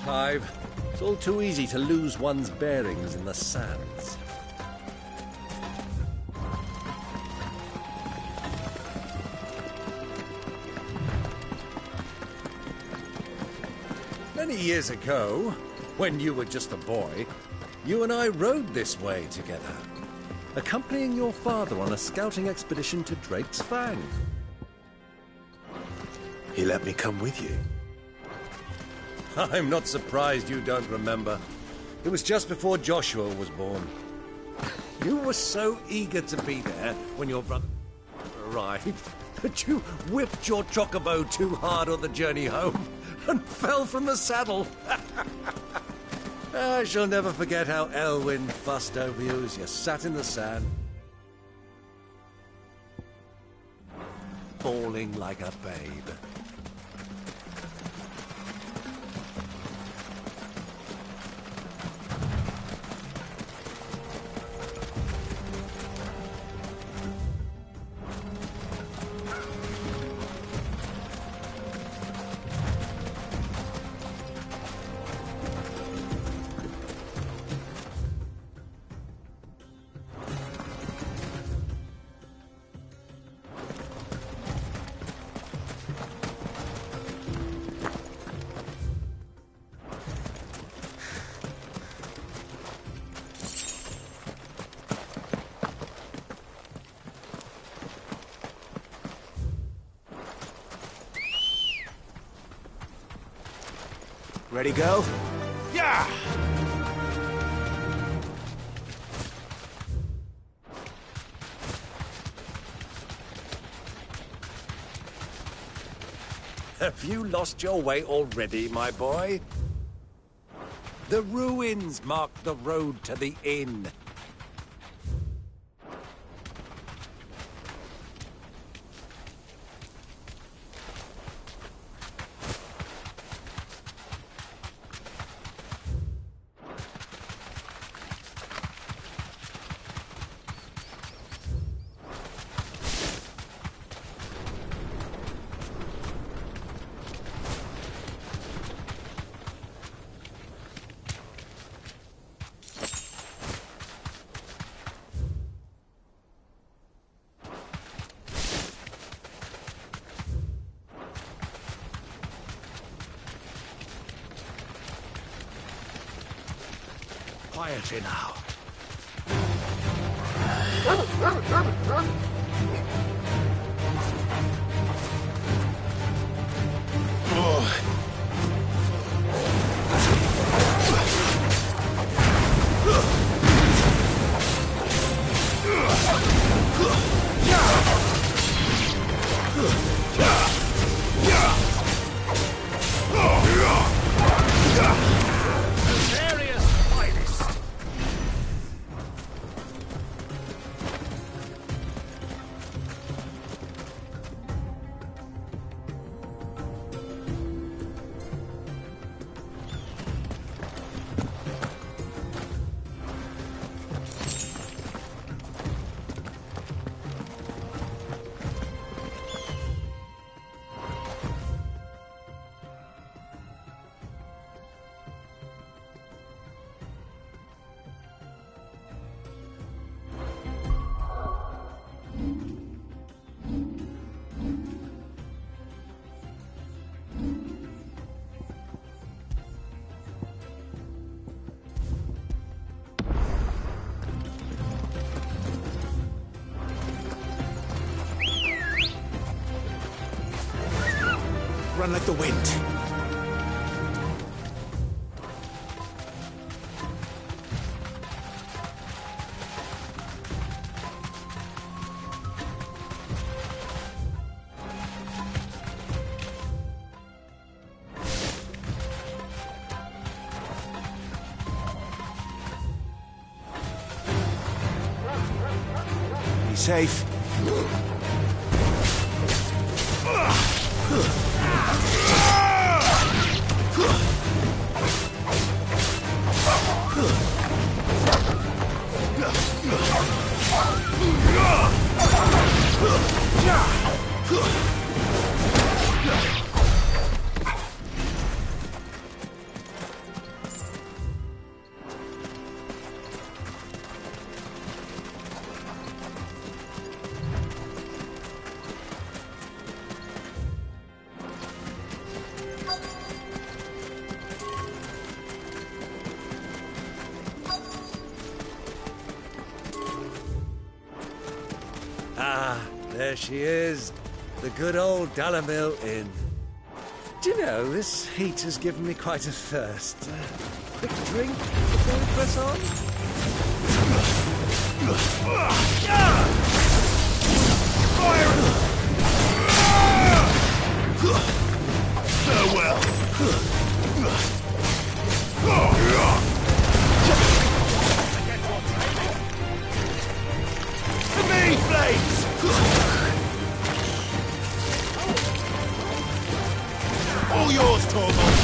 Clive. It's all too easy to lose one's bearings in the sands. Many years ago, when you were just a boy, you and I rode this way together, accompanying your father on a scouting expedition to Drake's Fang. He let me come with you. I'm not surprised you don't remember. It was just before Joshua was born. You were so eager to be there when your brother arrived that you whipped your chocobo too hard on the journey home and fell from the saddle. I shall never forget how Elwyn fussed over you as you sat in the sand, bawling like a babe. Ready, go? Yeah! Have you lost your way already, my boy? The ruins mark the road to the inn. Quietly now. Run like the wind. Be safe. Ah, there she is. The good old Dalamil Inn. Do you know, this heat has given me quite a thirst. Quick drink before we press on? Farewell. To me, flames! All yours, Torvald.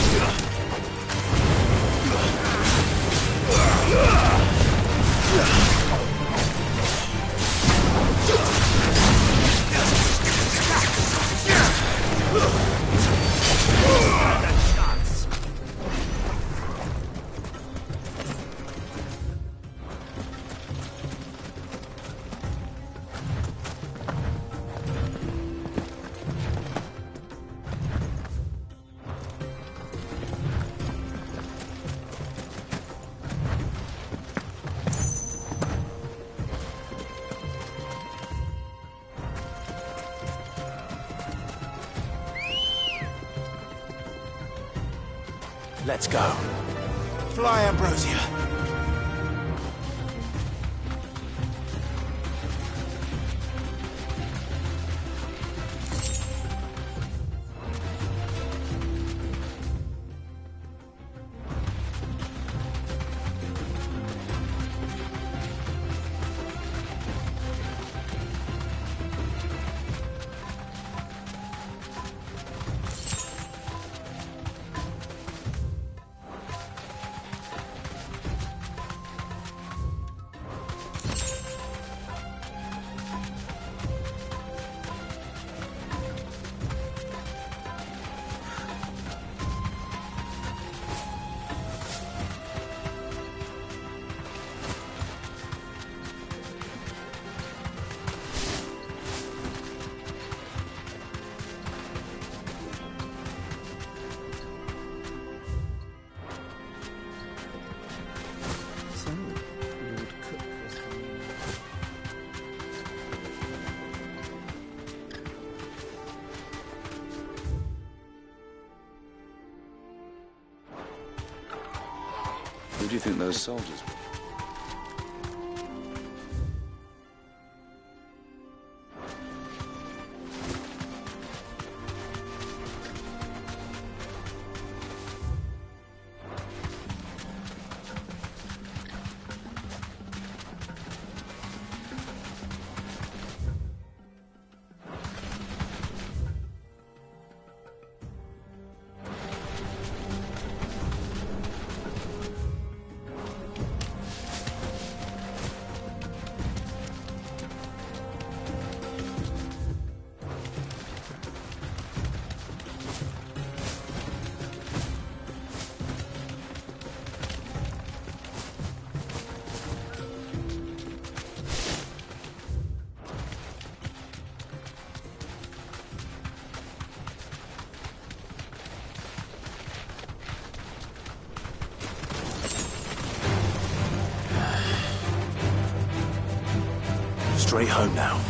Let's go. Fly, Ambrosia. Who do you think those soldiers were? Straight home now.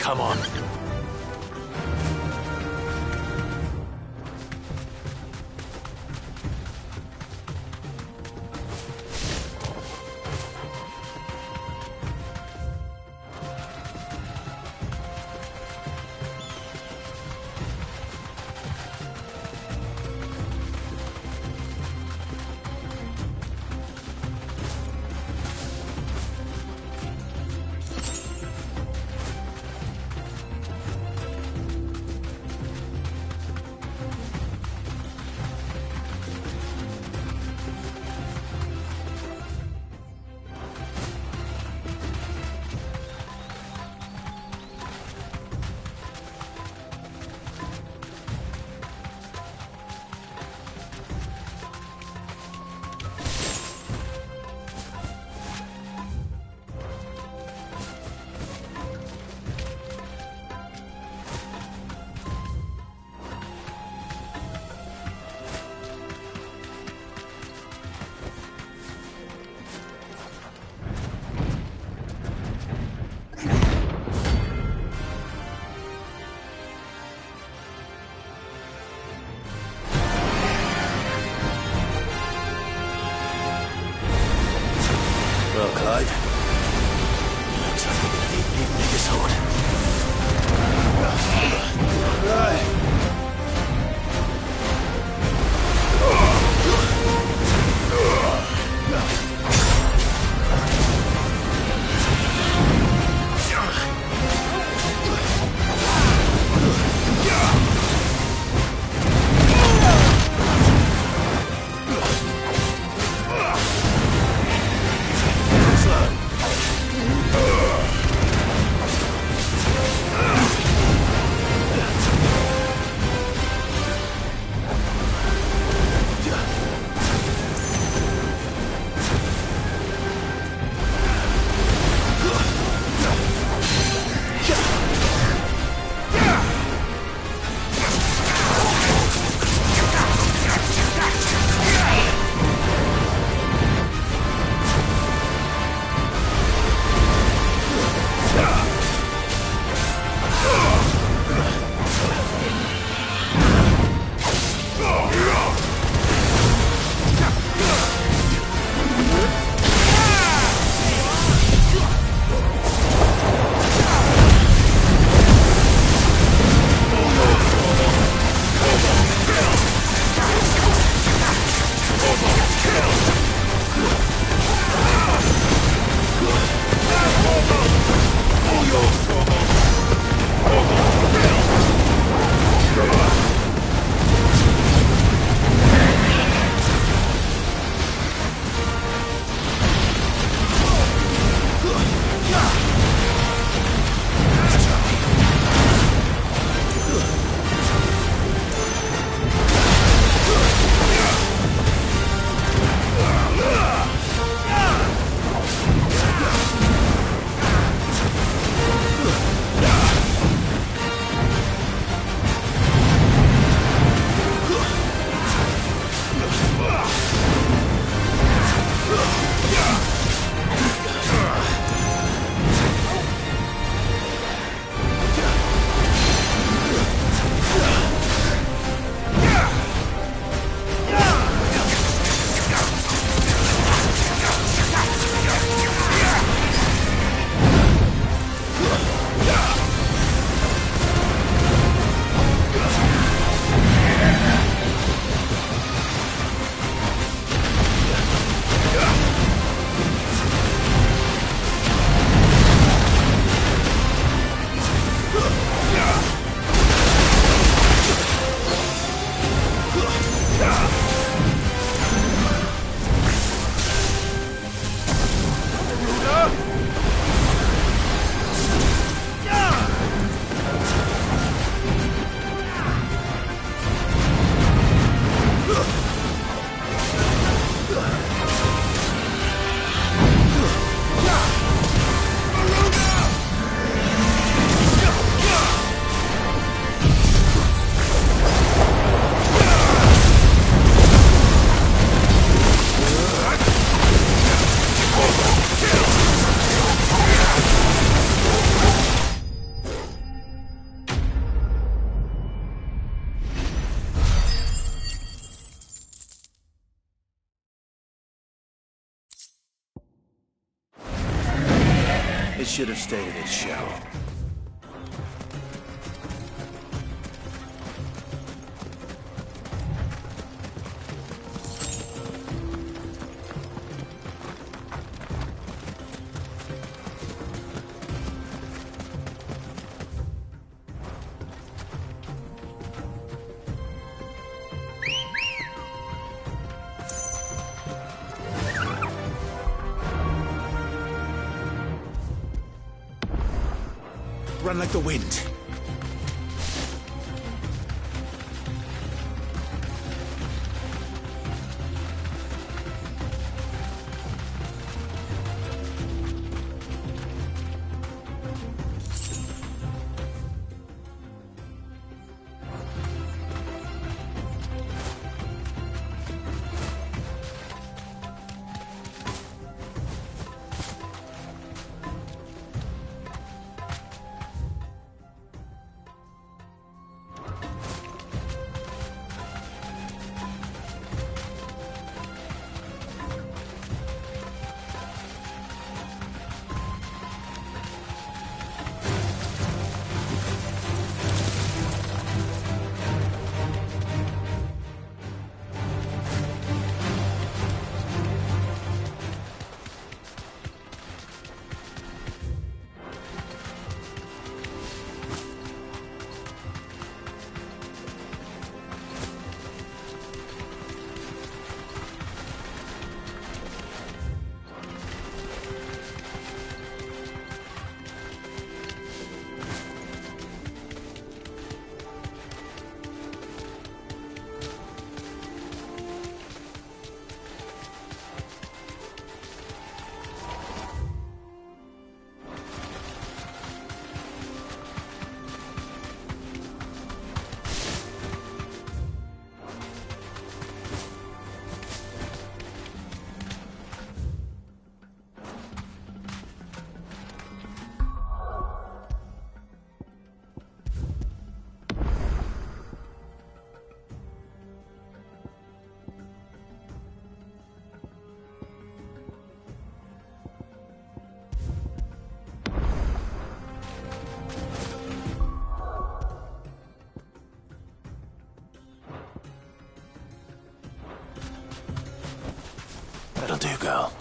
Come on. Well, Clyde, looks like we're gonna need an even bigger sword. Right. Slow. It should have stayed in its shell. Run like the wind. That'll do, girl.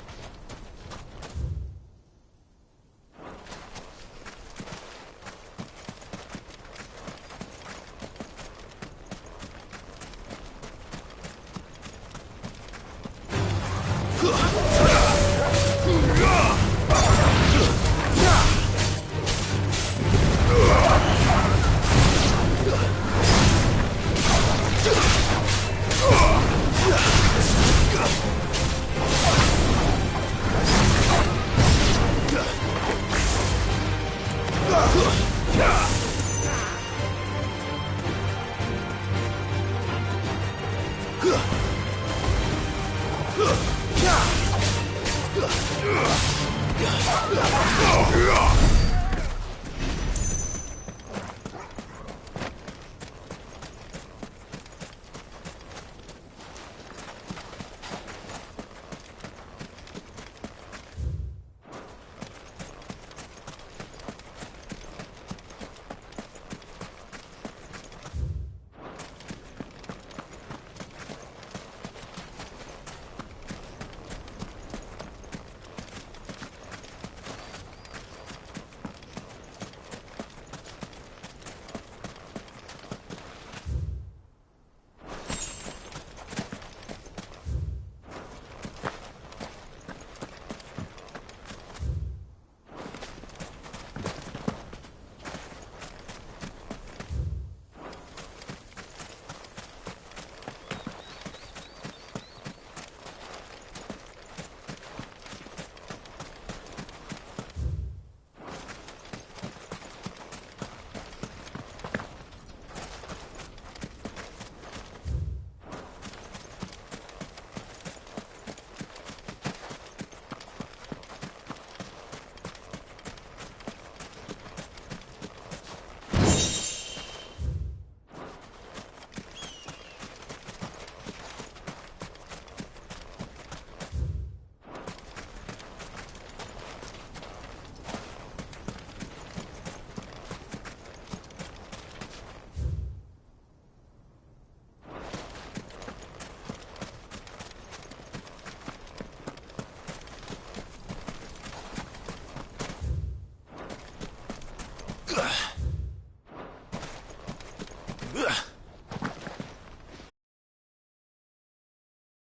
Ugh.